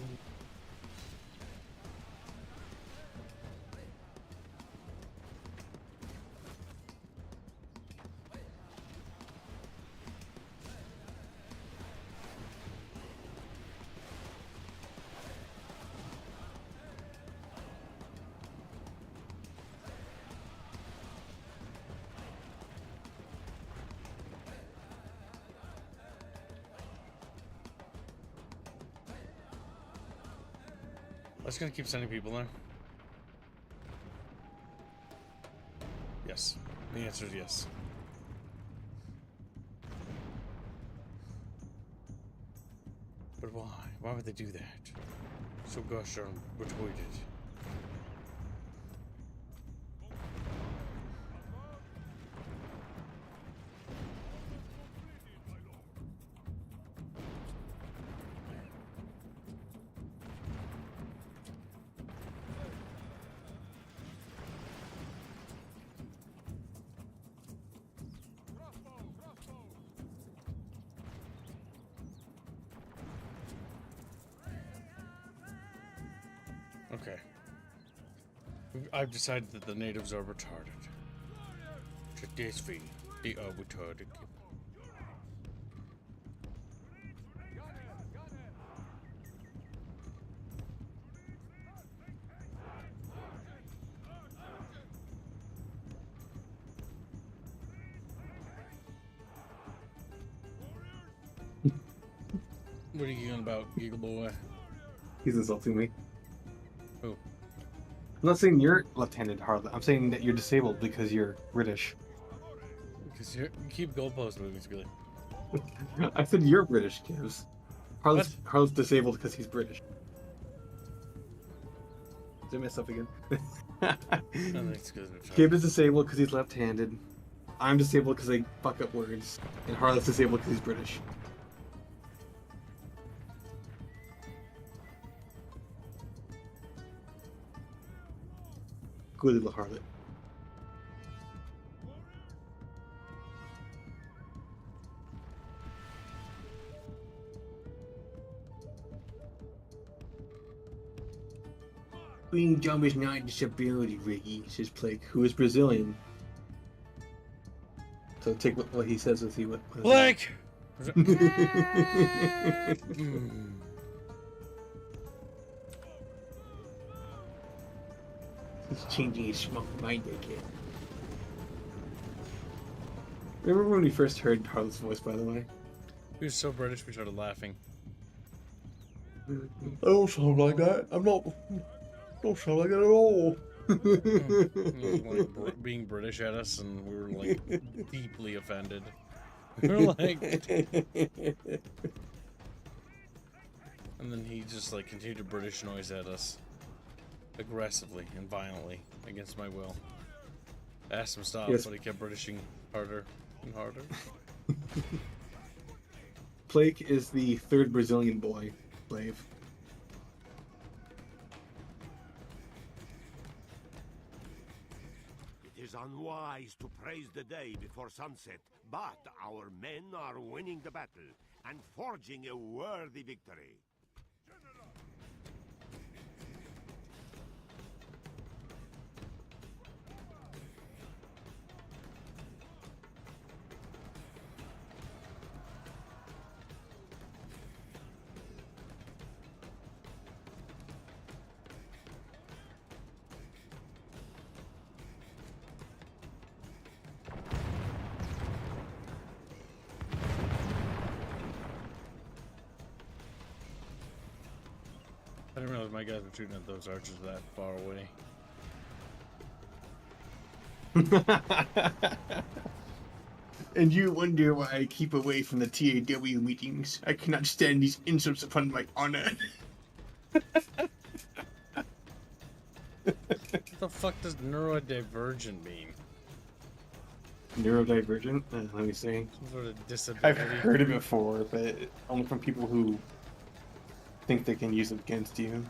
I'm just gonna keep sending people there. Yes. The answer is yes. But why? Why would they do that? So gosh darn retarded. Okay. I've decided that the natives are retarded. Today's fee, they are retarded. What are you yelling about, Giggle Boy? He's insulting me. Who? I'm not saying you're left-handed, Harlot. I'm saying that you're disabled because you're British. Because you keep goalpost moving, Skilly. I said you're British, Gibbs. Harlot's disabled because he's British. Did I mess up again? Gibbs is disabled because he's left-handed. I'm disabled because I fuck up words. And Harlot's disabled because he's British. Good little harlot. Being dumb is not a disability, Ricky, says Blake, who is Brazilian. So take what he says with you. Blake! He's changing his small mind again. Remember when we first heard Harlow's voice, by the way? He was so British, we started laughing. I don't sound like that. I don't sound like that at all. He was like being British at us, and we were like deeply offended. We were like, and then he just like continued to British noise at us, aggressively and violently against my will. I asked him to stop, Yes. but he kept Britishing harder and harder. Blake is the third Brazilian boy, slave. It is unwise to praise the day before sunset, but our men are winning the battle and forging a worthy victory. I didn't realize my guys were shooting at those archers that far away. And you wonder why I keep away from the TAW meetings. I cannot stand these insults upon my honor. What the fuck does neurodivergent mean? Neurodivergent? Let me see. Some sort of disability? I've heard it before, but only from people who think they can use it against you.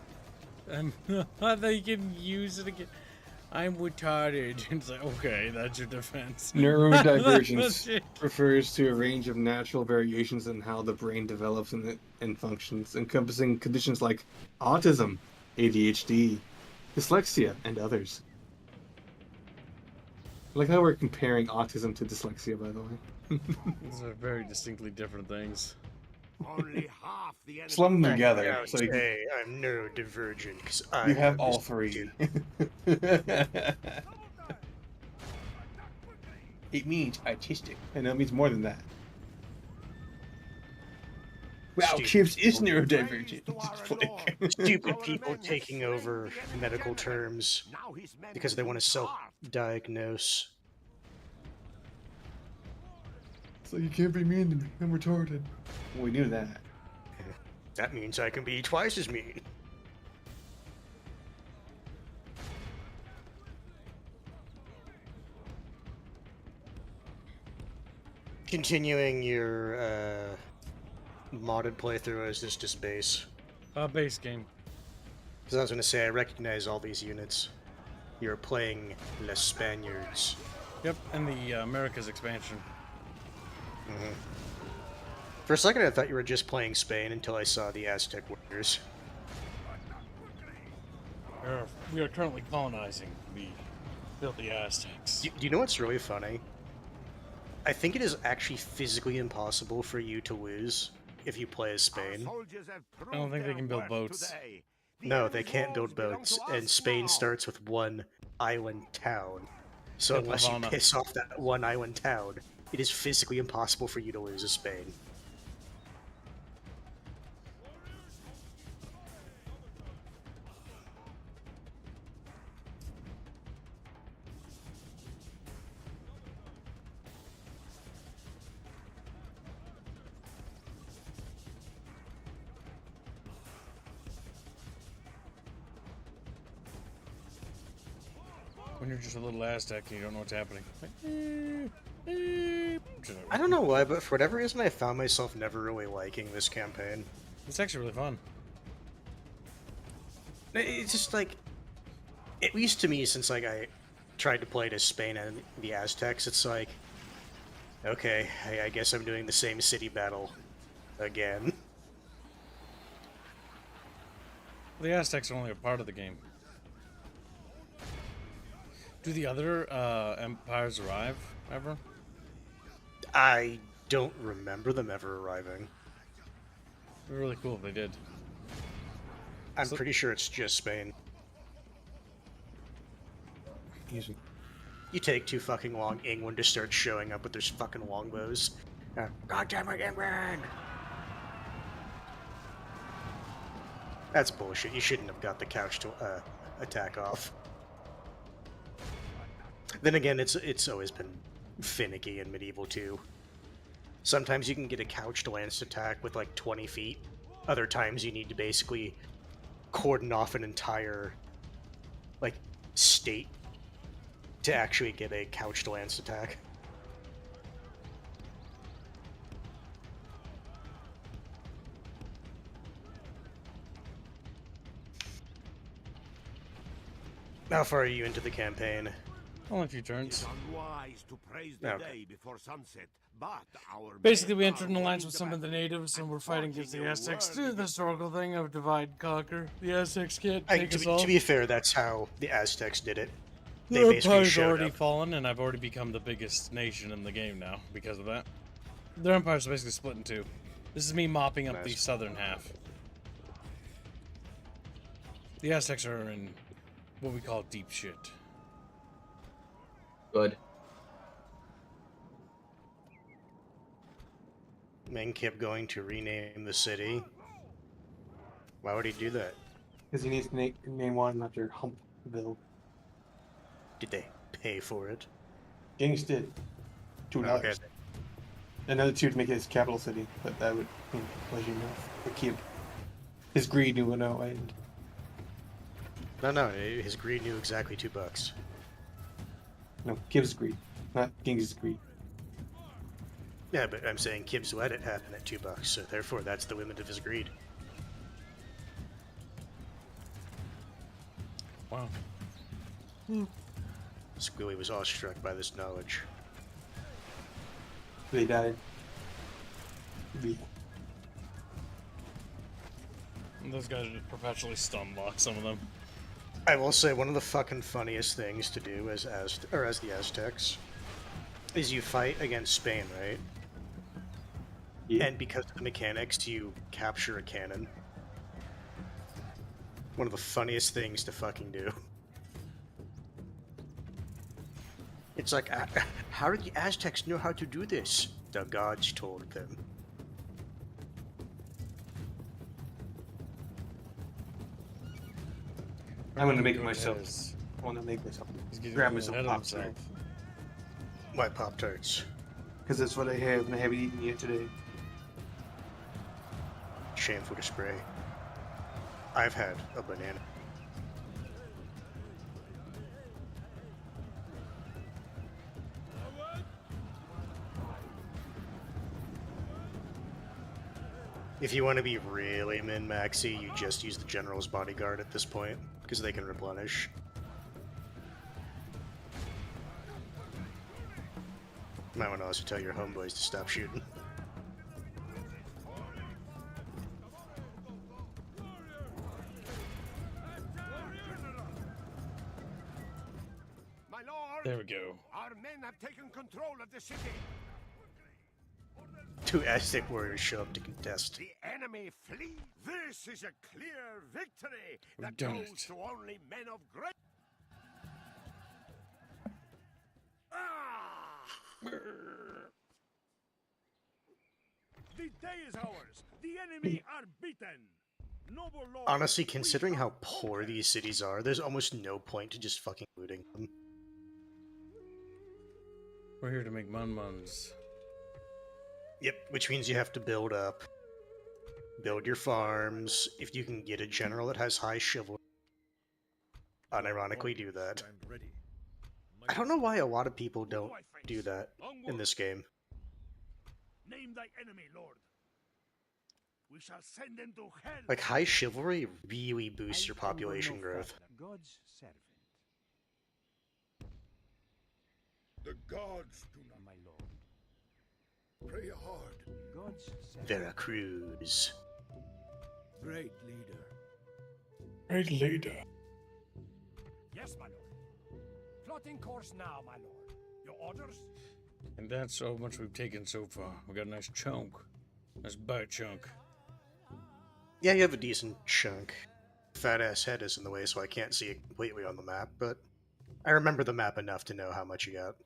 They can use it again. I'm retarded. It's like, okay, that's your defense. Neurodivergence refers to a range of natural variations in how the brain develops and functions, encompassing conditions like autism, ADHD, dyslexia, and others. I like how we're comparing autism to dyslexia, by the way. Those are very distinctly different things. Only half the enemy. Slum them together. I So say I'm neurodivergent because I you have all three. It means artistic, and that means more than that. Wow, Chips is neurodivergent. Stupid people taking over medical terms because they want to self-diagnose. So you can't be mean to me. I'm retarded. We knew that. That means I can be twice as mean. Continuing your modded playthrough, is this just base? Base game. Because I was going to say, I recognize all these units. You're playing Les Spaniards. Yep, and the America's expansion. Mm-hmm. For a second, I thought you were just playing Spain until I saw the Aztec warriors. We are currently colonizing the filthy Aztecs. Do you know what's really funny? I think it is actually physically impossible for you to lose if you play as Spain. I don't think they can build boats. No, they can't build boats, and Spain starts with one island town. So And unless you Havana. piss off that one island town, it is physically impossible for you to lose as Spain. When you're just a little Aztec and you don't know what's happening. I don't know why, but for whatever reason I found myself never really liking this campaign. It's actually really fun. It's just like, at least to me, since like I tried to play it as Spain and the Aztecs, it's like, okay, I guess I'm doing the same city battle again. The Aztecs are only a part of the game. Do the other empires arrive ever? I don't remember them ever arriving. It'd be really cool if they did. I'm pretty sure it's just Spain. Easy. You take too fucking long, England just starts showing up with their fucking longbows. God damn it, England! That's bullshit. You shouldn't have got the couch to attack off. Then again, it's always been finicky in Medieval 2. Sometimes you can get a couched lance attack with like 20 feet. Other times you need to basically cordon off an entire like state to actually get a couched lance attack. How far are you into the campaign? Only a few turns. Unwise to praise the day before sunset, but our Basically, we entered an alliance with some of the natives, and we're fighting against the Aztecs. Do the historical thing of divide and conquer. The Aztecs can't take us all. To be fair, that's how the Aztecs did it. They Their basically empire's showed already up. fallen, and I've already become the biggest nation in the game now because of that. Their empire's basically split in two. This is me mopping up the southern half. The Aztecs are in what we call deep shit. Good. Men kept going to rename the city. Why would he do that? Because he needs to name one after Humpville. Did they pay for it? Kings did. $2. Okay. Another 2 to make it his capital city, but that would let you know. The Kib. His greed knew no end. No, his greed knew exactly $2. No, Kib's greed, not King's greed. Yeah, but I'm saying Kib's let it happen at $2, so therefore that's the limit of his greed. Wow. Squilly was awestruck by this knowledge. They died. Those guys are just perpetually stun lock, some of them. I will say one of the fucking funniest things to do as the Aztecs is you fight against Spain, right? Yeah. And because of the mechanics, you capture a cannon. One of the funniest things to fucking do. It's like, how did the Aztecs know how to do this? The gods told them. I'm gonna make it myself. I want to make myself. Grab myself Pop-Tarts. Why Pop-Tarts? Because that's what I have, and I haven't eaten yet today. Shameful to spray. I've had a banana. If you want to be really min-maxy, you just use the General's Bodyguard at this point, because they can replenish. You might want to also tell your homeboys to stop shooting. My lord, there we go. Our men have taken control of the city. 2 Aztec warriors show up to contest. The enemy flee. This is a clear victory that done goes it. to only men of great. The day is ours. The enemy are beaten. Noble lord, Honestly, considering how poor these cities are, there's almost no point to just fucking looting them. We're here to make mun-muns. Yep, which means you have to build up. Build your farms. If you can get a general that has high chivalry, unironically do that. I don't know why a lot of people don't do that in this game. name thy enemy, lord. We shall send them to hell. Like, high chivalry really boosts your population growth. God's servant. The gods do not, my lord. Pray hard. God's servant. Veracruz. Great leader. Great leader. Yes, my lord. Plotting course now, my lord. Your orders? And that's how much we've taken so far. We got a nice chunk. Nice bite chunk. Yeah, you have a decent chunk. Fat-ass head is in the way, so I can't see it completely on the map, but I remember the map enough to know how much you got.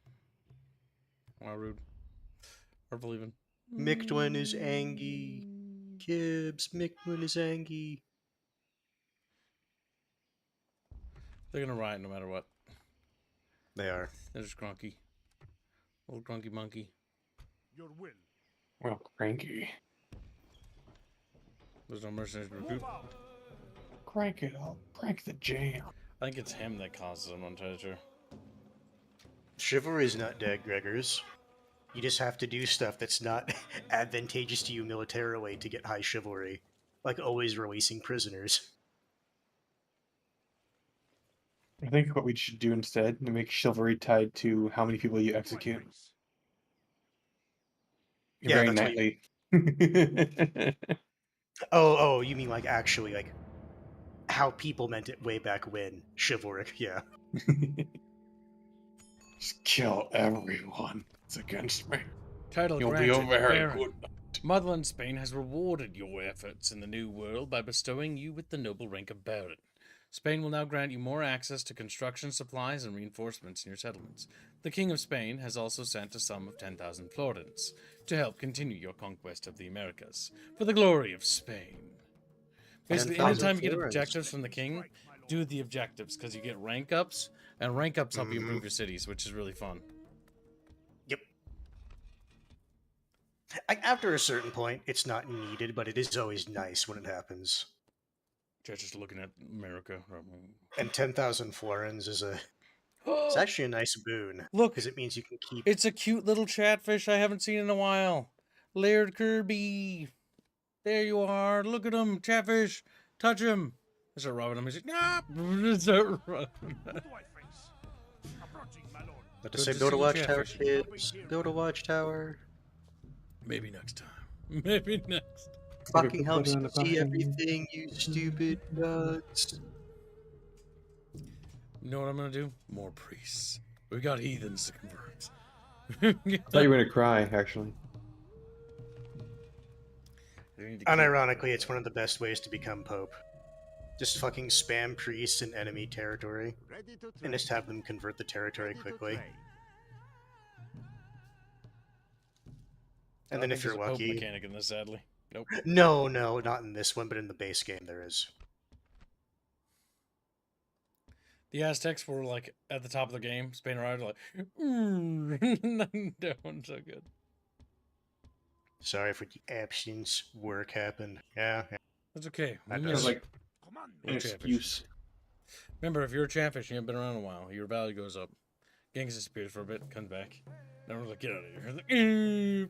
Wow, rude. Or believing. Mictwin is Angie. Kibbs, Mictwin is Angie. They're gonna riot no matter what. They are. They're just cronky. Little cronky monkey. Your will. Well, cranky. There's no mercenaries to recruit. Crank it up. Crank the jam. I think it's him that causes them on treasure. Chivalry is not dead, Gregors. You just have to do stuff that's not advantageous to you militarily to get high chivalry. Like always releasing prisoners. I think what we should do instead to make chivalry tied to how many people you execute. Yeah, Very that's what knightly. Oh, you mean like actually like how people meant it way back when. Chivalric, yeah. Just kill everyone that's against me. Title You'll be granted, a very Baron. good. Motherland Spain has rewarded your efforts in the New World by bestowing you with the noble rank of Baron. Spain will now grant you more access to construction supplies and reinforcements in your settlements. The King of Spain has also sent a sum of 10,000 florins to help continue your conquest of the Americas, for the glory of Spain. Basically, 10,000 anytime you get florins. objectives from the King, do the objectives, because you get rank ups, and rank ups help you improve your cities, which is really fun. Yep. After a certain point, it's not needed, but it is always nice when it happens. Just looking at America. And 10,000 florins is a... It's actually a nice boon. Look, because it means you can keep... It's a cute little chatfish I haven't seen in a while. Laird Kirby. There you are. Look at him. Chatfish. Touch him. I start rubbing him. He's like, nah. Start rubbing him. But to say build a watchtower, kids. Build a watchtower. Maybe next time. Maybe next. Fucking helps you see everything, you stupid nuts. You know what I'm gonna do? More priests. We got heathens to convert. I thought you were gonna cry, actually. Unironically, it's one of the best ways to become Pope. Just fucking spam priests in enemy territory, and just have them convert the territory quickly. And then if you're Pope lucky... mechanic in this, sadly. Nope. No, not in this one, but in the base game there is. The Aztecs were like at the top of the game. Spain arrived like, that one's so good. Sorry for the absence. Work happened. Yeah. That's okay. That We does. know Like an excuse. Remember, if you're a chatfish and you haven't been around a while, your value goes up. Gangs disappears for a bit, comes back. Then we're like, get out of here.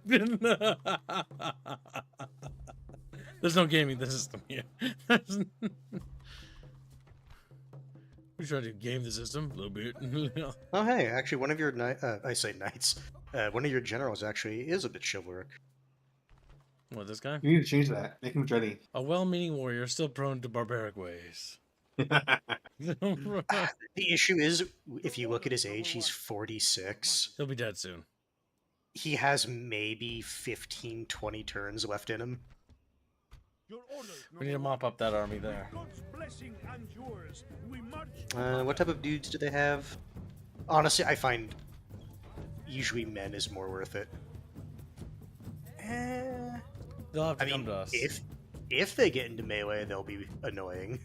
There's no gaming the system here. We try to game the system a little bit. Oh, hey, actually, one of your I say knights. One of your generals actually is a bit chivalric. What, this guy? You need to change that. Make him dready. A well-meaning warrior still prone to barbaric ways. The issue is, if you look at his age, he's 46. He'll be dead soon. He has maybe 15, 20 turns left in him. We need to mop up that army there. What type of dudes do they have? Honestly, I find usually men is more worth it. They'll have to come to us. If they get into melee, they'll be annoying.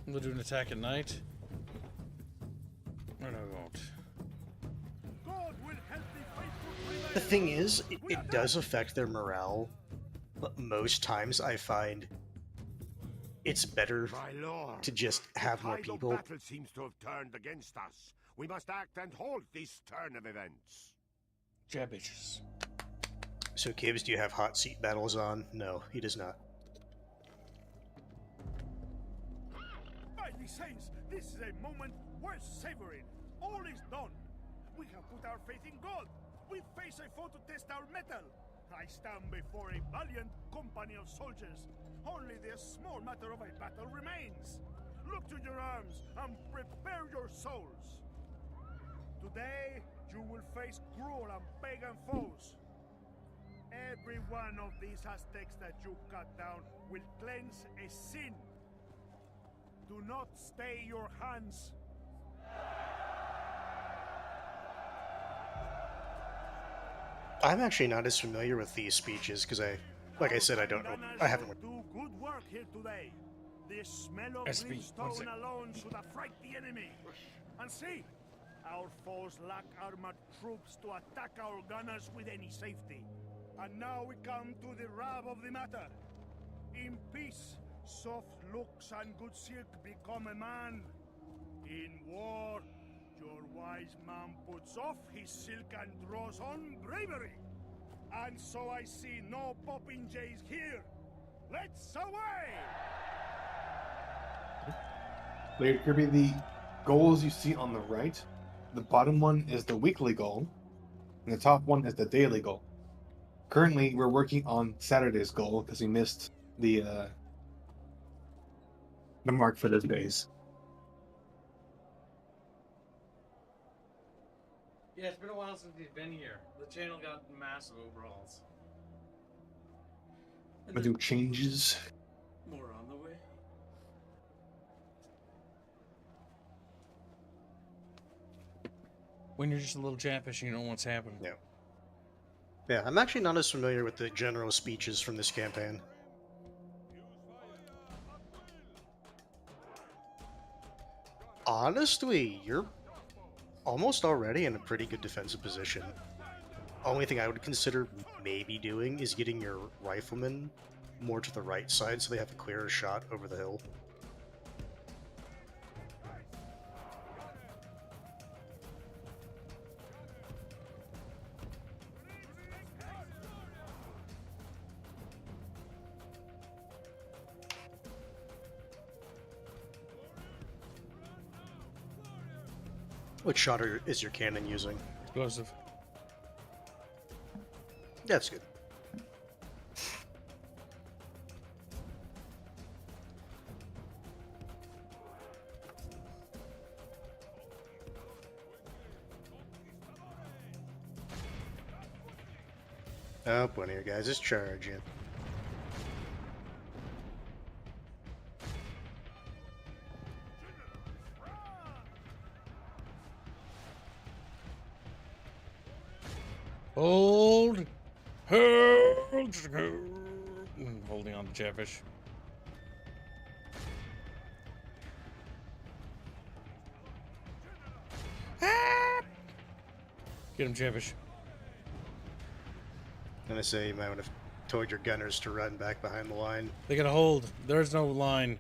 We'll do an attack at night. Or no, we won't. The thing is, it does affect their morale, but most times I find it's better to just have more people. The battle seems to have turned against us. We must act and halt this turn of events. Jab bitches. So, Kibbs, do you have hot seat battles on? No, he does not. By the saints, this is a moment worth savoring. All is done. We have put our faith in God. We face a foe to test our mettle. I stand before a valiant company of soldiers. Only the small matter of a battle remains. look to your arms and prepare your souls. Today, you will face cruel and pagan foes. Every one of these Aztecs that you cut down will cleanse a sin. Do not stay your hands. I'm actually not as familiar with these speeches because like I said, I haven't. Do good work here today. The smell of SB, brimstone alone should affright the enemy. And see, our foes lack armored troops to attack our gunners with any safety. And now we come to the rub of the matter. In peace, soft looks and good silk become a man. In war, your wise man puts off his silk and draws on bravery. And so I see no popinjays here. Let's away! Later, Kirby, the goals you see on the right, the bottom one is the weekly goal, and the top one is the daily goal. Currently, we're working on Saturday's goal because we missed the mark for those days. Yeah, it's been a while since he's been here. The channel got massive overhauls. We'll do changes. More on the way. When you're just a little chatfish, you don't know what's happening. Yeah. Yeah, I'm actually not as familiar with the general speeches from this campaign. Honestly, you're almost already in a pretty good defensive position. Only thing I would consider maybe doing is getting your riflemen more to the right side so they have a clearer shot over the hill. What shot is your cannon using? Explosive. That's good. Oh, one of your guys is charging. Hold! Hold! Holding on to Chatfish. Get him, Chatfish. I'm gonna say you might want to told your gunners to run back behind the line. They gotta hold. There's no line.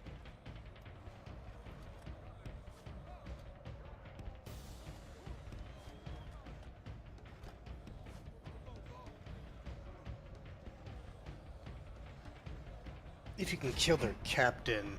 If you can kill their captain.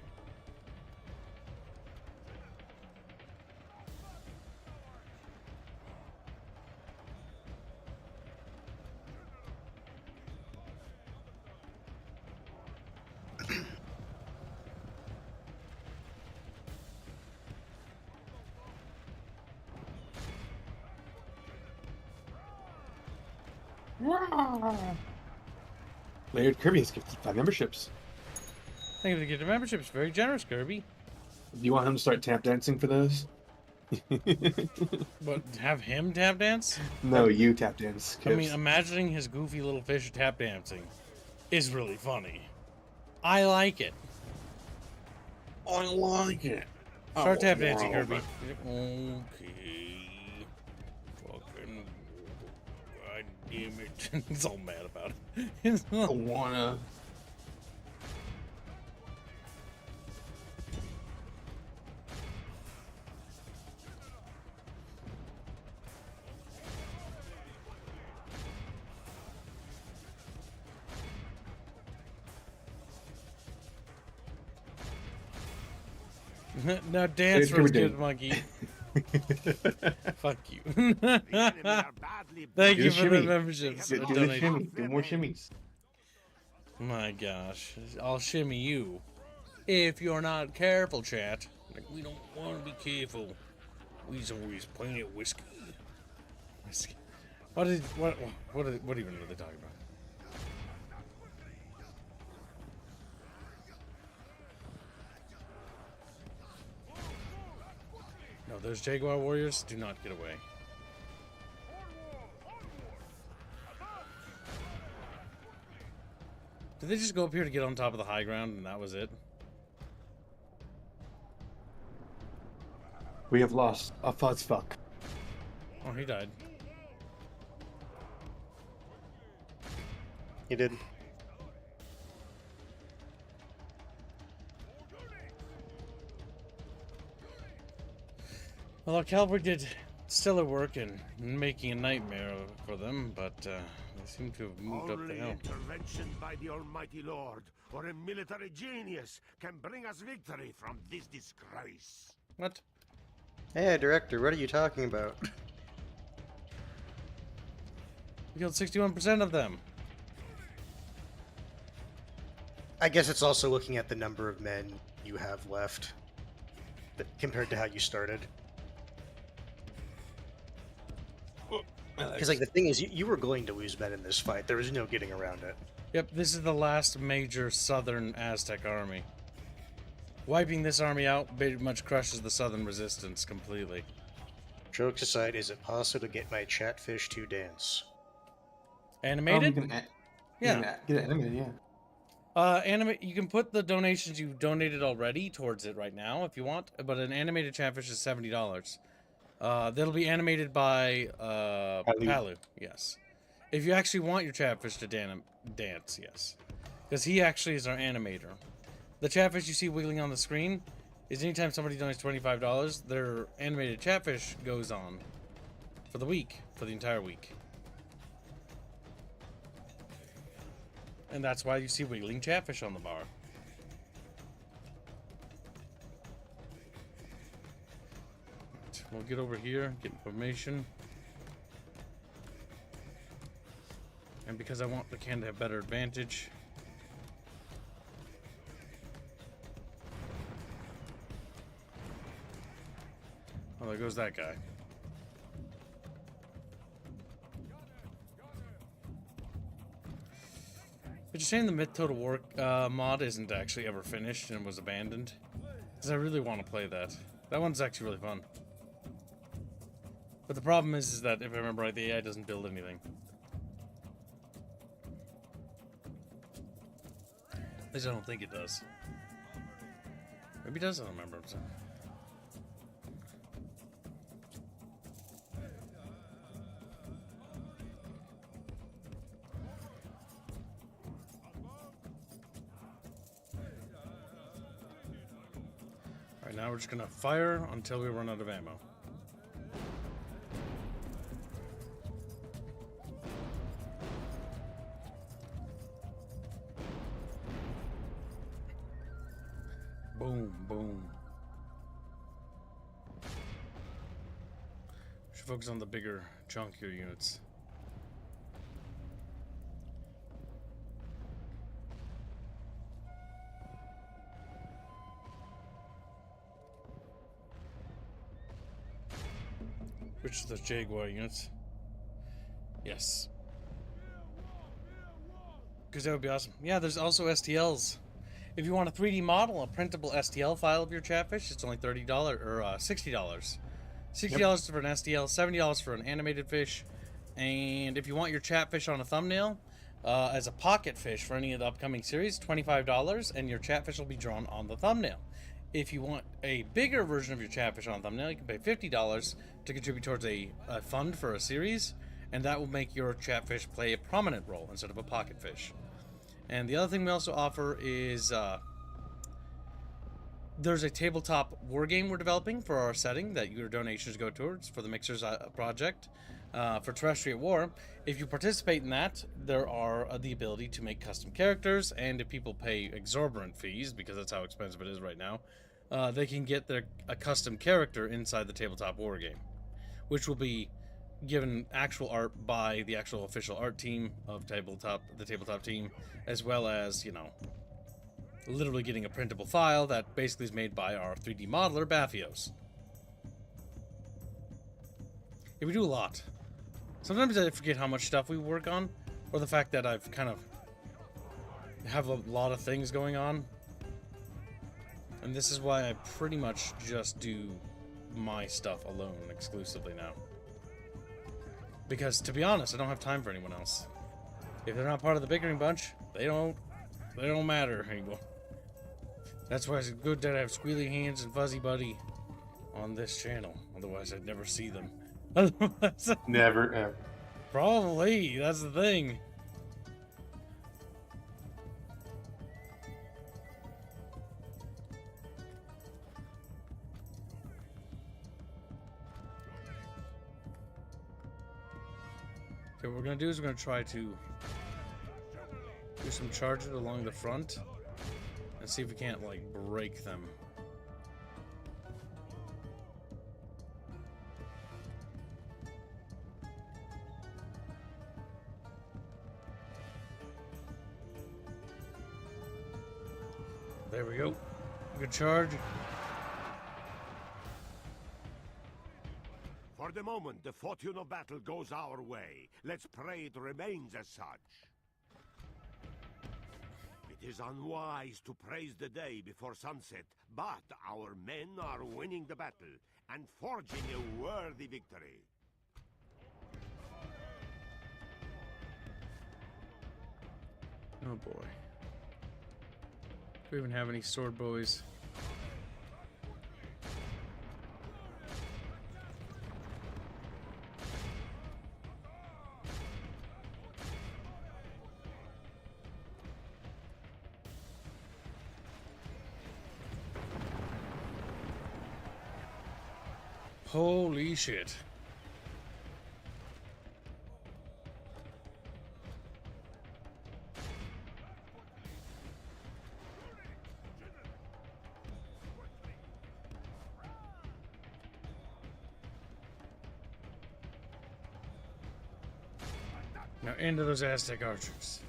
Layered Kirby has 55 memberships. Thank you for getting memberships. Very generous, Kirby. Do you want him to start tap dancing for those? But have him tap dance? No, you tap dance. I mean, imagining his goofy little fish tap dancing is really funny. I like it. I like it. Start tap dancing, Kirby. Okay. Fucking. God damn it. He's all mad about it. I wanna. Now dance for us, good monkey. Fuck you. Thank you for the memberships. Do the shimmy. Do more shimmies. My gosh. I'll shimmy you. If you're not careful, chat. Like, we don't want to be careful. We's always playing at whiskey. Whiskey. What even are they talking about? No, those Jaguar warriors do not get away. Did they just go up here to get on top of the high ground and that was it? We have lost a fuzz fuck. Oh, he died. He did. Well, our cavalry did stellar work in making a nightmare for them, but they seem to have moved up the hill. Intervention by the Almighty Lord or a military genius can bring us victory from this disgrace. What? Hey, Director, what are you talking about? We killed 61% of them. I guess it's also looking at the number of men you have left compared to how you started. Because, like, the thing is, you were going to lose men in this fight. There was no getting around it. Yep, this is the last major southern Aztec army. Wiping this army out pretty much crushes the southern resistance completely. Jokes aside, is it possible to get my chatfish to dance? Animated? You can Yeah. get it animated, yeah. You can put the donations you've donated already towards it right now if you want, but an animated chatfish is $70. That'll be animated by Palu, yes. If you actually want your chatfish to dance, yes. Because he actually is our animator. The chatfish you see wiggling on the screen is anytime somebody donates $25, their animated chatfish goes on for the week, for the entire week. And that's why you see wiggling chatfish on the bar. We'll get over here, get information. And because I want the can to have better advantage. Oh, there goes that guy. It's a shame the Myth Total War mod isn't actually ever finished and was abandoned. Because I really want to play that. That one's actually really fun. But the problem is that, if I remember right, the AI doesn't build anything. At least I don't think it does. Maybe it does, I don't remember. So. Alright, now we're just gonna fire until we run out of ammo. Boom, boom. Should focus on the bigger, chunkier units. Which of those Jaguar units? Yes. Because that would be awesome. Yeah, there's also STLs. If you want a 3D model, a printable STL file of your chatfish, it's only $30 or $60. $60 for an STL, $70 for an animated fish. And if you want your chatfish on a thumbnail, as a pocket fish for any of the upcoming series, $25, and your chatfish will be drawn on the thumbnail. If you want a bigger version of your chatfish on a thumbnail, you can pay $50 to contribute towards a fund for a series, and that will make your chatfish play a prominent role instead of a pocket fish. And the other thing we also offer is there's a tabletop war game we're developing for our setting that your donations go towards for the Mixers project for Terrestrial War. If you participate in that, there are the ability to make custom characters, and if people pay exorbitant fees, because that's how expensive it is right now, they can get a custom character inside the tabletop war game, which will be given actual art by the actual official art team of the tabletop team, as well as, you know, literally getting a printable file that basically is made by our 3D modeler, Baffios. Yeah, we do a lot. Sometimes I forget how much stuff we work on, or the fact that I've kind of have a lot of things going on. And this is why I pretty much just do my stuff alone exclusively now. Because, to be honest, I don't have time for anyone else. If they're not part of the Bickering bunch, they don't matter anymore. That's why it's good that I have Squealy Hands and Fuzzy Buddy on this channel. Otherwise, I'd never see them. Never, ever. Probably, that's the thing. Okay, what we're gonna do is we're gonna try to do some charges along the front and see if we can't, like, break them. There we go. Good charge. For the moment, the fortune of battle goes our way. Let's pray it remains as such. It is unwise to praise the day before sunset, but our men are winning the battle and forging a worthy victory. Oh boy. Do we even have any sword boys? Holy shit. Now into those Aztec archers.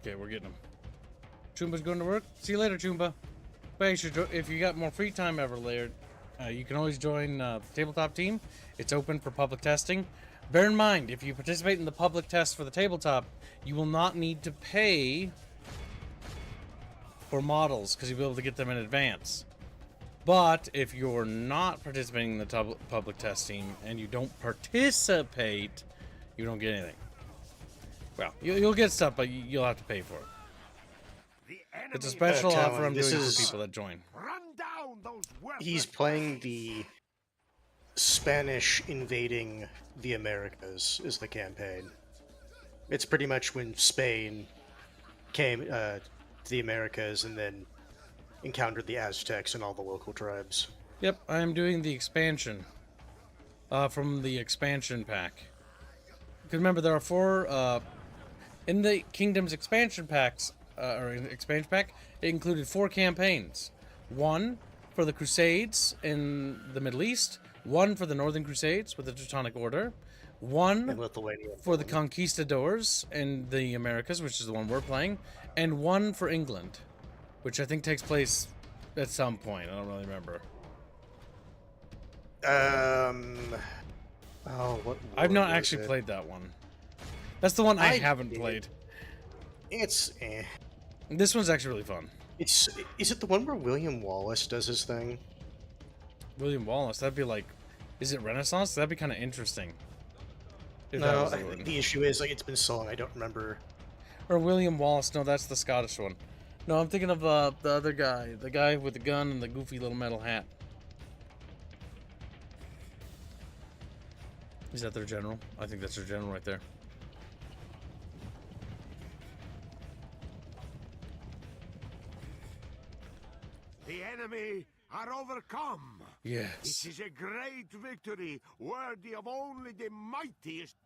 Okay, we're getting him. Choomba's going to work. See you later, Choomba. But if you got more free time ever, Laird, you can always join the tabletop team. It's open for public testing. Bear in mind, if you participate in the public test for the tabletop, you will not need to pay for models because you'll be able to get them in advance. But if you're not participating in the public test team and you don't participate, you don't get anything. Well, you'll get stuff, but you'll have to pay for it. It's a special offer I'm doing for people that join. He's playing the Spanish invading the Americas is the campaign. It's pretty much when Spain came to the Americas and then encountered the Aztecs and all the local tribes. Yep, I am doing the expansion from the expansion pack. Because remember, there are 4 in the Kingdom's expansion packs, or in the expansion pack, it included 4 campaigns. 1 for the Crusades in the Middle East, 1 for the Northern Crusades with the Teutonic Order, 1 for the Conquistadors in the Americas, which is the one we're playing, and 1 for England, which I think takes place at some point. I don't really remember. I've not actually played that one. That's the one I haven't played. It's This one's actually really fun. Is it the one where William Wallace does his thing? William Wallace? That'd be like, is it Renaissance? That'd be kind of interesting. No, the issue is, like, it's been so long, I don't remember. Or William Wallace? No, that's the Scottish one. No, I'm thinking of the other guy, the guy with the gun and the goofy little metal hat. Is that their general? I think that's their general right there. enemy are overcome. Yes. It is a great victory, worthy of only the mightiest.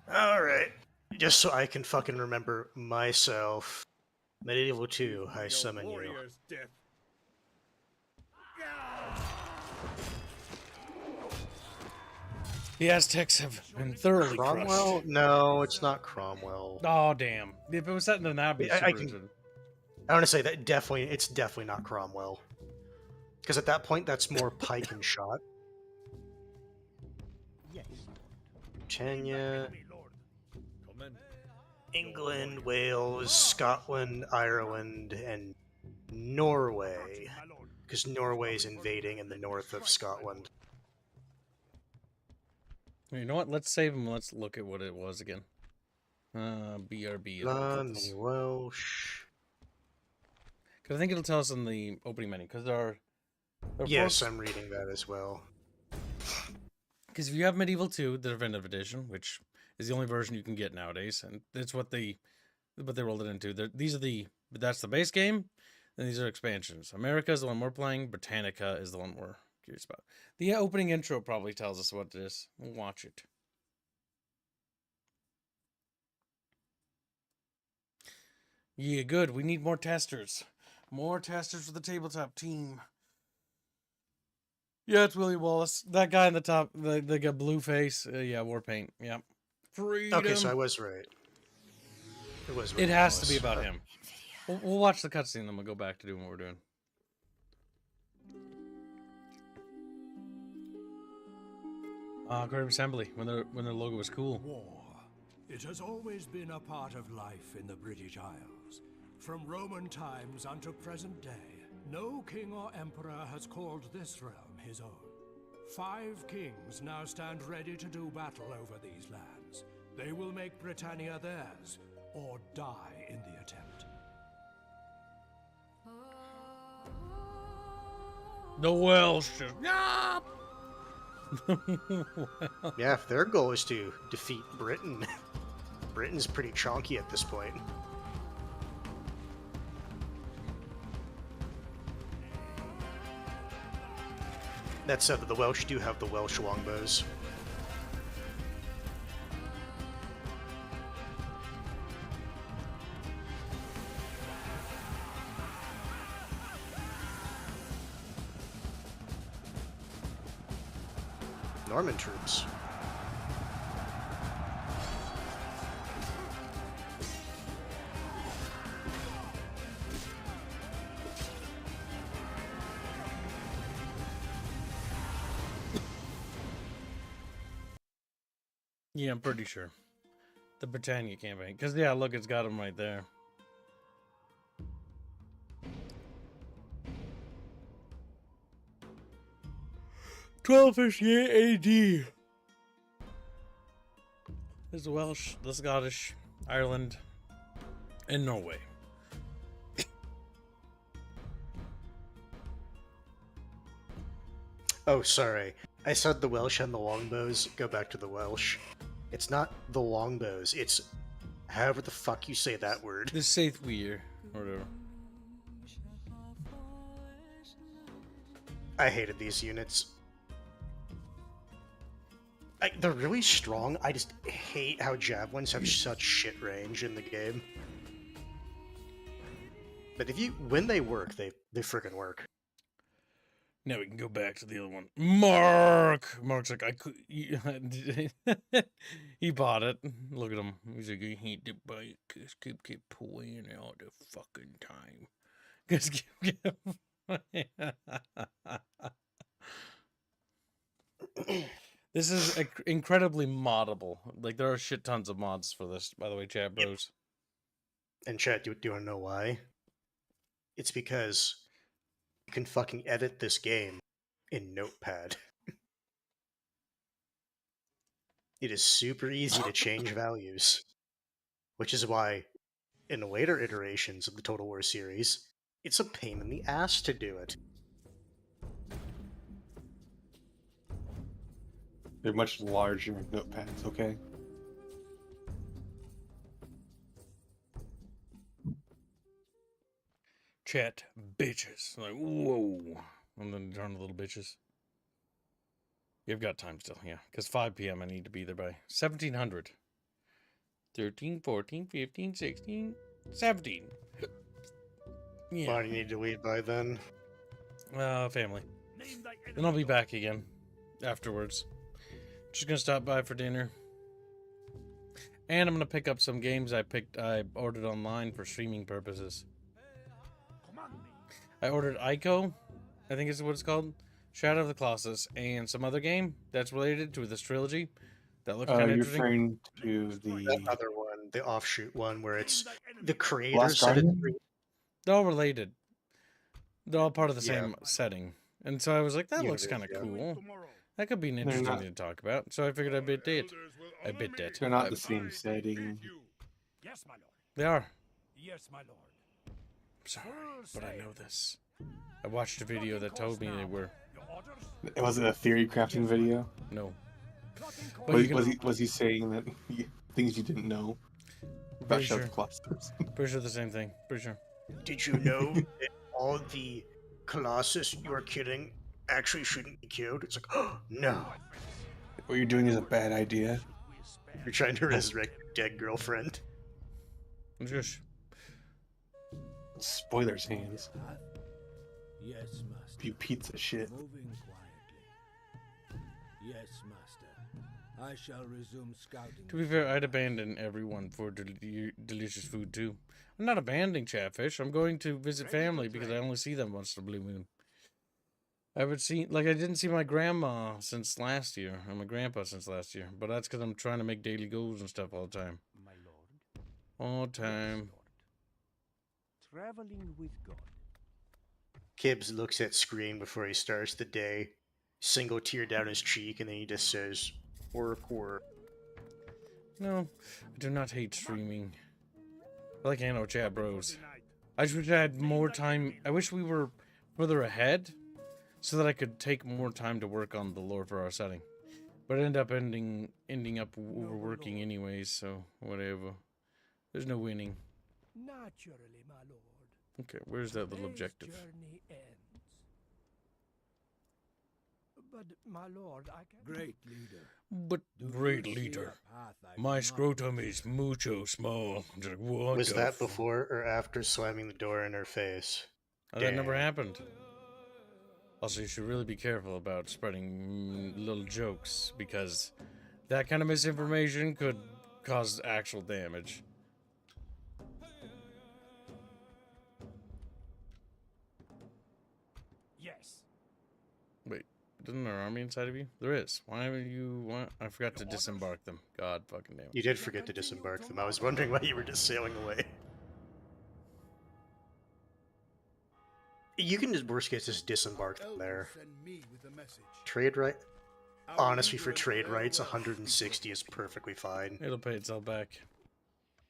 Alright. Just so I can fucking remember myself. Medieval 2, I summon you. Warrior's death. The Aztecs have been thoroughly Cromwell? crushed. No, it's not Cromwell. Oh, damn. If it was set in the that'd be I super can- interesting. I want to say that it's definitely not Cromwell. Because at that point, that's more pike and shot. Yes. Britannia, Come in. England, Wales, Scotland, Ireland, and Norway. Because Norway's invading in the north of Scotland. You know what? Let's save them. Let's look at what it was again. BRB. Blimey Welsh. Because I think it'll tell us in the opening menu. Because there are Yes, I'm reading that as well. Because if you have Medieval 2, the Definitive Edition, which is the only version you can get nowadays, and that's what they rolled it into. That's the base game, and these are expansions. America is the one we're playing. Britannica is the one we're curious about. The opening intro probably tells us what it is. We'll watch it. Yeah, good. We need more testers. More testers for the tabletop team. Yeah, it's Willie Wallace. That guy in the top, the guy blue face. Yeah, war paint. Yeah. Freedom. Okay, so I was right. It was. It has to be about him. We'll watch the cutscene, then we'll go back to doing what we're doing. Creative Assembly, when their logo was cool. War. It has always been a part of life in the British Isles. From Roman times unto present day, no king or emperor has called this realm his own. 5 kings now stand ready to do battle over these lands. They will make Britannia theirs, or die in the attempt. The Welsh. Yeah, if their goal is to defeat Britain, Britain's pretty chonky at this point. That said, the Welsh do have the Welsh longbows. Norman troops. Yeah, I'm pretty sure. The Britannia campaign. Because, yeah, look, it's got him right there. $1258 AD. There's the Welsh, the Scottish, Ireland, and Norway. Oh, sorry. I said the Welsh and the longbows. Go back to the Welsh. It's not the longbows. It's however the fuck you say that word. The Saithweir, or whatever. I hated these units. They're really strong. I just hate how javelins have such shit range in the game. But when they work, they freaking work. Now we can go back to the other one. Mark's like, I could. He bought it. Look at him. He's like, I hate to buy it because keep pulling out the fucking time. Because this is incredibly moddable. Like, there are shit tons of mods for this, by the way, chat bros. And chat, do you want to know why? It's because you can fucking edit this game in Notepad. It is super easy to change values. Which is why, in later iterations of the Total War series, it's a pain in the ass to do it. They're much larger notepads, okay? Chat bitches. Like, whoa. And then turn the little bitches. You've got time still, yeah. Because 5 p.m. I need to be there by 1700. 13, 14, 15, 16, 17. Yeah. Why do you need to leave by then? Family. Then I'll be back again afterwards. Just gonna stop by for dinner. And I'm gonna pick up some games I ordered online for streaming purposes. I ordered Ico, I think is what it's called. Shadow of the Colossus, and some other game that's related to this trilogy. That looks kind of interesting. Referring to the that other one, the offshoot one, where it's the creators Last said it's Guardian? They're all related. They're all part of the same setting. And so I was like, that looks kind of cool. That could be an interesting thing to talk about. So I figured I bit it. I bit it. They're not the same setting. Yes, my lord. They are. Yes, my lord. I'm sorry, but I know this. I watched a video that told me they were. Was it a theory crafting video? No. Was he saying that things you didn't know about Shadow of the Colossus? Pretty sure the same thing. Pretty sure. Did you know that all the Colossus you are killing actually shouldn't be killed? It's like, oh, no. What you're doing is a bad idea. You're trying to resurrect your dead girlfriend. Just spoilers hands. Yes, master. You pizza shit. Moving quietly. Yes, master. I shall resume scouting. To be fair, I'd abandon everyone for delicious food too. I'm not abandoning Chatfish. I'm going to visit family because I only see them once in a blue moon. I didn't see my grandma since last year, or my grandpa since last year. But that's because I'm trying to make daily goals and stuff all the time. My lord. All the time. Traveling with God. Kibbs looks at screen before he starts the day, single tear down his cheek, and then he just says, work, work. No, I do not hate streaming. I like hanging out with chat bros. I just wish I had more time. I wish we were further ahead so that I could take more time to work on the lore for our setting. But I ending up overworking anyways, so whatever. There's no winning. Naturally, my lord. Okay, where's that little objective? Journey ends. But my lord, I can. Great leader. But great leader. My scrotum is mucho small. Just like, what Was that before or after slamming the door in her face? Oh, that never happened. Also, you should really be careful about spreading little jokes, because that kind of misinformation could cause actual damage. Yes. Wait, isn't there an army inside of you? There is. Why would you want? I forgot to disembark them. God fucking damn it. You did forget to disembark them. I was wondering why you were just sailing away. You can just, worst case, just disembark them there. Trade right? Honestly, for trade rights, 160 is perfectly fine. It'll pay itself back.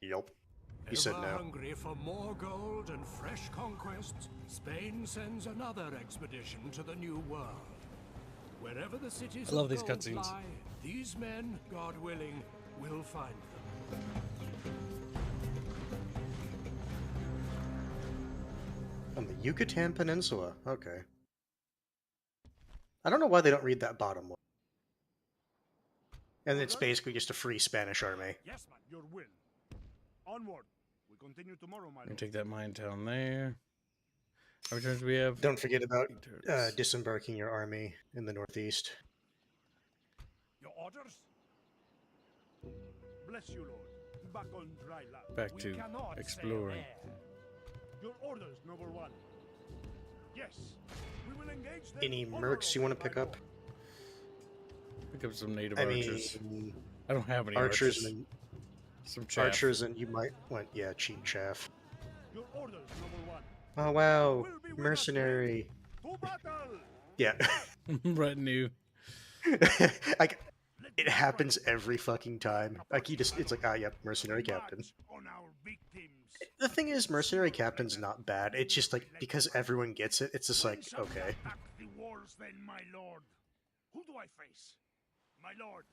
Yup. He said no. Hungry for more gold and fresh conquests, Spain sends another expedition to the New World. Wherever the cities I love of these gold cutscenes. lie, these men, God willing, will find them. On the Yucatan Peninsula. Okay. I don't know why they don't read that bottom one. And it's basically just a free Spanish army. Yes, man. Your will. Onward. We continue tomorrow, my Let me lord. take that mine town there. How many turns do we have? Don't forget about disembarking your army in the northeast. Your orders? Bless you, lord. Back on dry land. Back We to cannot sail exploring. there. Your orders, noble one. Yes. We will engage them. Any mercs you want to pick up? Pick up some native I archers. mean, I don't have any archers. archers. And Some chaff. archers, and you might want, yeah, cheap chaff. Your orders, noble one. Oh wow, mercenary. To battle. Yeah. Retinue. Like, it happens every fucking time. Like, it's like, ah, yep, mercenary captain. On our victims. The thing is, mercenary captain's not bad. It's just like, because everyone gets it, it's just like, okay. Attack the walls, then, my lord. Who do I face? My lord,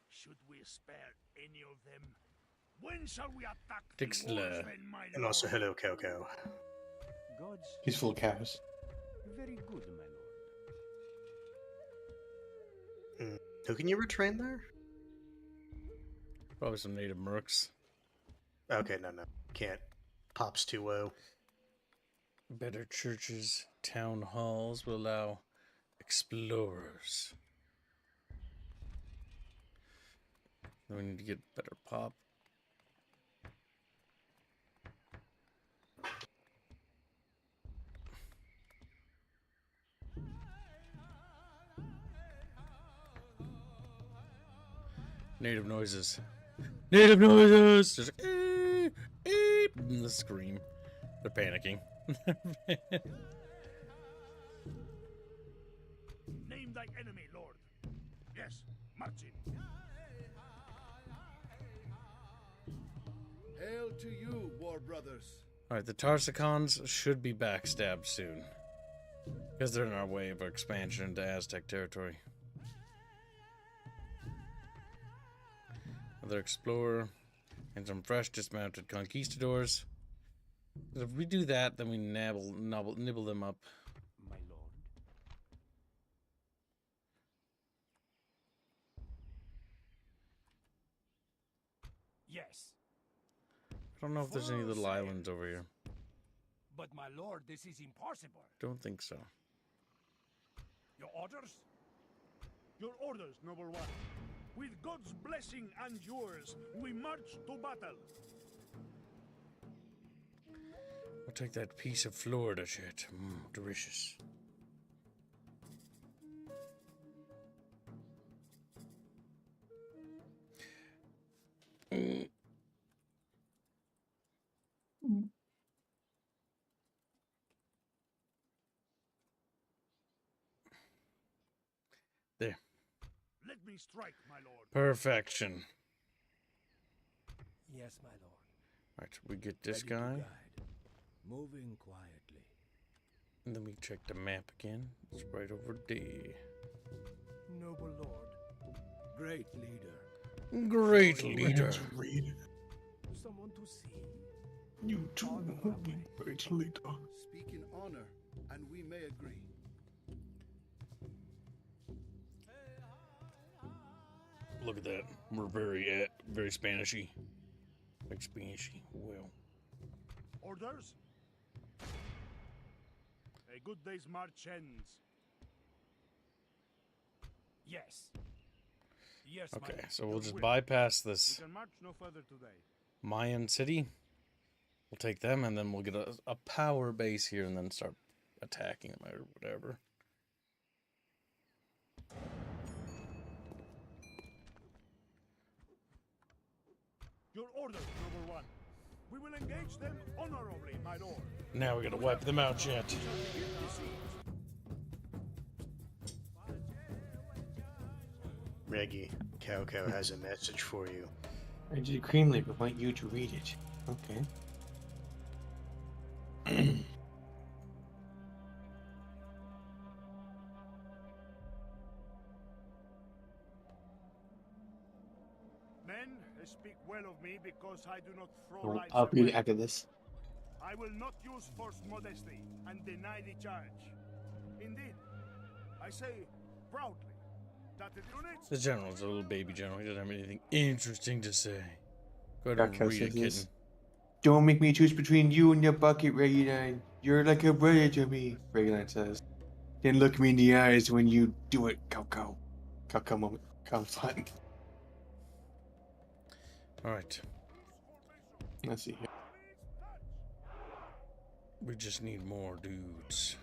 should we spare any of them? When shall we attack the walls, Dixler. then, my lord? And also, hello, Coco. gods. He's full of cows. Very good, my lord. Who can you retrain there? Probably some native mercs. Okay, no. Can't. Pop's too low. Better churches, town halls will allow explorers. Then we need to get better pop. Native noises. Native noises! Just and the scream. They're panicking. Name thy enemy, Lord. Yes, marching. Hail to you, war brothers. Alright, the Tarsicons should be backstabbed soon. Because they're in our way of expansion into Aztec territory. Another explorer. And some fresh dismounted conquistadors. If we do that, then we nibble them up. My lord. Yes. I don't know if there's any little islands over here. But my lord, this is impossible. Don't think so. Your orders? Your orders, noble one. With God's blessing and yours, we march to battle. I'll take that piece of Florida shit. Delicious. There. Let me strike, my lord. Perfection. Yes, my lord. Right, we get this Ready to guy. guide. Moving quietly. And then we check the map again. It's right over there. Noble lord. Great leader. Great leader. Someone to see. You too, great leader. Speak in honor, and we may agree. Look at that. We're very Spanishy. Like Spanishy. Well. Orders? A good day's march ends. Yes. Yes, Okay, my so we'll Your just will. bypass We this can march no further today. Mayan city. We'll take them, and then we'll get a power base here, and then start attacking them or whatever. Your orders, noble one. We will engage them honorably, my lord. Now we gotta wipe them out yet. Reggie, Cow has a message for you. Reggie Creamley would want you to read it. Okay. Men, speak well of me because I do not throw lives I'll read away. it after this. I will not use forced modesty and deny the charge. Indeed, I say proudly that the units... The general's a little baby general. He doesn't have anything interesting to say. Go ahead and Cow read it, says kitten. this. Don't make me choose between you and your bucket, Reggie. You're like a brother to me, Reggie says. Then look me in the eyes when you do it, Cow. Cow moment. Cow time. Alright. Let's see here. We just need more dudes.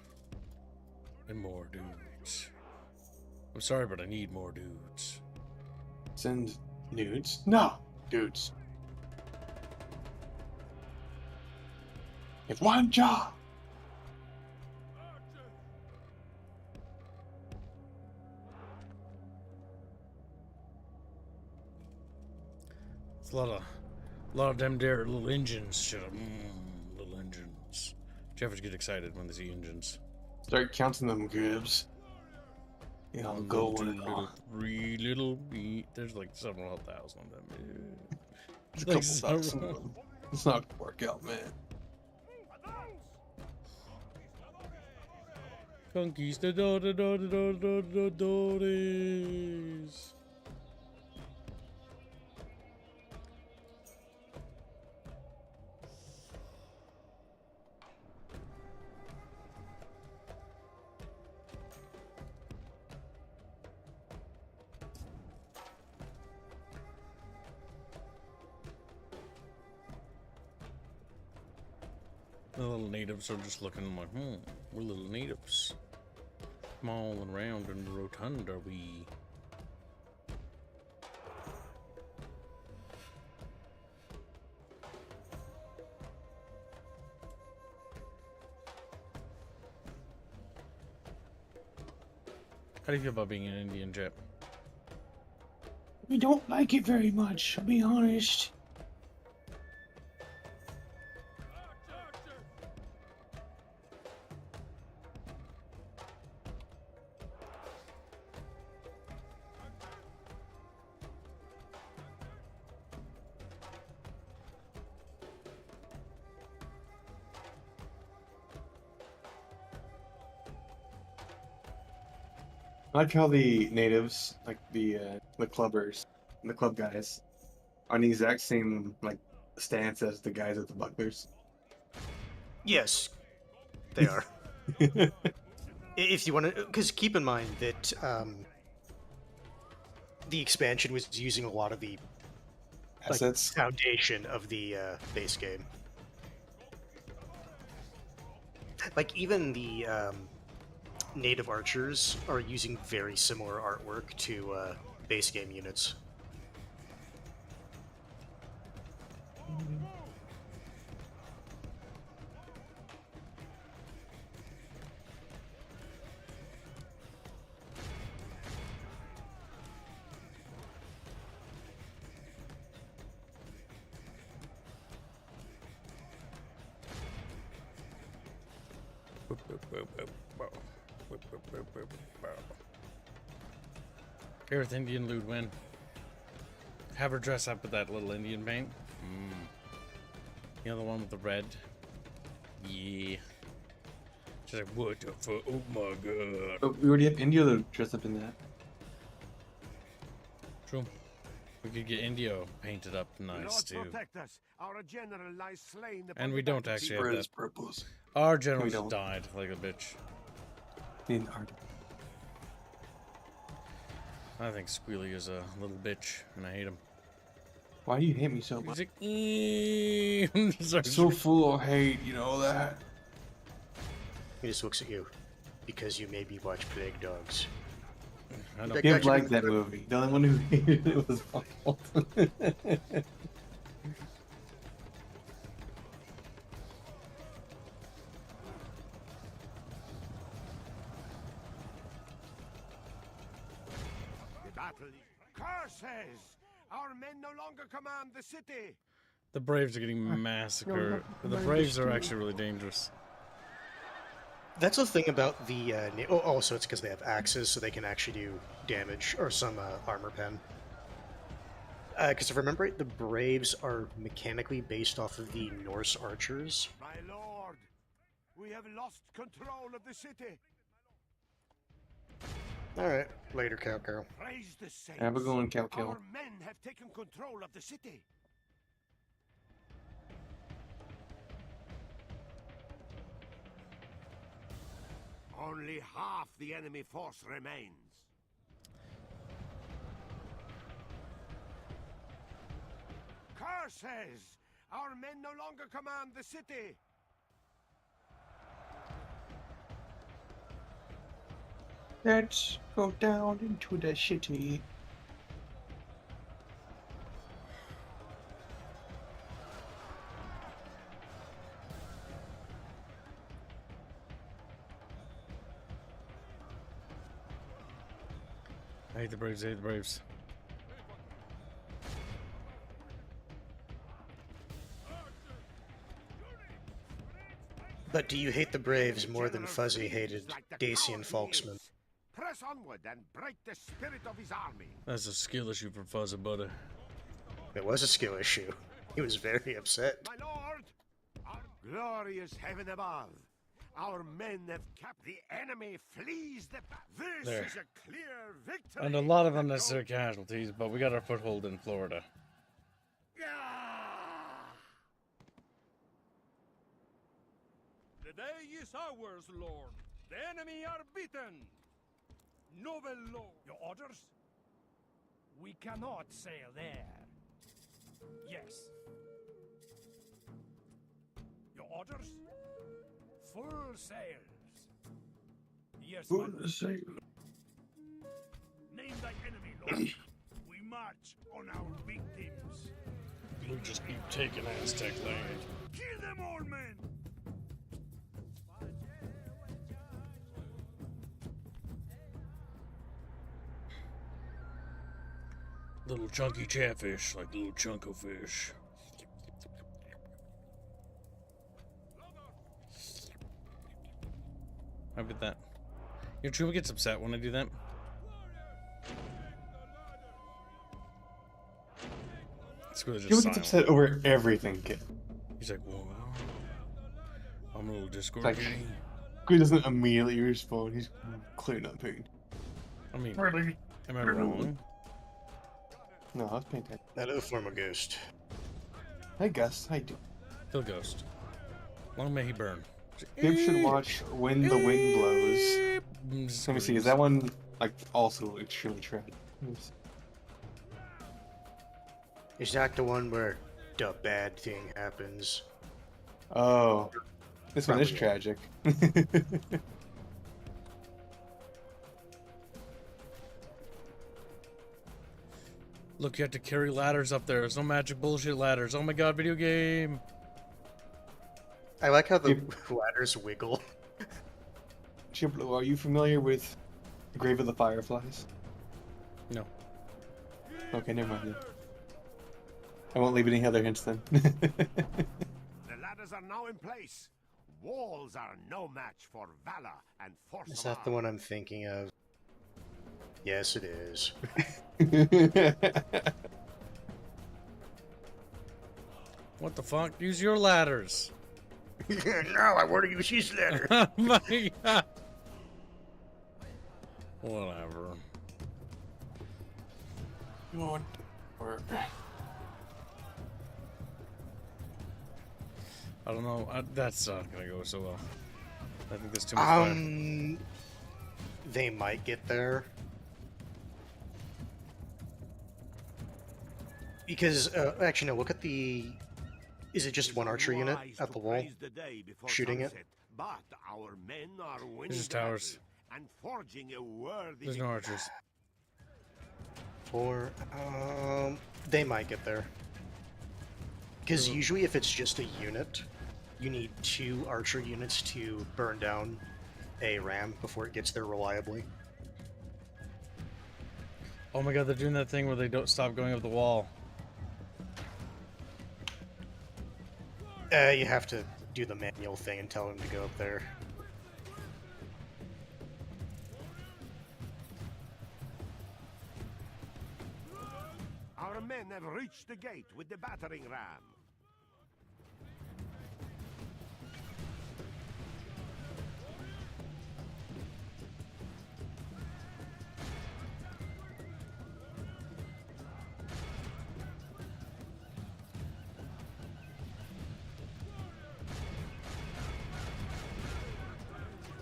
And more dudes. I'm sorry, but I need more dudes. Send nudes? No, dudes. It's one job. It's a lot of them there little engines. Shut up. Little engines. Jeffers get excited when they see engines. Start counting them, Gibbs. Yeah, I'll go with it all. Three little beat. There's like several thousand of them. There's a couple thousand of them. It's not gonna work out, man. Conquistadores. The little natives are just looking like, we're little natives. Small and round and rotund are we. How do you feel about being an Indian, Jet? We don't like it very much, I'll be honest. I like how the natives, like the clubbers, the club guys, are in the exact same like stance as the guys with the bucklers. Yes, they are. If you want to, because keep in mind that the expansion was using a lot of the assets, foundation of the base game. Like even the native archers are using very similar artwork to base game units. Favorite Indian lewd win. Have her dress up with that little Indian paint. You know, the one with the red? Yeah. She's like, what the fuck? Oh my god. But we already have India to dress up in that. True. We could get India painted up nice too. Us. Our general lies slain And we don't actually have that. Purples. Our general just died like a bitch. In art. I think Squealy is a little bitch, and I hate him. Why do you hate me so much? He's like, so full of hate, you know that? He just looks at you because you maybe watch Plague Dogs. I don't Give like that movie. The only one who hated it was my fault. Curses! Our men no longer command the city. The Braves are getting massacred. The Braves are actually really dangerous. That's the thing about the... also, it's because they have axes, so they can actually do damage, or some armor pen. Because if I remember right, the Braves are mechanically based off of the Norse archers. My lord, we have lost control of the city. Alright, later, Cow Cow. Praise the saints. Have a go on, Cow Cow. Our men have taken control of the city. Only half the enemy force remains. Curses! Our men no longer command the city. Let's go down into the city. I hate the Braves, I hate the Braves. But do you hate the Braves more than Fuzzy hated Dacian Folksman? Press onward and break the spirit of his army. That's a skill issue for Fuzzy Butter. It was a skill issue. He was very upset. My lord, our glorious heaven above. Our men have kept the enemy flees the This There. is a clear victory. And a lot of unnecessary casualties, but we got our foothold in Florida. The day is ours, Lord. The enemy are beaten. Noble Lord. Your orders? We cannot sail there. Yes. Your orders? Full sails. Yes, my lord. Name thy enemy, Lord. We march on our victims. We just keep taking Aztec land. Kill them all, men! Little chunky chatfish, like little chunk of fish. I bet that. Your Truma gets upset when I do that. It's really just He gets silent. upset over everything, kid. He's like, whoa. I'm a little Discord Like, kitty. he doesn't immediately respond. He's clearly not paying. I mean, Really? am I wrong? No, I was paying attention. That is a form of ghost. Hi, Gus. How you doing? Kill Ghost. Long may he burn. Gabe should watch When the Wind Blows. Let me see, is that one, like, also extremely tragic? Is that the one where the bad thing happens? Oh. This one is Probably. tragic. Look, you have to carry ladders up there. There's no magic bullshit ladders. Oh my god, video game. I like how the ladders wiggle. Chiblo, are you familiar with Grave of the Fireflies? No. Okay, never mind then. I won't leave any other hints then. The ladders are now in place. Walls are no match for valor and force. Is of that the arms. one I'm thinking of? Yes, it is. What the fuck? Use your ladders. No, I want to use his ladder. Oh my god. Whatever. Come on. I don't know. That's not gonna go so well. I think there's too much fire. They might get there. Because, actually, no, look at the... Is it just one archer unit at the wall? Shooting it? But our men are winning There's just the battle towers. and forging a worthy There's no victory. archers. They might get there. Because usually if it's just a unit, you need 2 archer units to burn down a ram before it gets there reliably. Oh my god, they're doing that thing where they don't stop going up the wall. You have to do the manual thing and tell them to go up there. Our men have reached the gate with the battering ram.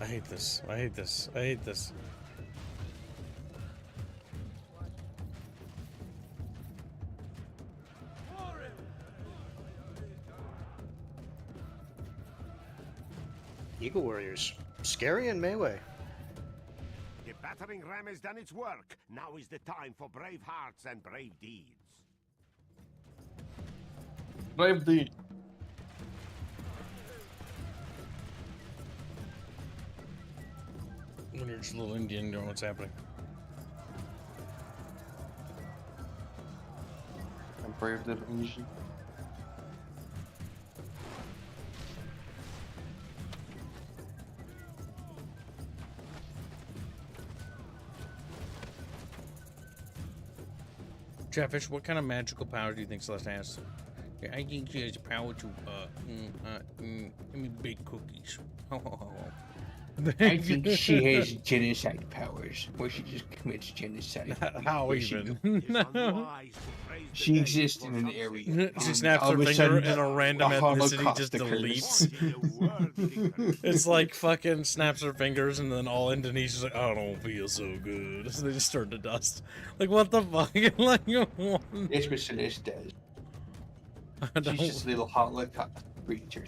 I hate this. I hate this. I hate this. Eagle Warriors. Scary in melee. The battering ram has done its work. Now is the time for brave hearts and brave deeds. Brave deed. When you're just a little Indian, you don't know what's happening. I'm brave than Asian. Chatfish, what kind of magical power do you think Celeste has? I think she has the power to let me bake cookies. I think she has genocide powers, where she just commits genocide. How Yes, she even? do. No. She exists in an area. She and snaps all her of a finger sudden, and a random a ethnicity Holocaust just occurs. deletes. It's like fucking snaps her fingers and then all Indonesia's like, I don't feel so good. So they just turn to dust. Like, what the fuck? Like, what? That's what Celeste does. She's just a little Holocaust creature.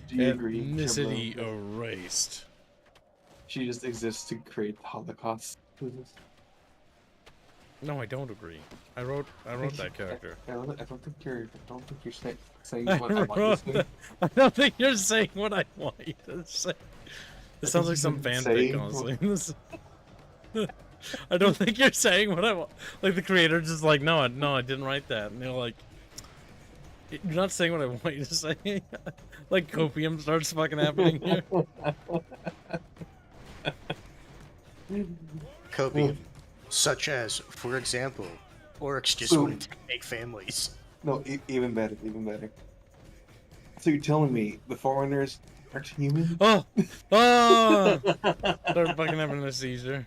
Do you agree? Ethnicity Kimbo? erased. She just exists to create the Holocaust. No, I don't agree. I wrote that character. I don't think you're saying I what I want you to say. I don't think you're saying what I want you to say. It sounds like some fanfic, honestly. I don't think you're saying what I want. Like the creator just like, no, I didn't write that. And they're like, you're not saying what I want you to say. Like copium starts fucking happening here. Copium. Such as, for example, orcs just So- wanted to make families. No, even better, even better. So you're telling me the foreigners aren't human? Oh! Oh! They're fucking having a seizure.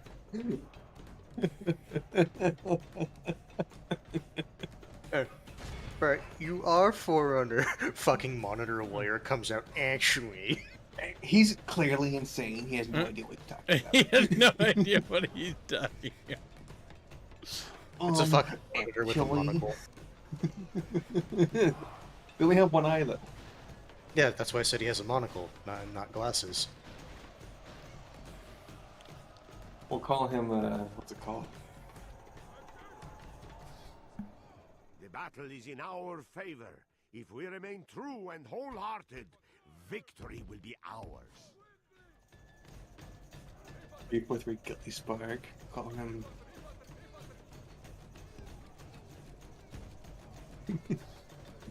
Right, you are Forerunner. Fucking monitor lawyer comes out, actually. He's clearly insane. He has no idea what he's talking about. He has no idea what he's talking about. It's a fucking monitor with a actually- monocle. They only have one eye, though. Yeah, that's why I said he has a monocle, not glasses. We'll call him, what's it called? The battle is in our favor. If we remain true and wholehearted, victory will be ours. 343 Guilty Spark. Call him.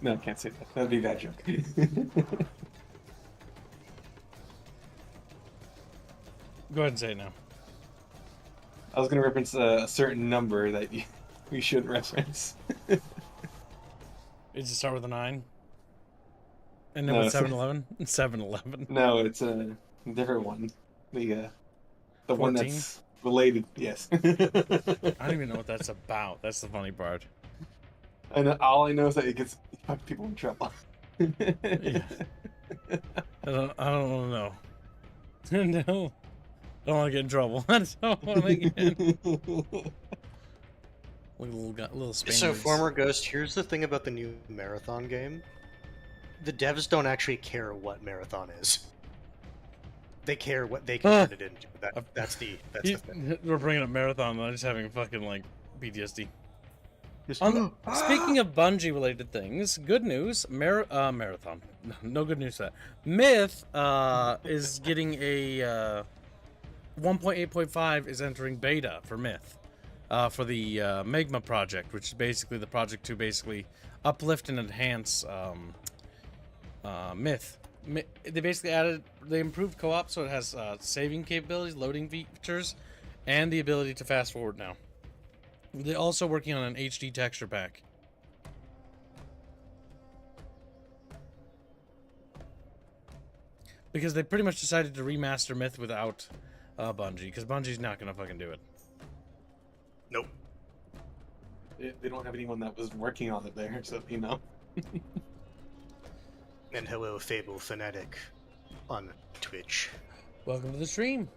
No, I can't say that. That'd be a bad joke. Go ahead and say it now. I was gonna reference a certain number that we should reference. Is it start with a 9? And then No, with it's- 7-Eleven? 7-Eleven. No, it's a different one. The one 14? that's related. Yes. I don't even know what that's about. That's the funny part. And all I know is that it gets people in trouble. Yeah. I don't know. No. I don't want to get in trouble. I don't want to get in. Little Spaniards. So, former Ghost, here's the thing about the new Marathon game. The devs don't actually care what Marathon is. They care what they can turn it into. That's the thing. We're bringing up Marathon, and I'm just having fucking, like, PTSD. Speaking of Bungie-related things, good news, Marathon. No good news for that. Myth is getting a 1.8.5 is entering beta for Myth. For the Magma project, which is basically the project to basically uplift and enhance Myth. They basically they improved co-op, so it has saving capabilities, loading features, and the ability to fast forward now. They're also working on an HD texture pack. Because they pretty much decided to remaster Myth without Bungie, because Bungie's not gonna fucking do it. Nope. They don't have anyone that was working on it there, so you know. And hello, Fable Fanatic on Twitch. Welcome to the stream.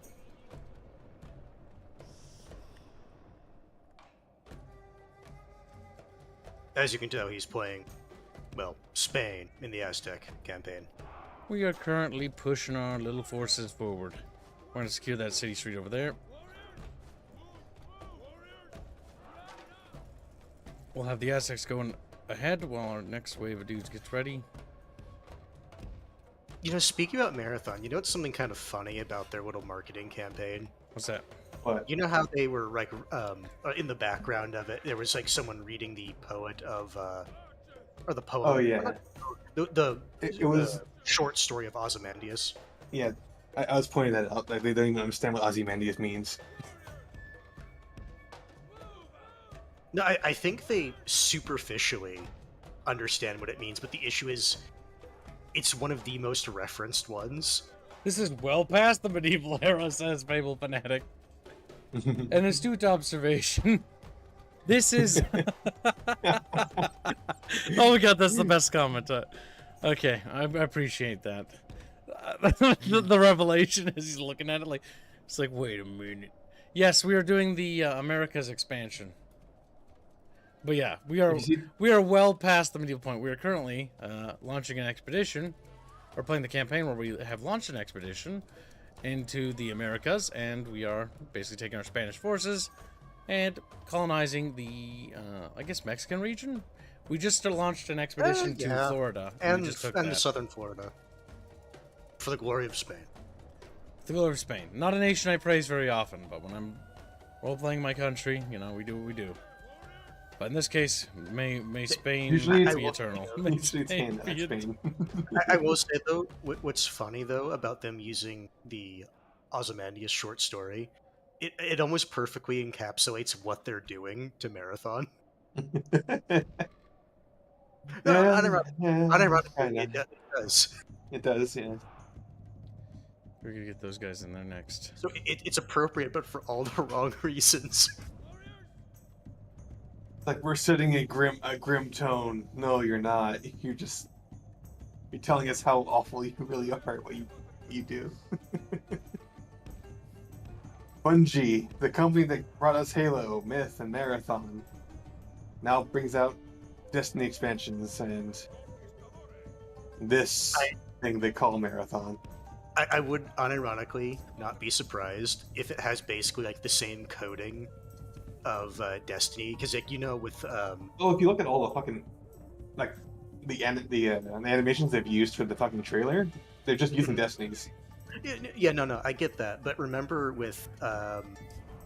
As you can tell, he's playing, well, Spain in the Aztec campaign. We are currently pushing our little forces forward. We're going to secure that city street over there. We'll have the Aztecs going ahead while our next wave of dudes gets ready. You know, speaking about Marathon, you know what's something kind of funny about their little marketing campaign? What's that? What? You know how they were, like, in the background of it, there was, like, someone reading the poet of, or the poem. Oh, yeah. It was the short story of Ozymandias. Yeah, I was pointing that out. Like, they don't even understand what Ozymandias means. No, I think they superficially understand what it means, but the issue is it's one of the most referenced ones. This is well past the medieval era, says Fable Fanatic. An astute observation. This is... Oh my god, that's the best comment. Okay, I appreciate that. The revelation as he's looking at it, like, it's like, wait a minute. Yes, we are doing the America's expansion. But yeah, we are well past the medieval point. We are currently launching an expedition, or playing the campaign where we have launched an expedition into the Americas, and we are basically taking our Spanish forces and colonizing the, I guess, Mexican region? We just launched an expedition to Florida. And, we just took and southern Florida. For the glory of Spain. The glory of Spain. Not a nation I praise very often, but when I'm role-playing my country, you know, we do what we do. But in this case, may Spain be eternal. May Spain be eternal. I will say, though, what's funny, though, about them using the Ozymandias short story, it almost perfectly encapsulates what they're doing to Marathon. Unironically, it does. It does, yeah. We're gonna get those guys in there next. So it's appropriate, but for all the wrong reasons. Like, we're setting a grim tone. No, you're not. You're telling us how awful you really are at what you do. Bungie, the company that brought us Halo, Myth, and Marathon, now brings out Destiny expansions and this thing they call Marathon. I would unironically not be surprised if it has basically like the same coding of Destiny, because like, you know, with if you look at all the fucking the animations they've used for the fucking trailer, they're just using Destiny's. Yeah, no, I get that, but remember with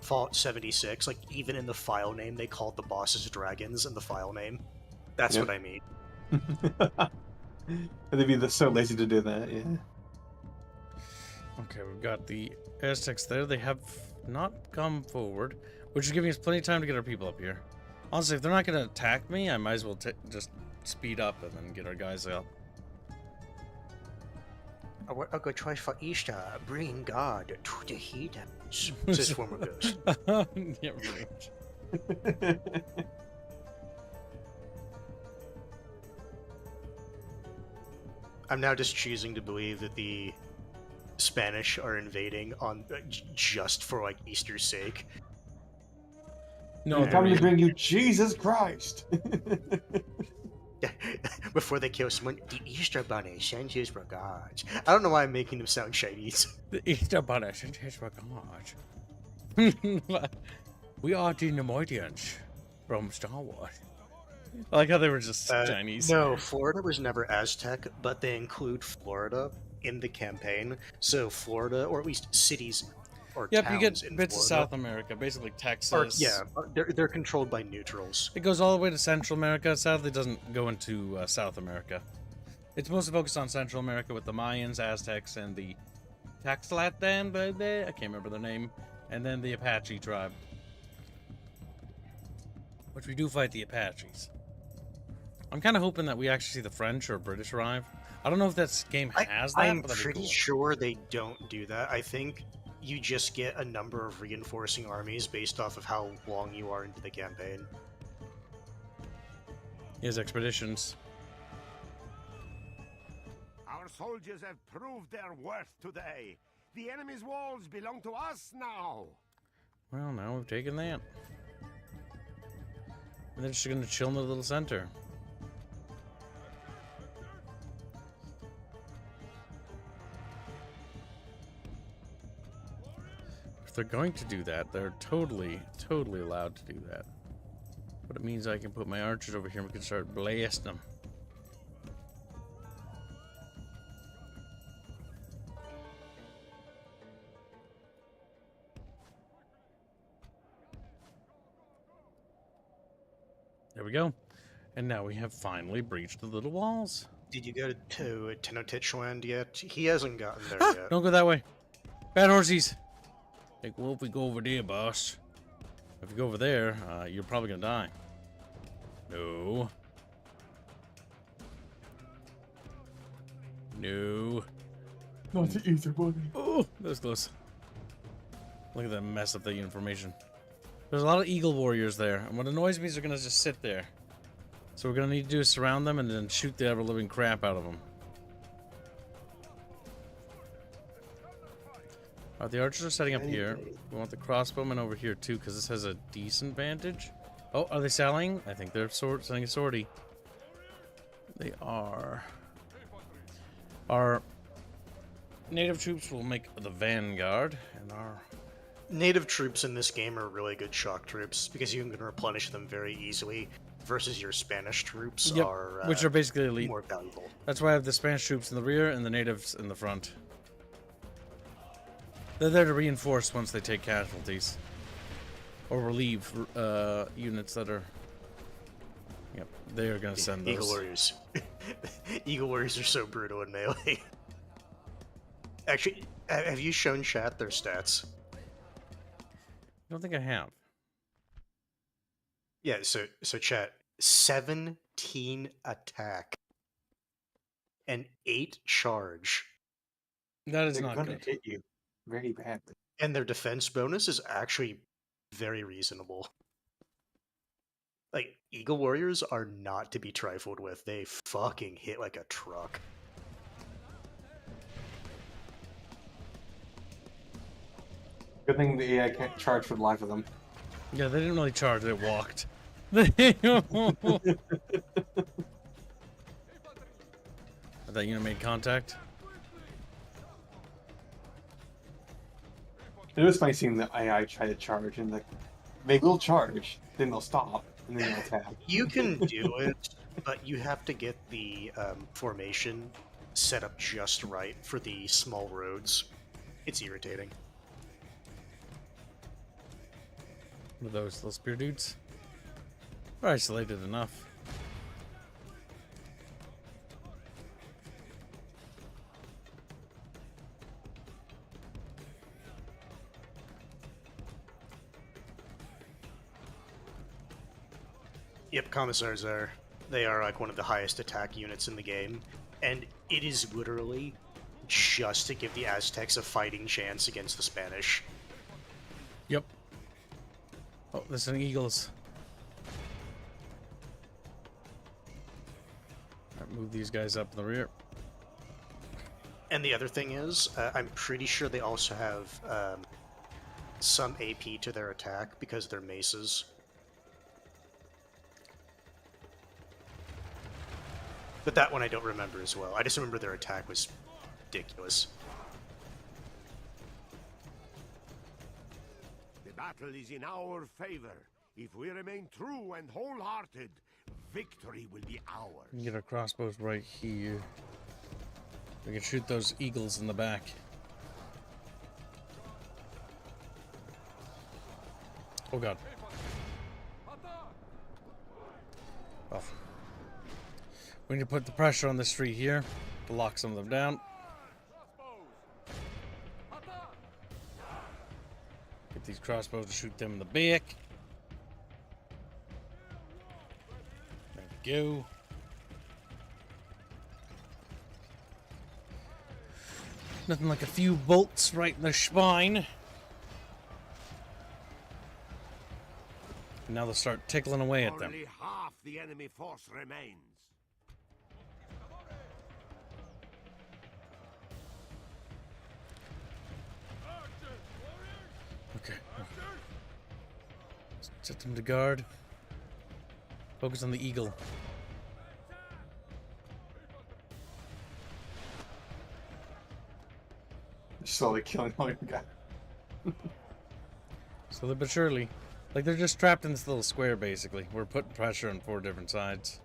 Fallout 76, like even in the file name they called the bosses dragons in the file name. That's what I mean. They'd be so lazy to do that, yeah. Okay, we've got the Aztecs there. They have not come forward, which is giving us plenty of time to get our people up here. Honestly, if they're not going to attack me, I might as well just speed up and then get our guys up. I'll go try for Easter, bringing God to the heathens, says former ghost. Yeah, right. I'm now just choosing to believe that the Spanish are invading on just for like Easter's sake. No, I'm coming to bring you Jesus Christ. Before they kill someone, the Easter Bunny sends his regards. I don't know why I'm making them sound Chinese. The Easter Bunny sends his regards. We are the Nemoidians from Star Wars. I like how they were just Chinese. No, Florida was never Aztec, but they include Florida in the campaign. So Florida, or at least cities or towns you get in bits Florida, of South America, basically Texas. They're controlled by neutrals. It goes all the way to Central America. Sadly, it doesn't go into South America. It's mostly focused on Central America with the Mayans, Aztecs, and the Taxlatan, I can't remember their name, and then the Apache tribe. Which we do fight the Apaches. I'm kind of hoping that we actually see the French or British arrive. I don't know if that game has that. I'm pretty sure they don't do that. I think you just get a number of reinforcing armies based off of how long you are into the campaign. His expeditions. Our soldiers have proved their worth today. The enemy's walls belong to us now. Well, now we've taken that. And they're just going to chill in the little center. If they're going to do that, they're totally allowed to do that. But it means I can put my archers over here and we can start blasting them. There we go. And now we have finally breached the little walls. Did you go to Tenochtitlan yet? He hasn't gotten there yet. Don't go that way. Bad horsies. Like, well, if we go over there, boss. If you go over there, you're probably gonna die. No. No. Not the ether body. Oh, that was close. Look at that mess up the information. There's a lot of eagle warriors there, and what annoys me is they're gonna just sit there. So what we're gonna need to do is surround them and then shoot the ever-living crap out of them. The archers are setting up here. We want the crossbowmen over here too, because this has a decent vantage. Oh, are they selling? I think they're selling a sortie. They are. Our native troops will make the vanguard, and our native troops in this game are really good shock troops because you can replenish them very easily. Versus your Spanish troops are which are basically elite. More valuable. That's why I have the Spanish troops in the rear and the natives in the front. They're there to reinforce once they take casualties. Or relieve units that are... Yep, they are going to send those. Eagle Warriors. Eagle Warriors are so brutal in melee. Actually, have you shown chat their stats? I don't think I have. Yeah, so chat, 17 attack and 8 charge. That is They're not gonna good. hit you very badly. And their defense bonus is actually very reasonable. Like, Eagle Warriors are not to be trifled with. They fucking hit like a truck. Good thing the AI can't charge for the life of them. Yeah, they didn't really charge, they walked. That unit made contact. It was funny seeing the AI try to charge, and they will charge, then they'll stop, and then they'll attack. You can do it, but you have to get the formation set up just right for the small roads. It's irritating. What are those little spear dudes? They're isolated enough. Yep, commissars are. They are like one of the highest attack units in the game, and it is literally just to give the Aztecs a fighting chance against the Spanish. Yep. Oh, there's some eagles. Alright, move these guys up in the rear. And the other thing is, I'm pretty sure they also have some AP to their attack because they're maces. But that one I don't remember as well. I just remember their attack was ridiculous. The battle is in our favor. If we remain true and wholehearted, victory will be ours. We can get our crossbows right here. We can shoot those eagles in the back. Oh god. Oh. We need to put the pressure on the street here to lock some of them down. Get these crossbows to shoot them in the back. There we go. Nothing like a few bolts right in the spine. And now they'll start tickling away at them. Only half the enemy force remains. Okay. Set them to guard. Focus on the eagle. Slowly killing all your guys. Slowly but surely. Like, they're just trapped in this little square, basically. We're putting pressure on 4 different sides.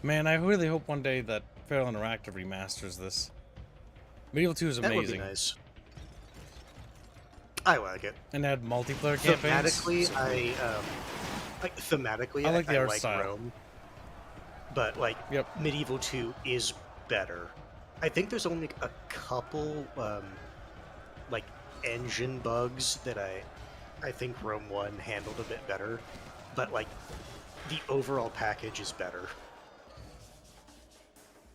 Man, I really hope one day that Feral Interactive remasters this. Medieval 2 is amazing. That would be nice. I like it. And add multiplayer campaigns. Thematically, I like the art like style. Rome, but like Medieval 2 is better. I think there's only a couple like engine bugs that I I think Rome 1 handled a bit better, but like the overall package is better.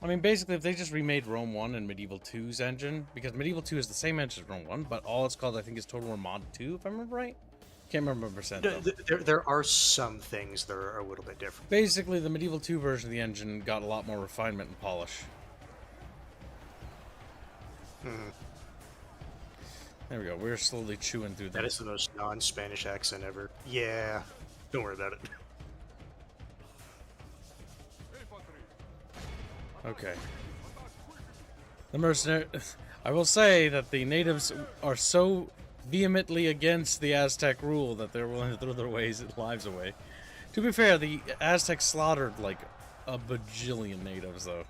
I mean, basically, if they just remade Rome 1 and Medieval 2's engine, because Medieval 2 is the same engine as Rome 1, but all it's called, I think, is Total War Mod 2, if I remember right? Can't remember the percent, though. There are some things that are a little bit different. Basically, the Medieval 2 version of the engine got a lot more refinement and polish. There we go. We're slowly chewing through That is the most non-Spanish accent ever. Yeah, don't worry about it. Okay. The mercenary... I will say that the natives are so vehemently against the Aztec rule that they're willing to throw their lives away. To be fair, the Aztecs slaughtered like a bajillion natives, though.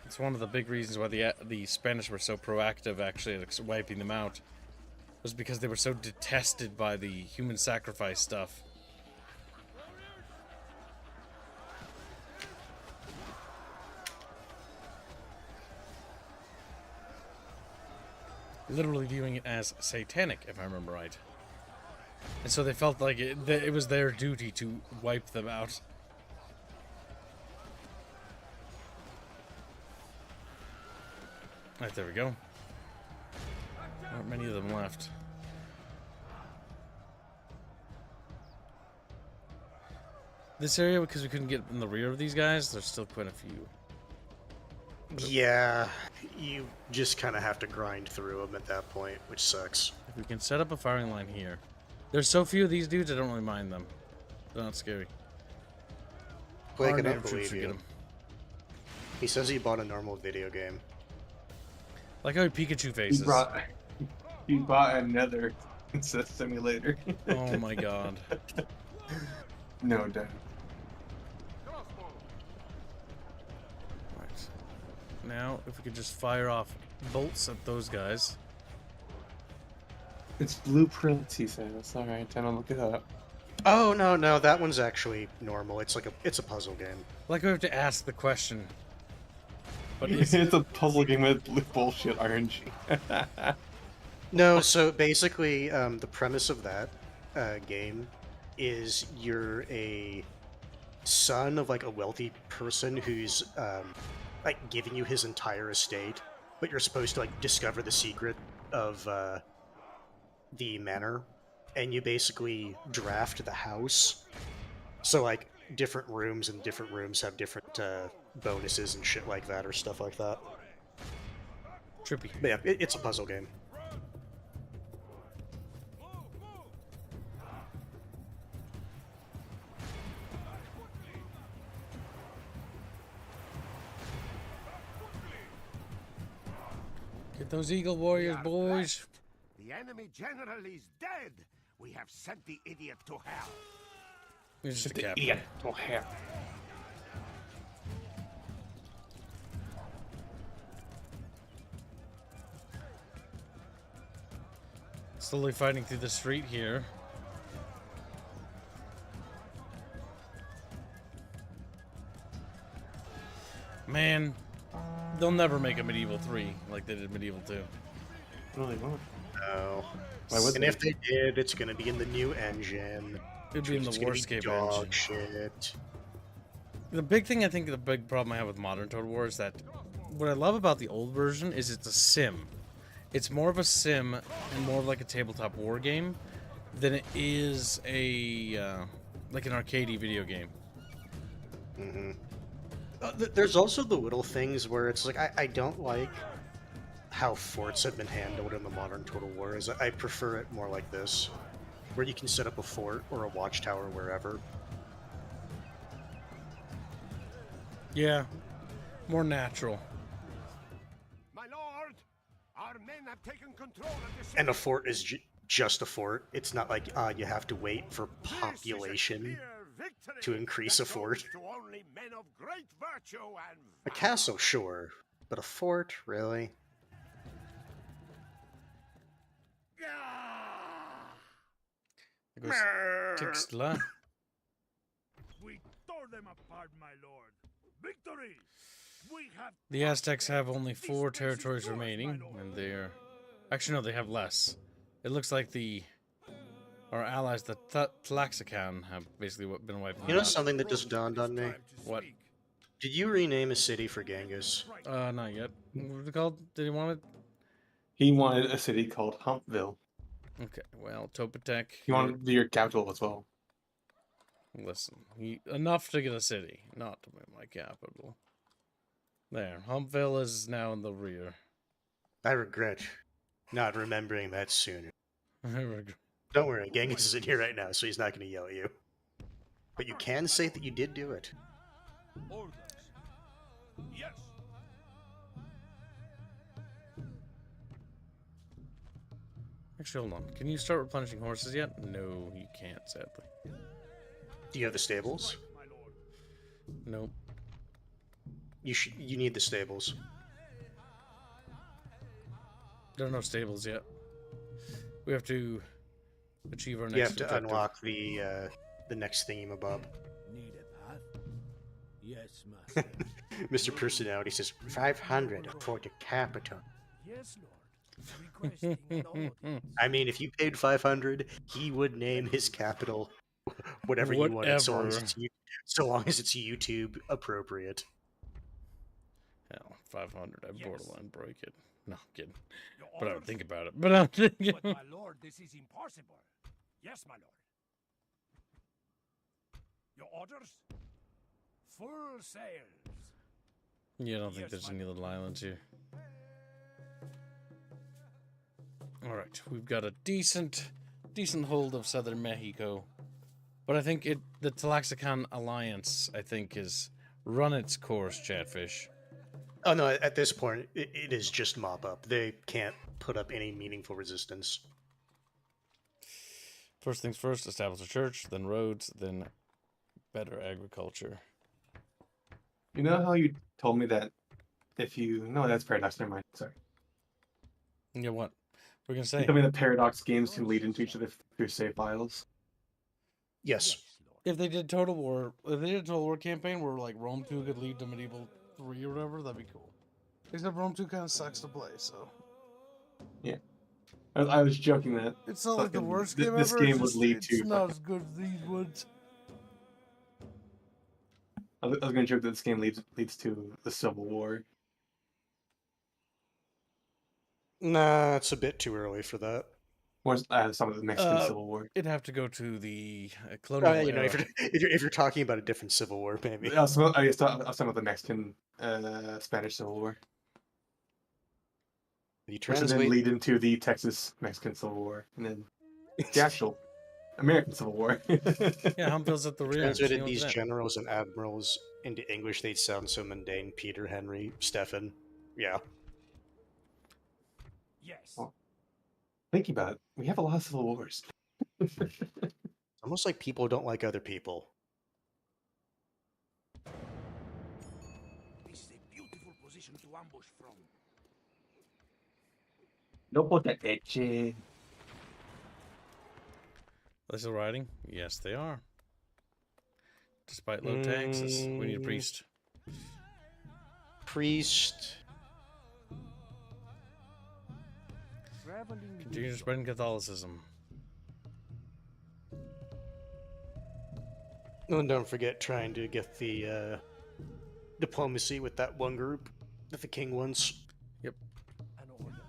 It's one of the big reasons why the Spanish were so proactive, actually, at wiping them out. Was because they were so detested by the human sacrifice stuff. Literally viewing it as satanic, if I remember right. And so they felt like it was their duty to wipe them out. Right, there we go. There aren't many of them left. This area, because we couldn't get in the rear of these guys, there's still quite a few. Yeah, you just kind of have to grind through them at that point, which sucks. If we can set up a firing line here. There's so few of these dudes, I don't really mind them. They're not scary. Blake, Our I don't native troops believe should get you. 'em. He says he bought a normal video game. Like how he Pikachu faces. He bought another simulator. Oh my god. No doubt. Right. Now, if we could just fire off bolts at those guys. It's blueprints, he says. Alright, time to look it up. Oh no, that one's actually normal. It's like it's a puzzle game. Like we have to ask the question. But It's a puzzle game with bullshit RNG. No, so basically, the premise of that game is you're a son of like a wealthy person who's like giving you his entire estate, but you're supposed to like discover the secret of the manor, and you basically draft the house. So like different rooms have different bonuses and shit like that, or stuff like that. Trippy. But yeah, it's a puzzle game. Get those Eagle Warriors, boys. The enemy general is dead. We have sent the idiot to hell. He's just a The captain. idiot to hell. Slowly fighting through the street here. Man, they'll never make a Medieval 3 like they did Medieval 2. No, they won't. No. Why would And they? if they did, it's going to be in the new engine. It'd be in the It's gonna be Warscape dog engine. shit. The big thing, I think, the big problem I have with modern Total War is that what I love about the old version is it's a sim. It's more of a sim and more of like a tabletop war game than it is a like an arcadey video game. Mm-hmm. There's also the little things where it's like I don't like how forts have been handled in the modern Total War. I prefer it more like this, where you can set up a fort or a watchtower wherever. Yeah, more natural. My lord, our men have taken control of the city. And a fort is just a fort. It's not like you have to wait for population to increase a fort. To only men of great virtue and A castle, sure, but a fort, really? There goes Tixla. We tore them apart, my lord. Victory! We have The Aztecs have only 4 territories remaining, and they're... Actually, no, they have less. it looks like our allies, the Tlaxacan, have basically been wiping You them know out. something that just dawned on me? What? Did you rename a city for Genghis? Not yet. What was it called? Did he want it? He wanted a city called Humpville. Okay, well, Topatek. He wanted your capital as well. Listen, enough to get a city, not to be my capital. There, Humpville is now in the rear. I regret not remembering that sooner. I regret. Don't worry, Genghis is in here right now, so he's not going to yell at you. But you can say that you did do it. Orders. Yes. Actually, hold on. Can you start replenishing horses yet? No, you can't, sadly. Do you have the stables? Nope. You need the stables. There are no stables yet. We have to achieve our next You have to objective. unlock the next thingamabob. Need a path? Yes, master. Mr. Personality says 500 for the capital. Yes, Lord. Requesting an audience. I mean, if you paid 500, he would name his capital whatever you wanted, so long as it's YouTube appropriate. Hell, 500. I borderline break it. No, I'm kidding. Your But I would orders? think about it. But I'm thinking. But my lord, this is impossible. Yes, my lord. Your orders? Full sails. Yeah, I don't think Yes, there's my any little islands here. Alright, we've got a decent hold of southern Mexico. But I think the Tlaxacan alliance, I think, is run its course, Chatfish. Oh no, at this point, it is just Mop-up. They can't put up any meaningful resistance. First things first, establish a church, then roads, then better agriculture. You know how you told me that if you... No, that's Paradox. Never mind. Sorry. Yeah, what? We're gonna You say. told me that Paradox games can lead into each other through save files. Yes. If they did Total War, if they did a Total War campaign where like Rome 2 could lead to Medieval 3 or whatever, that'd be cool. Except Rome 2 kind of sucks to play, so. Yeah. I was joking that It's not like the fucking worst game this ever. game It's would just, lead it's to. not as good as these ones. I was gonna joke that this game leads to the Civil War. Nah, it's a bit too early for that. Or some of the Mexican Civil War. It'd have to go to the colonial era. If you're talking about a different Civil War, maybe. I was talking about the Mexican Spanish Civil War. You Which would then translate lead into the Texas Mexican Civil War, and then the actual American Civil War. Yeah, Humpville's at the rear. translated these generals and admirals into English, they'd sound so mundane. Peter, Henry, Stefan. Yeah. Yes. Well, thinking about it, we have a lot of Civil Wars. Almost like people don't like other people. This is a beautiful position to ambush from. No potete. Are they still riding? Yes, they are. Despite low taxes, we need a priest. Priest. Continue spreading Catholicism. And don't forget trying to get the diplomacy with that one group that the king wants. Yep. An order.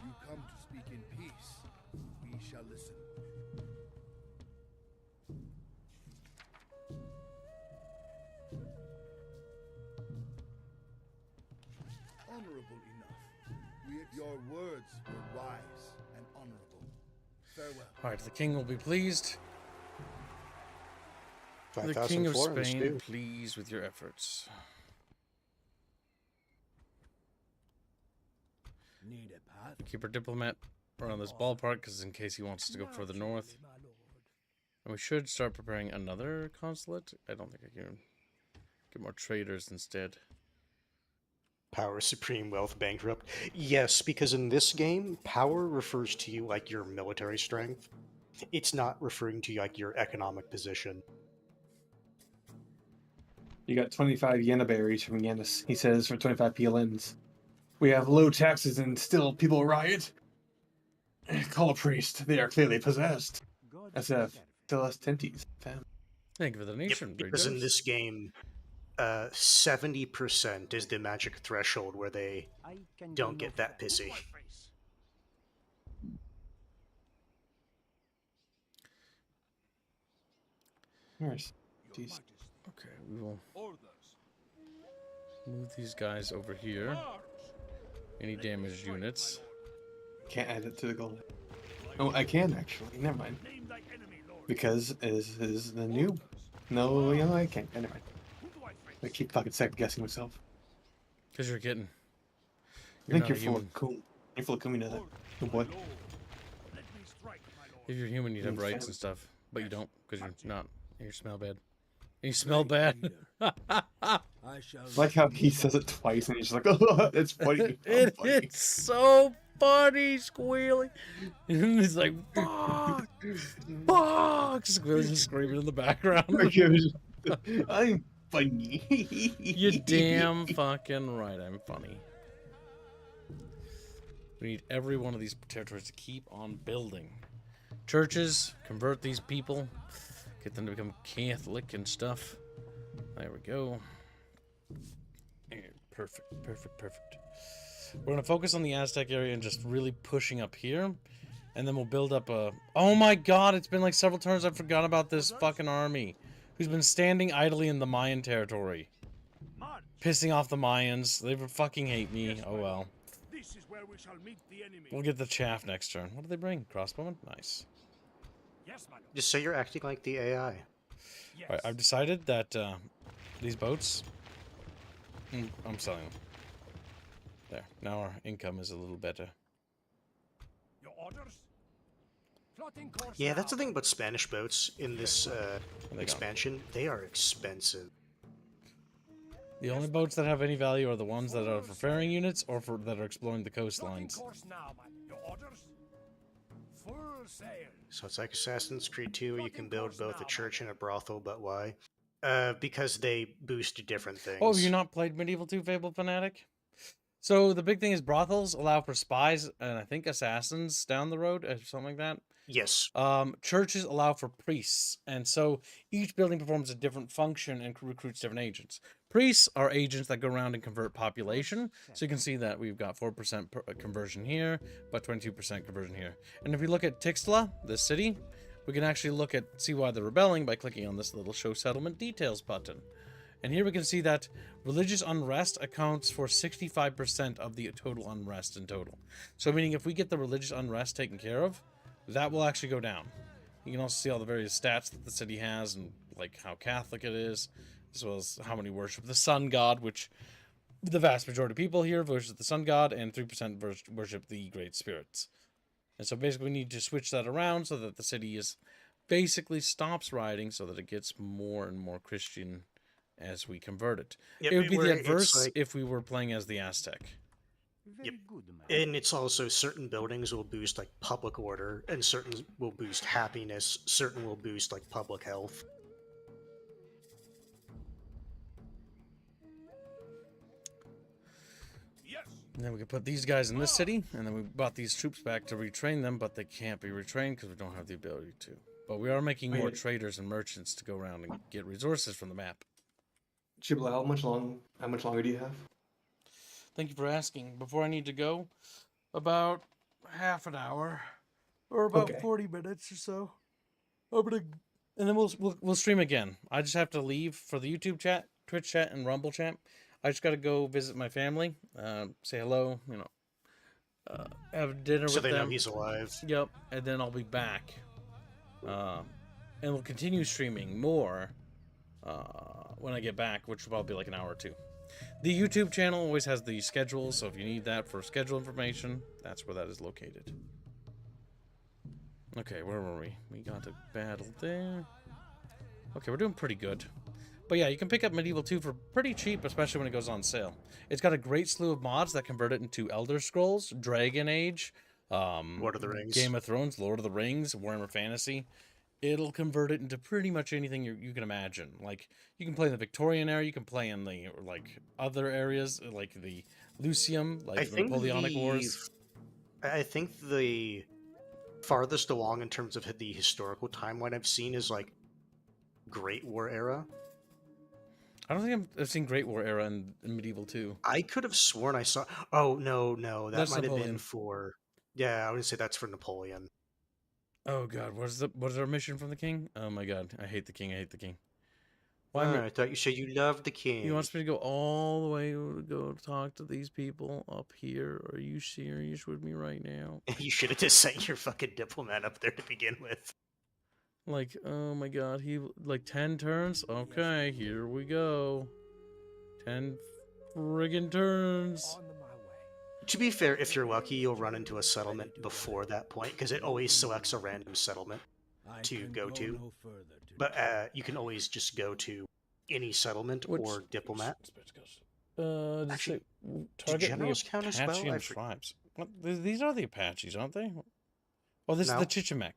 You come to speak in peace. We shall listen. Honorable enough. Your words were wise and honorable. Farewell. Alright, the king will be pleased. The 5,000 king of florins, Spain, too. pleased with your efforts. Need a path? Keep our diplomat around this ballpark, because in case he wants us to go further north. And we should start preparing another consulate. I don't think I can get more traders instead. Power supreme, wealth bankrupt. Yes, because in this game, power refers to you like your military strength. It's not referring to you like your economic position. You got 25 Yenna berries from Yennis. He says for 25 PLNs. We have low taxes and still people riot. Call a priest. They are clearly possessed. SF. Celestentes. Fam. Thank you for the donation. Because in this game, 70% is the magic threshold where they don't get that pissy. Where's these? Okay, we will move these guys over here. Any damaged units? Can't add it to the goal. Oh, I can actually. Never mind. Because is the new. No, you know, I can't. Never mind. I keep fucking second guessing myself. Because you're getting. I think you're full of cool. You're full of cum, you know that. Oh boy. If you're human, you'd have rights and stuff, but you don't because you're not. You smell bad. You smell bad. Like how he says it twice and he's just like, oh, it's funny. It's so funny, squealing. And he's like, fuck, fuck, squealing, screaming in the background. I'm funny. You're damn fucking right, I'm funny. We need every one of these territories to keep on building. Churches, convert these people, get them to become Catholic and stuff. There we go. Perfect, perfect, perfect. We're going to focus on the Aztec area and just really pushing up here. And then we'll build up a... Oh my god, it's been like several turns I forgot about this fucking army. Who's been standing idly in the Mayan territory. Pissing off the Mayans. They fucking hate me. Oh well. We'll get the chaff next turn. What do they bring? Crossbowmen? Nice. Just say you're acting like the AI. Alright, I've decided that these boats... I'm selling them. There. Now our income is a little better. Your orders? Yeah, that's the thing about Spanish boats in this expansion. They are expensive. The only boats that have any value are the ones that are for ferrying units or for that are exploring the coastlines. So it's like Assassin's Creed 2, where you can build both a church and a brothel, but why? Because they boost different things. Oh, have you not played Medieval 2 Fable Fanatic? So the big thing is brothels allow for spies and I think assassins down the road or something like that. Yes. Churches allow for priests, and so each building performs a different function and recruits different agents. Priests are agents that go around and convert population. So you can see that we've got 4% conversion here, but 22% conversion here. And if we look at Tixla, this city, we can actually see why they're rebelling by clicking on this little Show Settlement Details button. And here we can see that religious unrest accounts for 65% of the total unrest in total. So meaning if we get the religious unrest taken care of, that will actually go down. You can also see all the various stats that the city has and like how Catholic it is, as well as how many worship the sun god, which the vast majority of people here worship the sun god, and 3% worship the great spirits. And so basically we need to switch that around so that the city is basically stops rioting so that it gets more and more Christian as we convert it. Yep, it would be the it's adverse like... if we were playing as the Aztec. Yep. And it's also certain buildings will boost like public order, and certain will boost happiness, certain will boost like public health. And then we can put these guys in this city, and then we brought these troops back to retrain them, but they can't be retrained because we don't have the ability to. But we are making more traders and merchants to go around and get resources from the map. Chibla, how much longer do you have? Thank you for asking. Before I need to go, about half an hour, or about 40 minutes or so. And then we'll stream again. I just have to leave for the YouTube chat, Twitch chat, and Rumble chat. I just got to go visit my family, say hello, have dinner with them. So they know he's alive. Yep, and then I'll be back. And we'll continue streaming more when I get back, which will probably be like an hour or two. The YouTube channel always has the schedule, so if you need that for schedule information, that's where that is located. Okay, where were we? We got a battle there. Okay, we're doing pretty good. But yeah, you can pick up Medieval 2 for pretty cheap, especially when it goes on sale. It's got a great slew of mods that convert it into Elder Scrolls, Dragon Age, Lord of the Rings, Game of Thrones, Lord of the Rings, Warhammer Fantasy. It'll convert it into pretty much anything you can imagine. Like, you can play in the Victorian era, you can play in the, like, other areas, like the Lucium, like the Napoleonic Wars. I think the farthest along in terms of the historical timeline I've seen is like Great War era. I don't think I've seen Great War era in Medieval 2. I could have sworn I saw. Oh no, that That's might have been Napoleon. for. Yeah, I would say that's for Napoleon. Oh god, what is our mission from the king? Oh my god, I hate the king. I hate the king. Why? I thought you said you loved the king. He wants me to go all the way to go talk to these people up here. Are you serious with me right now? You should have just sent your fucking diplomat up there to begin with. Like, oh my god, he like 10 turns? Okay, here we go. 10 friggin' turns. To be fair, if you're lucky, you'll run into a settlement before that point, because it always selects a random settlement to go to. But you can always just go to any settlement or diplomat. Actually, do generals count as well? Apache tribes. What? These are the Apaches, aren't they? Oh, this is the Chichimec.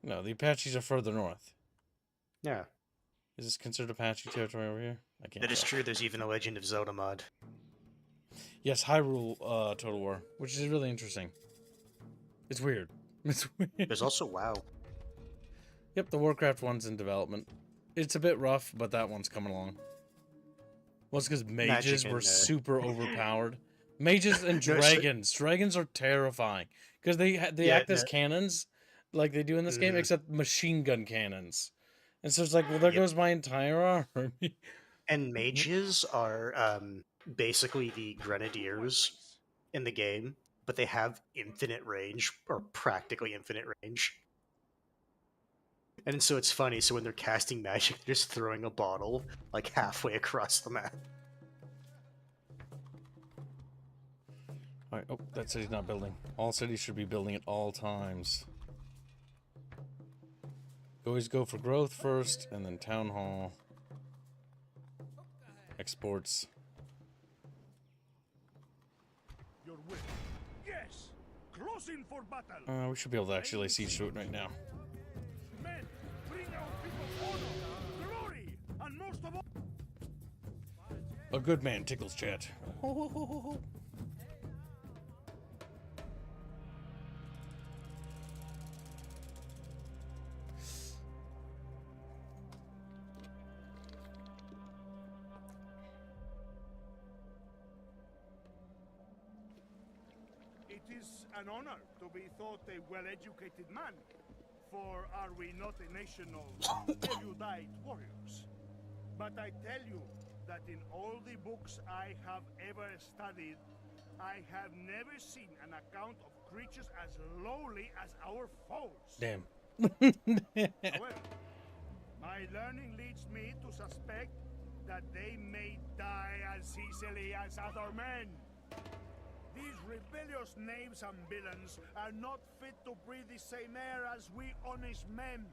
No, the Apaches are further north. Yeah. Is this considered Apache territory over here? I can't. That is true. There's even a Legend of Zelda mod. Yes, Hyrule Total War, which is really interesting. It's weird. It's weird. There's also WoW. Yep, the Warcraft one's in development. It's a bit rough, but that one's coming along. Well, it's because mages were super overpowered. Mages and dragons. Dragons are terrifying because they act as cannons, like they do in this game, except machine gun cannons. And so it's like, well, there goes my entire army. And mages are basically the grenadiers in the game, but they have infinite range, or practically infinite range. And so it's funny, so when they're casting magic, they're just throwing a bottle, like, halfway across the map. Alright, oh, that city's not building. All cities should be building at all times. Always go for growth first, and then town hall. Exports. Your will. Yes! Closing for battle! We should be able to actually lay siege to it right now. Men, bring our people honor, glory, and most of all... A good man tickles chat. It is an honor to be thought a well-educated man, for are we not a nation of erudite warriors? But I tell you that in all the books I have ever studied, I have never seen an account of creatures as lowly as our foes. Damn. However, my learning leads me to suspect that they may die as easily as other men. These rebellious knaves and villains are not fit to breathe the same air as we honest men.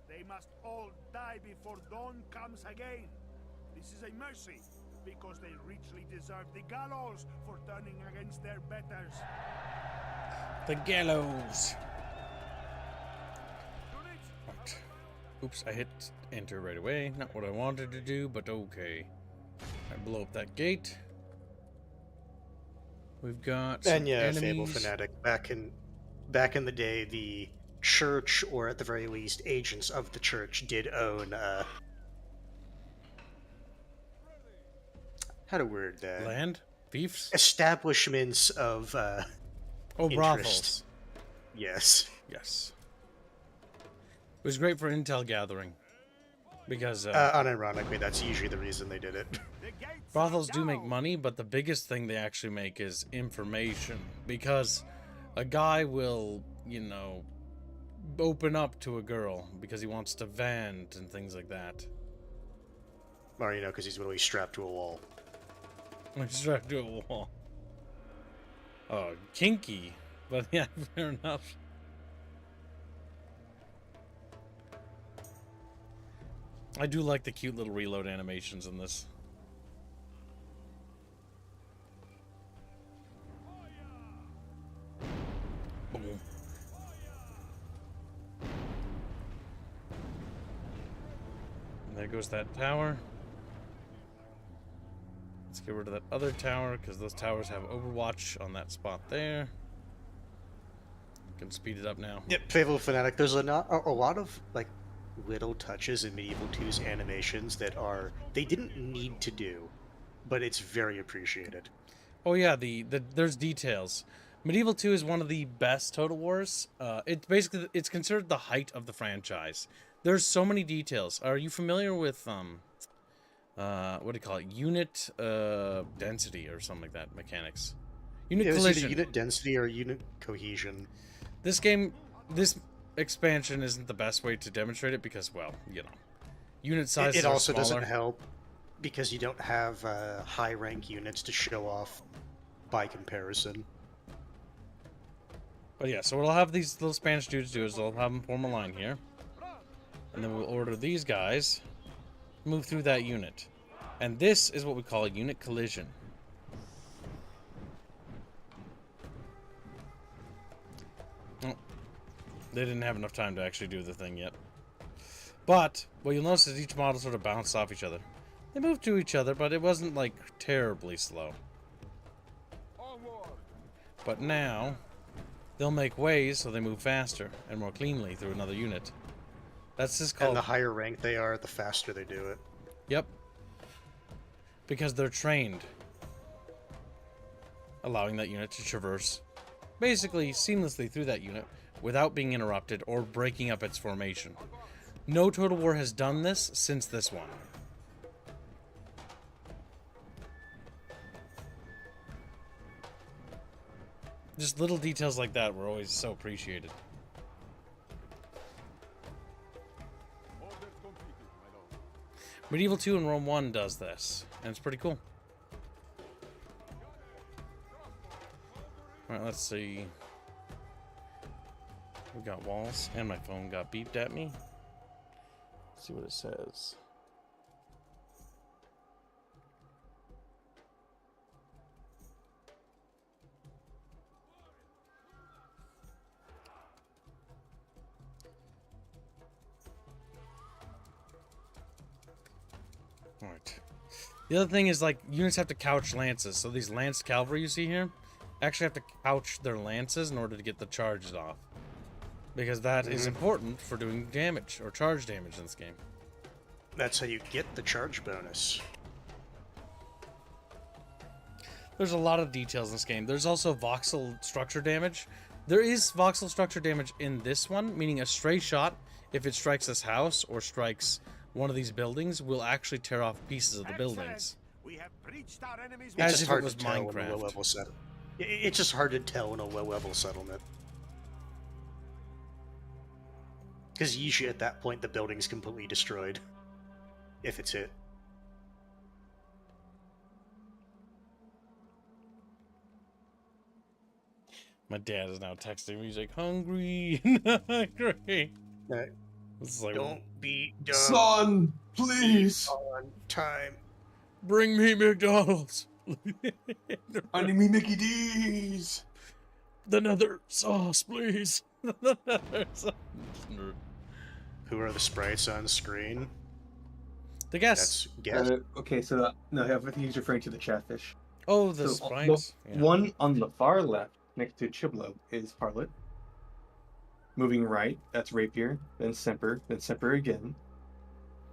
They must all die before dawn comes again. This is a mercy, because they richly deserve the gallows for turning against their betters. The gallows. Right. Oops, I hit enter right away. Not what I wanted to do, but okay. I blow up that gate. We've got some and yeah, enemies. Fable Fanatic. Back in the day, the church, or at the very least, agents of the church, did own how to word that? Land? Fiefs? Establishments of brothels. Yes. Yes. It was great for intel gathering. Because unironically, that's usually the reason they did it. Brothels do make money, but the biggest thing they actually make is information. Because a guy will, you know, open up to a girl because he wants to vent and things like that. Or, you know, because he's literally strapped to a wall. Strapped to a wall. Oh, kinky. But yeah, fair enough. I do like the cute little reload animations in this. Boom. And there goes that tower. Let's get rid of that other tower, because those towers have Overwatch on that spot there. Can speed it up now. Yep, Faithful Fanatic. There's a lot of like little touches in Medieval 2's animations that they didn't need to do, but it's very appreciated. Oh yeah, there's details. Medieval 2 is one of the best Total Wars. It's considered the height of the franchise. There's so many details. Are you familiar with what do you call it? Unit density or something like that mechanics. Unit collision. Unit density or unit cohesion. This expansion isn't the best way to demonstrate it because, well, you know, unit sizes It also are smaller. doesn't help because you don't have high rank units to show off by comparison. But yeah, so what I'll have these little Spanish dudes do is I'll have them form a line here. And then we'll order these guys move through that unit. And this is what we call a unit collision. Oh, they didn't have enough time to actually do the thing yet. But what you'll notice is each model sort of bounced off each other. They moved to each other, but it wasn't like terribly slow. But now they'll make ways so they move faster and more cleanly through another unit. That's just called... And the higher rank they are, the faster they do it. Yep. Because they're trained. Allowing that unit to traverse basically seamlessly through that unit without being interrupted or breaking up its formation. No Total War has done this since this one. Just little details like that were always so appreciated. Medieval 2 and Rome 1 does this, and it's pretty cool. Alright, let's see. We got walls, and my phone got beeped at me. Let's see what it says. Alright. The other thing is, like, units have to couch lances. So these lanced cavalry you see here actually have to couch their lances in order to get the charges off. Because that is important for doing damage, or charge damage in this game. That's how you get the charge bonus. There's a lot of details in this game. There's also voxel structure damage. There is voxel structure damage in this one, meaning a stray shot, if it strikes this house or strikes one of these buildings, will actually tear off pieces of the buildings. We have breached our enemy's As if it was Minecraft. It's just hard to tell in a low-level settlement. Because usually at that point the building's completely destroyed. If it's hit. My dad is now texting me. He's like, hungry. Hungry. It's like, Don't be dumb. Son, please. On time. Bring me McDonald's. I need me Mickey D's. The nether sauce, please. The nether sauce. Who are the sprites on screen? The guests. Okay, so no, I think he's referring to the Chatfish. Oh, the sprites. Yeah. One on the far left, next to Chiblo, is Harlot. Moving right, that's Rapier, then Semper again.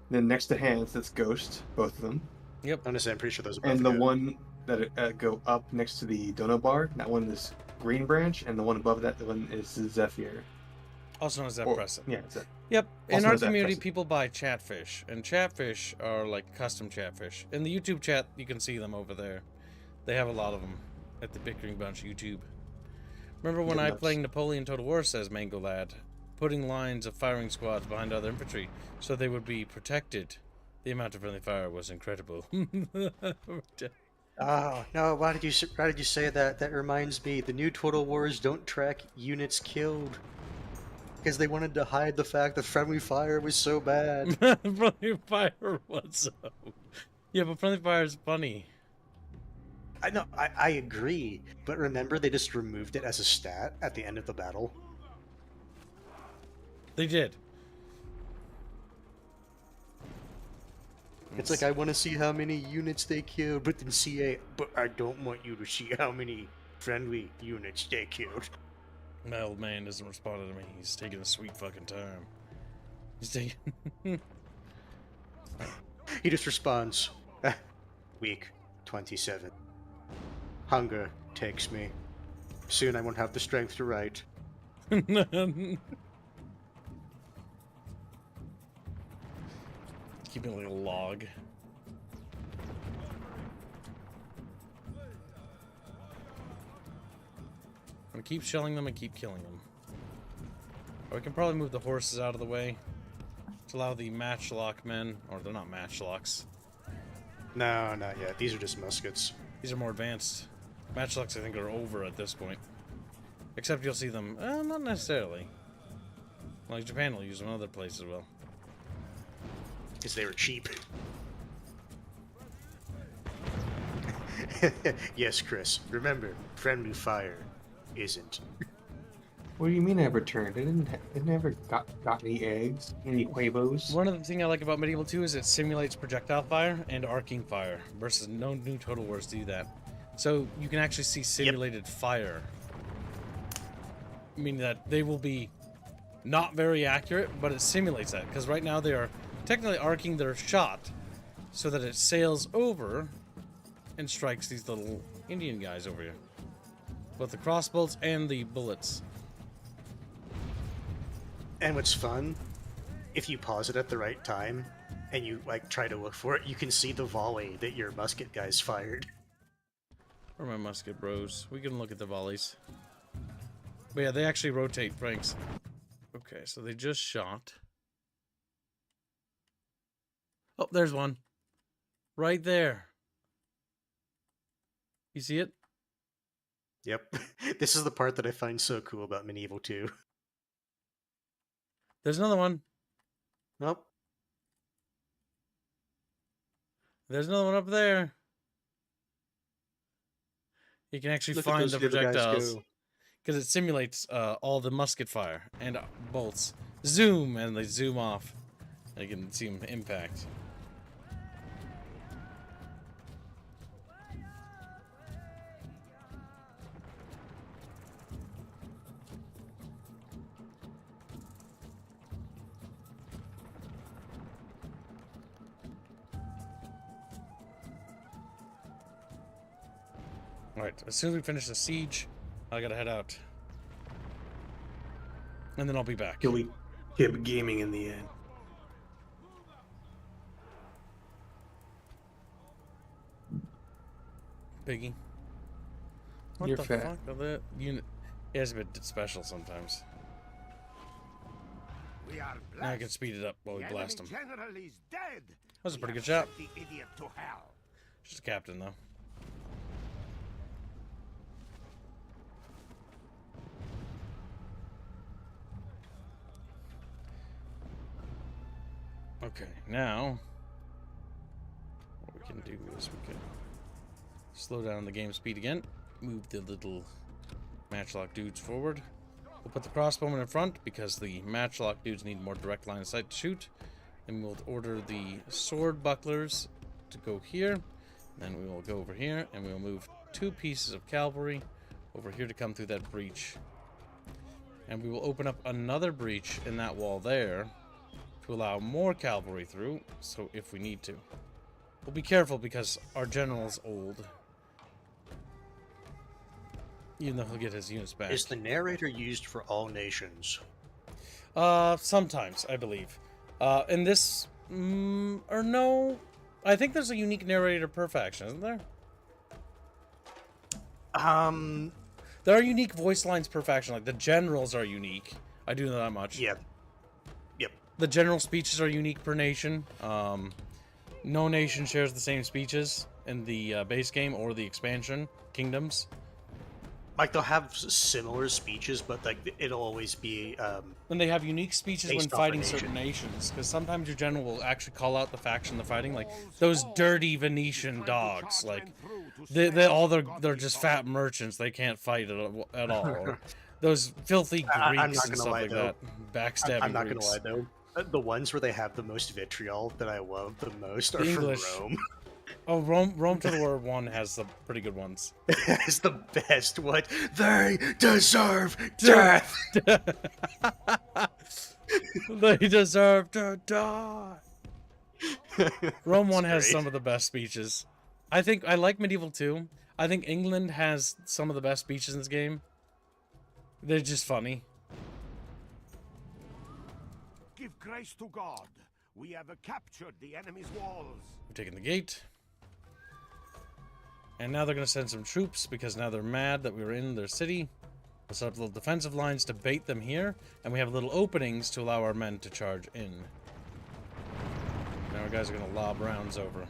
Then next to Hands, that's Ghost, both of them. Yep. I'm pretty sure those are both And the good. one that go up next to the Dono Bar, that one is Green Branch, and the one above that one is Zephyr. Also known as Zephyr. Yeah, Zephyr. Yep. In Also our known as community, Zephyr. people buy Chatfish, and Chatfish are like custom Chatfish. In the YouTube chat, you can see them over there. They have a lot of them at the Bickering Bunch YouTube. Remember when I playing Napoleon Total War, says Mango Lad, putting lines of firing squads behind other infantry so they would be protected. The amount of friendly fire was incredible. Oh no! Why did you say that? That reminds me. The new Total Wars don't track units killed because they wanted to hide the fact that friendly fire was so bad. Friendly fire was so. Yeah, but friendly fire is funny. I know. I agree, but remember they just removed it as a stat at the end of the battle. They did. It's like, I want to see how many units they killed, but then but I don't want you to see how many friendly units they killed. My old man doesn't respond to me. He's taking a sweet fucking time. He's taking... He just responds, week 27. Hunger takes me. Soon I won't have the strength to write. Keeping like a log. I'm gonna keep shelling them and keep killing them. Or we can probably move the horses out of the way to allow the matchlock men, or they're not matchlocks. No, not yet. These are just muskets. These are more advanced. Matchlocks, I think, are over at this point. Except you'll see them, not necessarily. Like Japan will use them, other places will. Because they were cheap. Yes, Chris. Remember, friendly fire isn't. What do you mean I returned? It never got any eggs, any huevos. One of the things I like about Medieval 2 is it simulates projectile fire and arcing fire, versus no new Total Wars do that. So you can actually see simulated fire. Meaning that they will be not very accurate, but it simulates that. Because right now they are technically arcing their shot so that it sails over and strikes these little Indian guys over here. Both the crossbolts and the bullets. And what's fun, if you pause it at the right time and you like try to look for it, you can see the volley that your musket guys fired. Where are my musket bros? We can look at the volleys. But yeah, they actually rotate Franks. Okay, so they just shot. Oh, there's one. Right there. You see it? Yep. This is the part that I find so cool about Medieval 2. There's another one. Nope. There's another one up there. You can actually find the projectiles. Because it simulates all the musket fire and bolts. Zoom! And they zoom off. You can see them impact. Alright, as soon as we finish the siege, I gotta head out. And then I'll be back. You'll keep gaming in the end. Piggy. What You're the fat. fuck of that unit? Yeah, it's a bit special sometimes. We are Now I can speed it up while we the blast them. enemy general is dead. That was a We pretty have good shot. sent the idiot to hell. Just a captain, though. Okay, now what we can do is we can slow down the game speed again, move the little matchlock dudes forward. We'll put the crossbowmen in front because the matchlock dudes need more direct line of sight to shoot. And we'll order the sword bucklers to go here. Then we will go over here and we'll move 2 pieces of cavalry over here to come through that breach. And we will open up another breach in that wall there to allow more cavalry through, so if we need to. We'll be careful because our general's old. Even though he'll get his units back. Is the narrator used for all nations? Sometimes, I believe. In this, or no, I think there's a unique narrator per faction, isn't there? There are unique voice lines per faction, like the generals are unique. I do know that much. Yep. Yep. The general speeches are unique per nation. No nation shares the same speeches in the base game or the expansion kingdoms. Like, they'll have similar speeches, but like it'll always be and they have unique speeches when based off fighting a nation. certain nations, because sometimes your general will actually call out the faction they're fighting, like those dirty Venetian dogs, like they're just fat merchants, they can't fight at all. Or those filthy Greeks I'm not and gonna stuff lie, like though. that. Backstabbing I'm not Greeks. gonna lie though. The ones where they have the most vitriol that I love the most are The from English. Rome. Oh, Rome Total War 1 has some pretty good ones. It's the best one. They deserve death. They deserve to die. Rome 1 has great. some of the best speeches. I think I like Medieval 2. I think England has some of the best speeches in this game. They're just funny. Give grace to God. We have captured the enemy's walls. We're taking the gate. And now they're going to send some troops because now they're mad that we were in their city. We'll set up little defensive lines to bait them here. And we have little openings to allow our men to charge in. Now our guys are going to lob rounds over.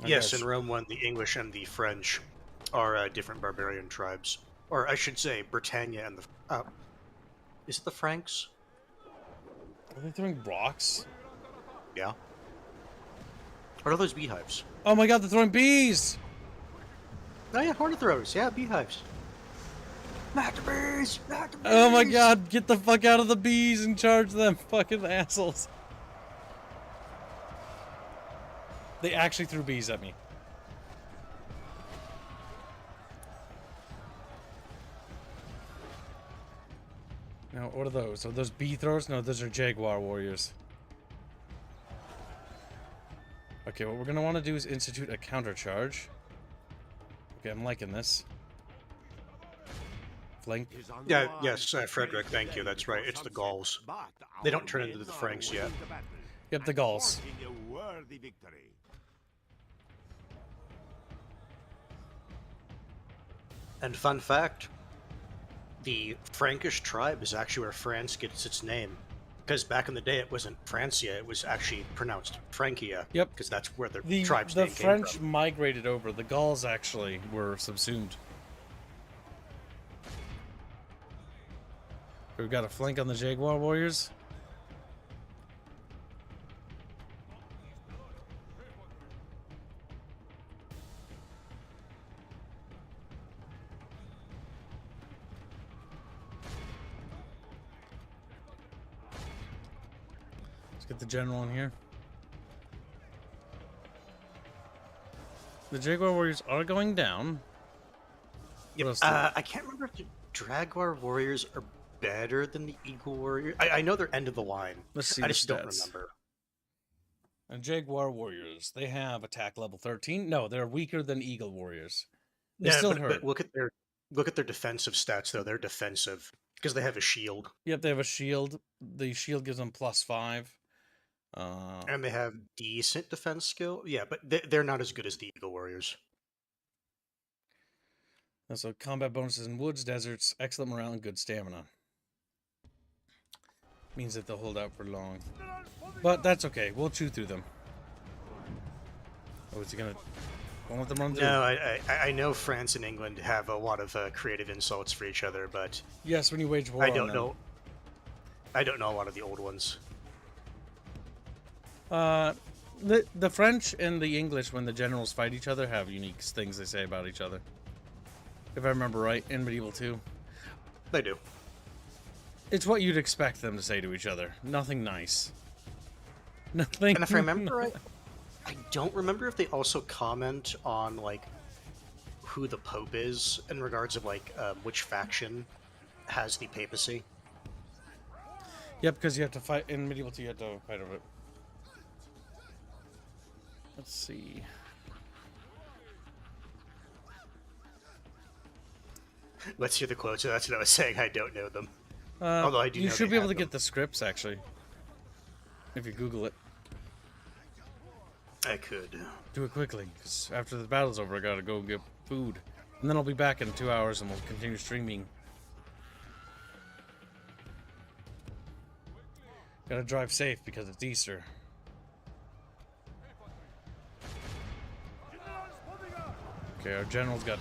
Yes, in Rome 1, the English and the French are different barbarian tribes. Or I should say, Britannia and the... is it the Franks? Are they throwing rocks? Yeah. What are those beehives? Oh my god, they're throwing bees! Oh yeah, hornet throwers. Yeah, beehives. Not the bees! Not the bees! Oh my god, get the fuck out of the bees and charge them, fucking assholes. They actually threw bees at me. Now, what are those? Are those bee throwers? No, those are jaguar warriors. Okay, what we're going to want to do is institute a counter charge. Okay, I'm liking this. Flank. Yeah, yes, Frederick, thank you. That's right. It's the Gauls. They don't turn into the Franks yet. Yep, the Gauls. And fun fact, the Frankish tribe is actually where France gets its name. Because back in the day, it wasn't Francia, it was actually pronounced Frankia. Yep. Because that's where the tribe's the name came French from. migrated over. The Gauls actually were subsumed. We've got a flank on the Jaguar warriors. Get the general in here. The Jaguar warriors are going down. Yep. I can't remember if the Jaguar warriors are better than the Eagle warriors. I know they're end of the line. Let's see. I just don't stats. remember. And Jaguar warriors, they have attack level 13. No, they're weaker than Eagle warriors. They Yeah, still but hurt. look at their defensive stats though. They're defensive because they have a shield. Yep, they have a shield. The shield gives them +5. And they have decent defense skill. Yeah, but they're not as good as the Eagle warriors. And so combat bonuses in woods, deserts, excellent morale, and good stamina. Means that they'll hold out for long. But that's okay. We'll chew through them. Oh, is he gonna... Don't let them run through. No, I know France and England have a lot of creative insults for each other, but... Yes, when you wage war I don't on know. I don't know a lot of the old ones. The French and the English, when the generals fight each other, have unique things they say about each other. If I remember right, in Medieval 2. They do. It's what you'd expect them to say to each other. Nothing nice. Nothing. And if I remember right, I don't remember if they also comment on, like, who the Pope is in regards of, like, which faction has the papacy. Yep, because you have to fight, in Medieval 2, you have to fight over it. Let's see. Let's hear the quotes. So that's what I was saying. I don't know them. Although I do. You know should they be able to have them. get the scripts actually, if you Google it. I could do it quickly because after the battle's over, I gotta go get food, and then I'll be back in 2 hours and we'll continue streaming. Gotta drive safe because it's Easter. Okay, our general's got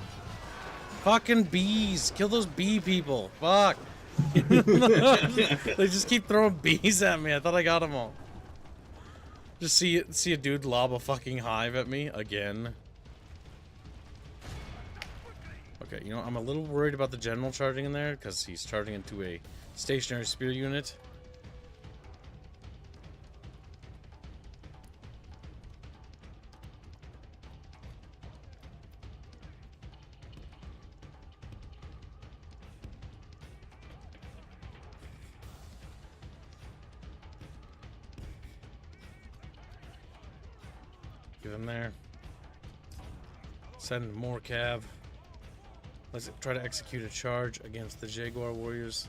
fucking bees. Kill those bee people. Fuck. They just keep throwing bees at me. I thought I got them all. Just see a dude lob a fucking hive at me again. Okay, you know, I'm a little worried about the general charging in there because he's charging into a stationary spear unit. Get in there. Send more cav. Let's try to execute a charge against the Jaguar warriors.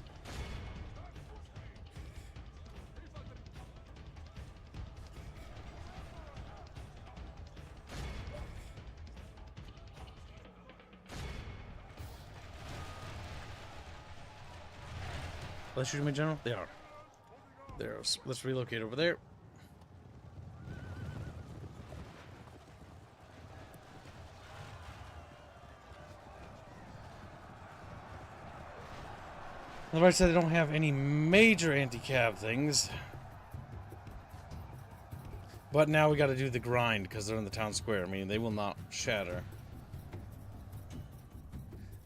Are they shooting me, General? They are. There. Let's relocate over there. Otherwise, said they don't have any major anti-cav things. But now we got to do the grind because they're in the town square. I mean, they will not shatter.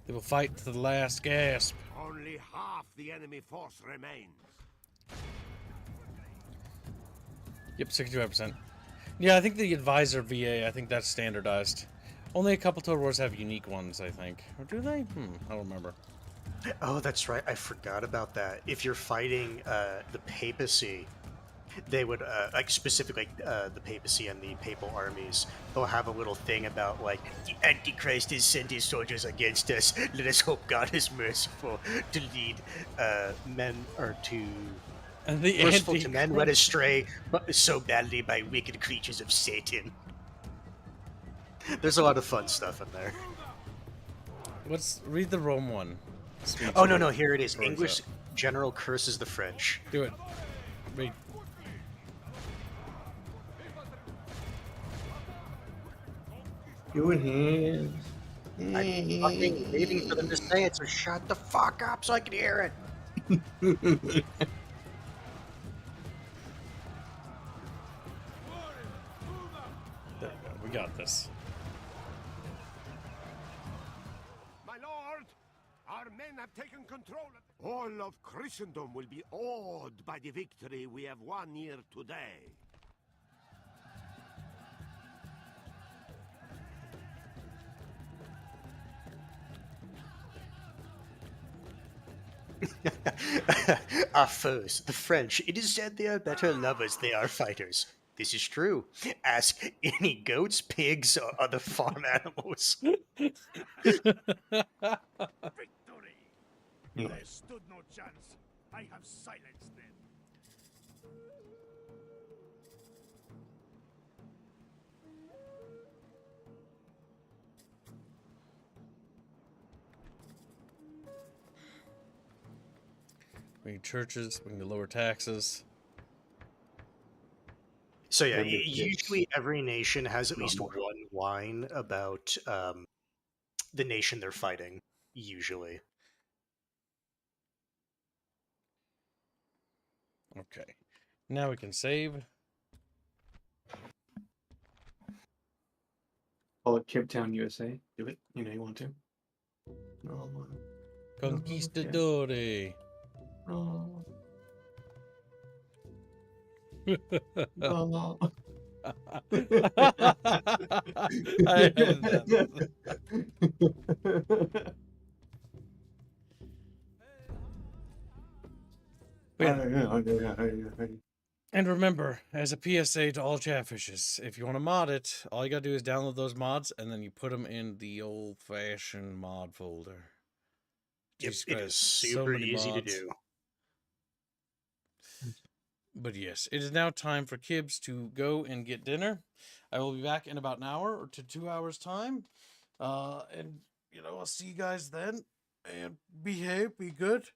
They will fight to the last gasp. Only half the enemy force remains. Yep, 65%. Yeah, I think the advisor VA, I think that's standardized. Only a couple Total Wars have unique ones, I think. Or do they? I don't remember. Oh, that's right. I forgot about that. If you're fighting the papacy, they would, like specifically the papacy and the papal armies, they'll have a little thing about, like, the Antichrist has sent his soldiers against us. Let us hope God is merciful to lead men, or to... And the merciful to men led astray so badly by wicked creatures of Satan. There's a lot of fun stuff in there. Let's read the Rome one. Oh, no, here it is. English general curses the French. Do it. Read. Your hands. I'm fucking waiting for them to say it, so shut the fuck up so I can hear it. There we go. We got this. My lord, our men have taken control. All of Christendom will be awed by the victory we have won here today. Our foes, the French, it is said they are better lovers, they are fighters. This is true. Ask any goats, pigs, or other farm animals. Victory! They stood no chance. I have silenced them. We need churches. We need lower taxes. So yeah, usually every nation has at least one line about the nation they're fighting, usually. Okay. Now we can save. Call it Cape Town, USA. Do it. You know you want to. No. Conquistadore. No. No. I hated that. And remember, as a PSA to all chatfishes, if you want to mod it, all you gotta do is download those mods, and then you put them in the old-fashioned mod folder. Yep, it is super easy to do. But yes, it is now time for Kibbs to go and get dinner. I will be back in about an hour or to 2 hours time. And, I'll see you guys then. And behave, be good.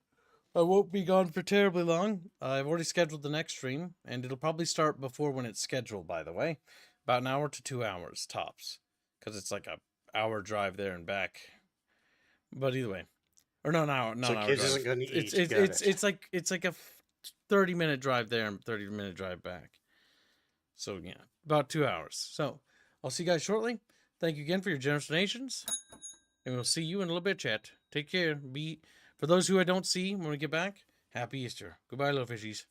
I won't be gone for terribly long. I've already scheduled the next stream, and it'll probably start before when it's scheduled, by the way. About an hour to 2 hours, tops. Because it's like a hour drive there and back. But either way. Or no, an hour. No, so Kibbs isn't going to eat. It's like a 30-minute drive there and 30-minute drive back. So, yeah, about 2 hours. So, I'll see you guys shortly. Thank you again for your generous donations. And we'll see you in a little bit, chat. Take care. For those who I don't see when we get back, happy Easter. Goodbye, little fishies.